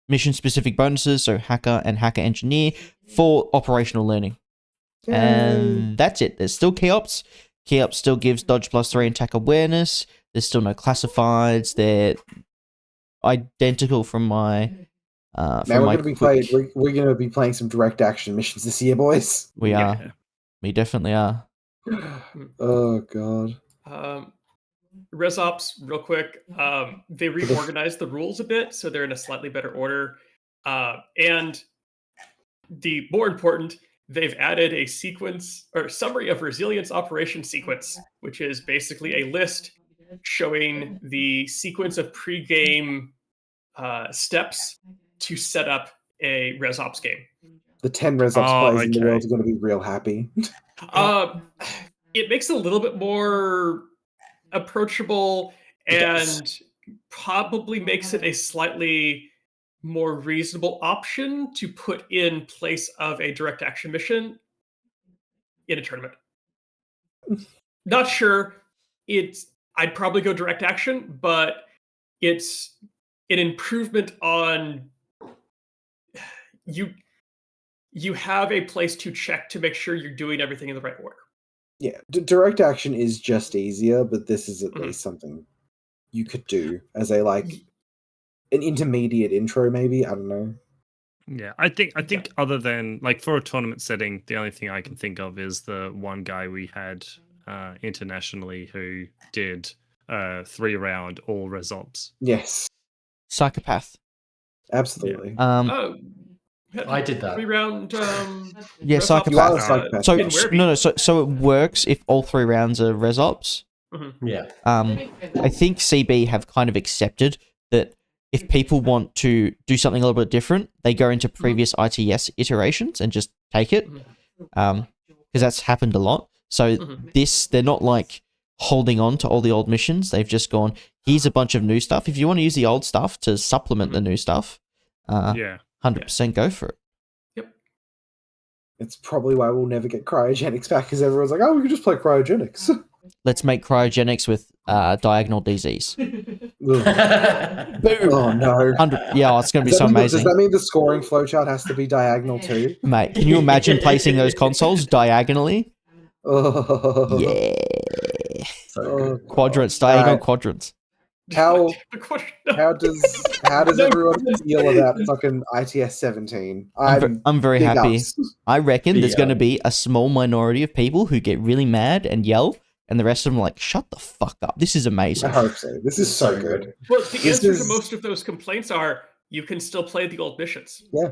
mission-specific bonuses, so Hacker and Hacker Engineer, for operational learning. Yay. And that's it. There's still Key Ops. Key Ops still gives Dodge +3 and Attack Awareness. There's still no classifieds. They're identical from my... Man, we're going to be playing some direct action missions this year, boys. We are. We definitely are. Oh, God. ResOps, real quick, they reorganized the rules a bit, so they're in a slightly better order. And the more important, they've added a sequence or summary of resilience operation sequence, which is basically a list showing the sequence of pre-game steps to set up a ResOps game. The 10 ResOps players in the world are going to be real happy. It makes it a little bit more approachable and probably makes it a slightly more reasonable option to put in place of a direct action mission in a tournament. Not sure. I'd probably go direct action, but it's an improvement on you have a place to check to make sure you're doing everything in the right order. Yeah, direct action is just easier, but this is at least something you could do as a an intermediate intro, maybe. I don't know. Yeah, I think other than for a tournament setting, the only thing I can think of is the one guy we had internationally who did 3-round all ResOps. Yes, Psychopath. Absolutely. I did that 3-round. Yeah, Psychopath. So it works if all 3 rounds are ResOps. Yeah. I think CB have kind of accepted that if people want to do something a little bit different, they go into previous ITS iterations and just take it, because that's happened a lot. So they're not holding on to all the old missions. They've just gone, here's a bunch of new stuff. If you want to use the old stuff to supplement the new stuff, 100% go for it. Yep. It's probably why we'll never get cryogenics back, because everyone's like, oh, we can just play cryogenics. Let's make cryogenics with diagonal DZs. Boom. Oh, no. It's going to be so amazing. Does that mean the scoring flowchart has to be diagonal too? Mate, can you imagine placing those consoles diagonally? Oh. Yeah. So quadrants, diagonal quadrants. How does everyone feel about fucking ITS17? I'm very happy. Ups. I reckon there's going to be a small minority of people who get really mad and yell, and the rest of them are like, shut the fuck up. This is amazing. I hope so. This is so good. Well, the answer to most of those complaints are you can still play the old missions. Yeah.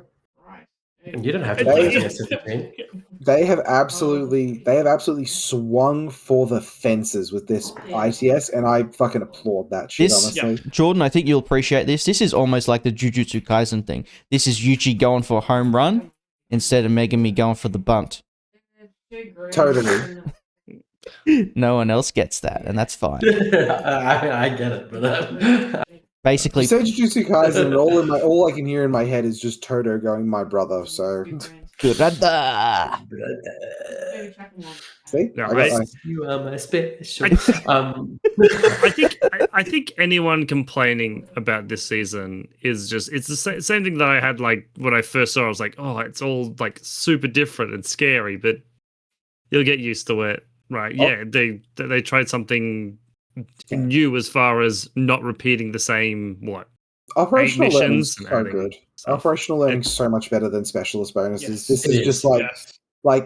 You don't have to play ITS17. They have absolutely swung for the fences with this ITS, and I fucking applaud that shit, honestly. Jordan, I think you'll appreciate this. This is almost like the Jujutsu Kaisen thing. This is Yuji going for a home run instead of Megami going for the bunt. Totally. No one else gets that, and that's fine. I get it, but basically, you said Jujutsu Kaisen, and all I can hear in my head is just Toto going, "My brother." So, see, you are my special. I think anyone complaining about this season is it's the same thing that I had when I first saw it. I was like, oh, it's all super different and scary, but you'll get used to it. Right, yeah, they tried something new as far as not repeating the same operational learning's missions. So good. Operational learning's so much better than specialist bonuses. This is just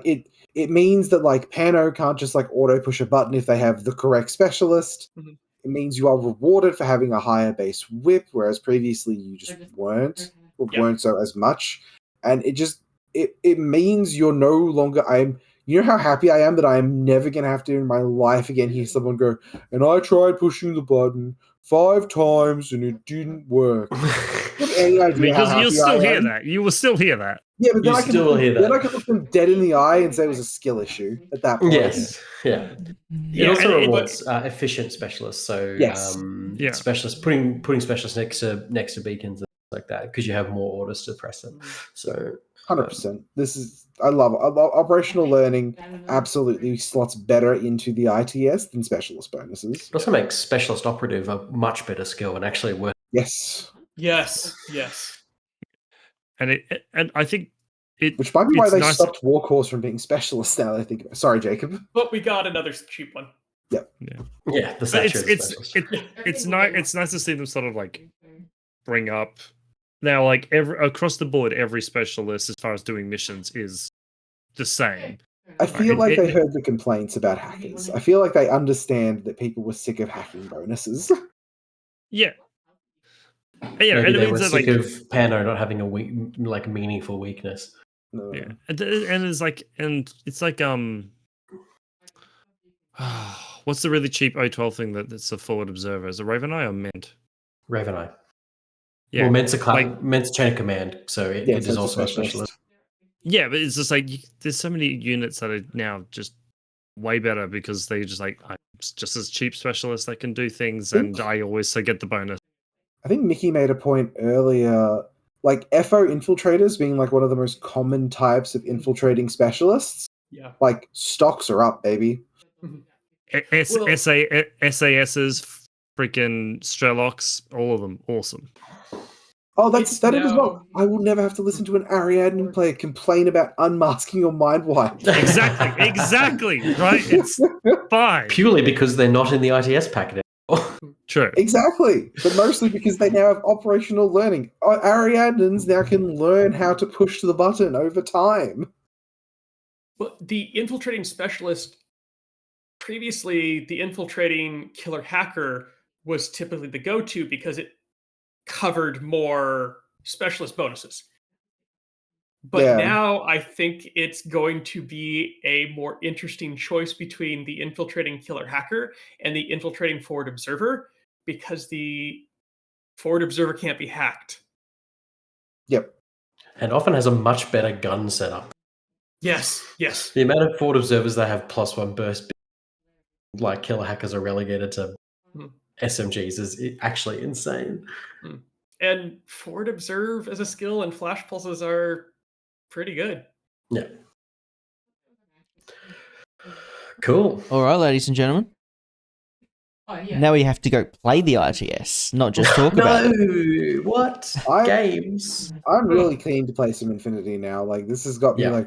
it. it means that like Pano can't just like auto push a button if they have the correct specialist. Mhm. It means you are rewarded for having a higher base whip, whereas previously you just weren't, or Yeah. weren't so as much. And it means you're no longer. You know how happy I am that I am never gonna have to in my life again hear someone go, and I tried pushing the button 5 times and it didn't work. You have any idea how Because you'll happy still I hear am? that. You will still hear that. Yeah, but then You I can still hear then that. I can look them dead in the eye and say it was a skill issue at that point. Yes, yeah. Yeah, It also and rewards efficient specialists. So Yes. Yeah. specialists putting specialists next to beacons and things like that because you have more orders to press them. So 100%. I love operational learning. Absolutely slots better into the ITS than specialist bonuses. it also makes specialist operative a much better skill and actually worth. Yes, yes. And I think which might be why it's they nice. stopped Warhorse from being specialists. Now that I think about it. Sorry, Jacob. But we got another cheap one. Yeah, the But Sacha is a specialist. it's nice to see them sort of like bring up now, like across the board, every specialist as far as doing missions is the same. I feel It- like it- they heard the complaints about hackers. I feel like they understand that people were sick of hacking bonuses. Yeah. Yeah, Maybe and it they were means that sick like of Pano not having a meaningful weakness. No. yeah, and it's like what's the really cheap O12 thing that's a forward observer? Is it Raven Eye or Mint? Raven Eye. Yeah, Well, Ment's chain of command, so it Yes, is that's a also a specialist. specialist. yeah, but it's just like there's so many units that are now just way better because they just like I'm just as cheap specialists that can do things, and I always get the bonus. I think Mickey made a point earlier, like FO infiltrators being like one of the most common types of infiltrating specialists. Yeah. Like stocks are up, baby. SASs, freaking Strelocks, all of them, awesome. Oh, It's that it as well. now- I will never have to listen to an Ariadne player complain about unmasking or mind wipe. Exactly, right? It's fine. Purely because they're not in the ITS packet anymore. True. Exactly, but mostly because they now have operational learning. Ariadnes now can learn how to push the button over time. Well, the infiltrating specialist, previously, the infiltrating killer hacker was typically the go-to because it covered more specialist bonuses. But Yeah. now I think it's going to be a more interesting choice between the infiltrating killer hacker and the infiltrating forward observer because the forward observer can't be hacked. Yep. And often has a much better gun setup. Yes. The amount of forward observers that have +1 burst, like killer hackers are relegated to SMGs, is actually insane. And forward observe as a skill and flash pulses are pretty good. Yeah. Cool. All right, ladies and gentlemen. Now we have to go play the ITS, not just talk about it. No, what games? I'm really keen to play some Infinity now. Like this has got me Yeah.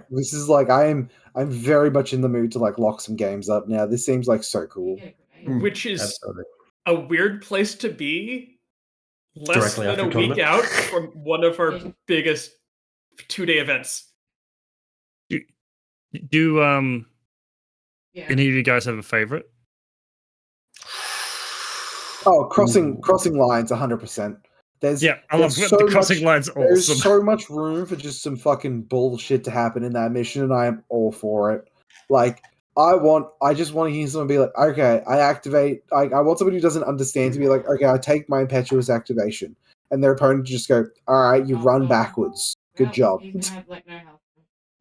I'm very much in the mood to like lock some games up now. This seems like so cool. Which is Absolutely. a weird place to be less Directly than after a week tournament. out from one of our biggest 2-day events. Do any of you guys have a favorite? Oh, crossing lines 100%. I love the crossing lines. There's Awesome. so much room for just some fucking bullshit to happen in that mission, and I am all for it. Like, I just want to hear someone be like, okay, I activate. I want somebody who doesn't understand to be like, okay, I take my impetuous activation, and their opponent to just go, all right, you run backwards. Good job. You're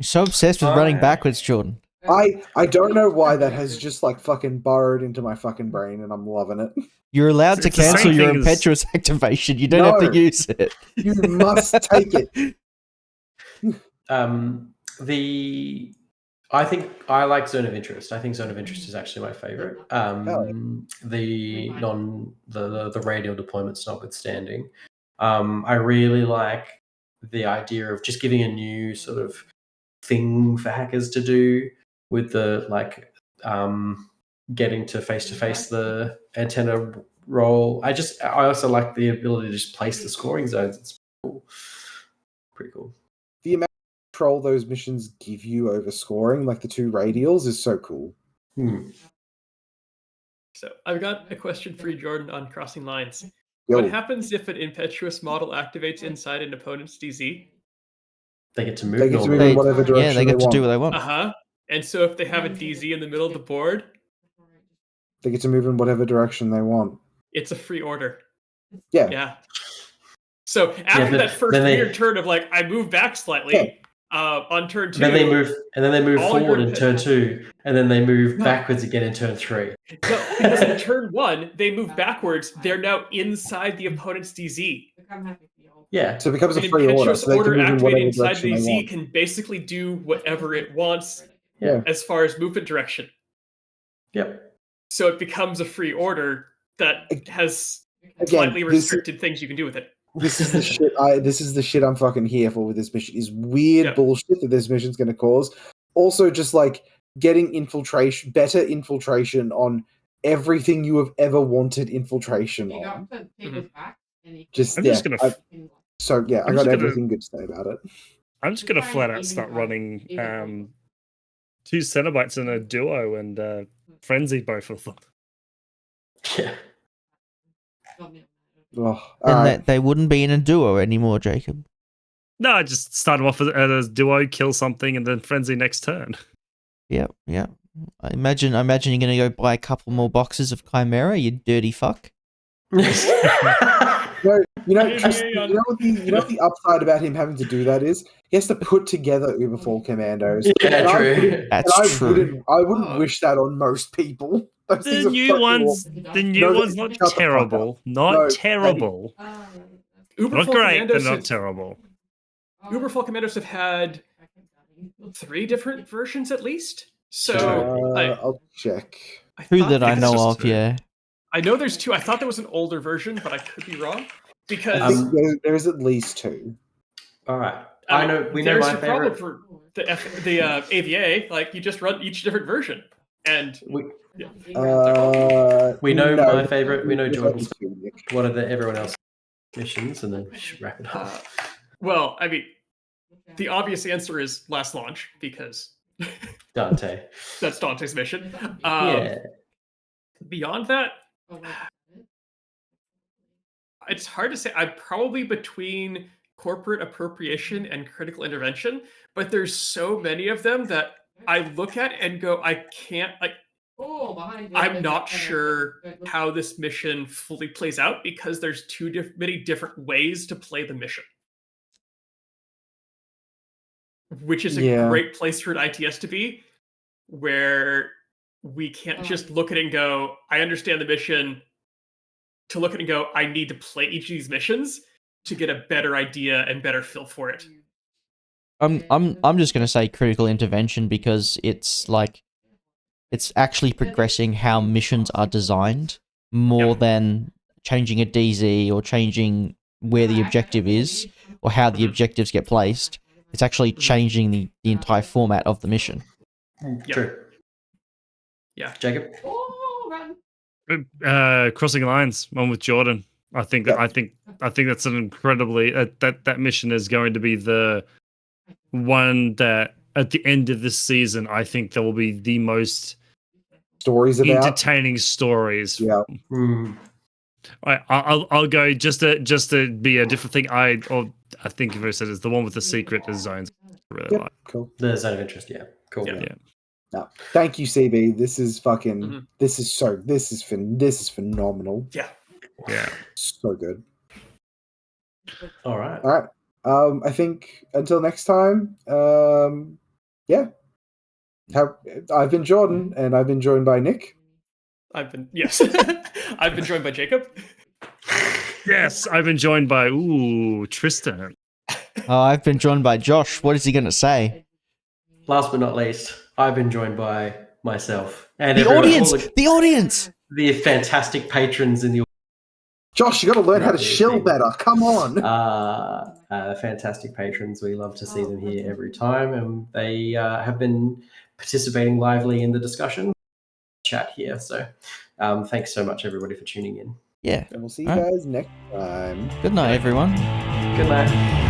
so obsessed with running backwards, Jordan. I don't know why that has just like fucking burrowed into my fucking brain, and I'm loving it. You're allowed to It's the same cancel your thing as- impetuous activation. You don't have No. to use it. You must take it. I think I like Zone of Interest. I think Zone of Interest is actually my favorite. The radial deployments notwithstanding. I really like the idea of just giving a new sort of thing for hackers to do with the getting to face the antenna roll. I also like the ability to just place the scoring zones. It's cool. Pretty cool. The amount of control those missions give you over scoring, like the 2 radials, is so cool. So I've got a question for you, Jordan, on crossing lines. Yo, What happens if an impetuous model activates inside an opponent's DZ? They get to move. they get to move normally. in whatever direction Yeah, they get to want. do what they want. Uh-huh. And so if they have a DZ in the middle of the board, They get to move in whatever direction they want. it's a free order. Yeah. Yeah. So after but that first then they- weird turn of like, I move back slightly, on turn 2. Then they move all forward your in turn 2, and then they move No. backwards again in turn 3. No, because in turn 1, they move backwards. They're now inside the opponent's DZ. Yeah. So it becomes a An free order. impetuous So they can order move in activated whatever inside direction the they DZ want. can basically do whatever it wants Yeah. as far as movement direction. Yep. So it becomes a free order that has Again, slightly this- restricted things you can do with it. This is the shit. This is the shit I'm fucking here for with this mission. Is weird Yeah. bullshit that this mission's going to cause. Also, just like getting infiltration, better infiltration on everything you have ever wanted infiltration on. Just I'm yeah. just gonna. I got just gonna- everything good to say about it. I'm just gonna flat out start running 2 Cenobites in a duo and frenzy both of them. Yeah. Oh, all Then right. they wouldn't be in a duo anymore, Jacob. No, I just start them off as duo, kill something, and then frenzy next turn. Yep. I imagine you're gonna go buy a couple more boxes of Chimera, you dirty fuck. No, you know, Yeah, Tristan, yeah. you know what the upside about him having to do that is he has to put together Uberfall commandos. Yeah, And I true. wouldn't- That's and true. I wouldn't Oh. wish that on most people. Those things The are new fucking ones, awful. the new No, ones, shut not the fuck up. terrible, not No, terrible, Uberfall not great, but Commandos not have- terrible. Uberfall Commandos have had 3 different versions at least. So I'll check. I Who thought that I there's know just of, 2. yeah. I know there's 2. I thought there was an older version, but I could be wrong. Because I think there's at least 2. All right. I know. We know there's my your problem favorite. for the AVA. Like you just run each different version, and We We know my favorite. We know Jordan's. 2, Nick. What are everyone else's missions, and then we should wrap it up. well, I mean, the obvious answer is last launch because Dante. that's Dante's mission. Yeah. Beyond that, it's hard to say. I'm probably between corporate appropriation and critical intervention, but there's so many of them that I look at and go, I can't like. I'm not sure how this mission fully plays out because there's many different ways to play the mission, which is a Yeah. great place for an ITS to be, where we can't just look at it and go, I understand the mission, to look at it and go, I need to play each of these missions to get a better idea and better feel for it. I'm just gonna say critical intervention because it's like it's actually progressing how missions are designed more than changing a DZ or changing where the objective is or how the objectives get placed. It's actually changing the entire format of the mission. Yeah. True. Yeah. Jacob. Crossing lines, one with Jordan. I think Yeah. that's an incredibly that mission is going to be the one that at the end of this season, I think there will be the most Stories about. entertaining stories. Yeah. I'll go just to be a different thing. I think if I said it's the one with the secret zones. I really Yep. like. Cool. The zone of interest. Yeah. Cool. Yeah. Yeah. No, thank you, CB. This is fucking. Mhm. This is phenomenal. Yeah. Yeah. So good. All right. All right. I think until next time. Yeah. I've been Jordan, and I've been joined by Nick. I've been joined by Jacob. Yes, I've been joined by Tristan. Oh, I've been joined by Josh. What is he gonna say? Last but not least, I've been joined by myself and The everyone- audience! all the, The audience! the fantastic patrons in the Josh, you got to learn how to Right, shill okay. better. Come on. fantastic patrons. We love to see them here every time, and they have been participating lively in the discussion chat here. So, thanks so much, everybody, for tuning in. Yeah. And we'll see you All right. guys next time. Good night, everyone. Good night.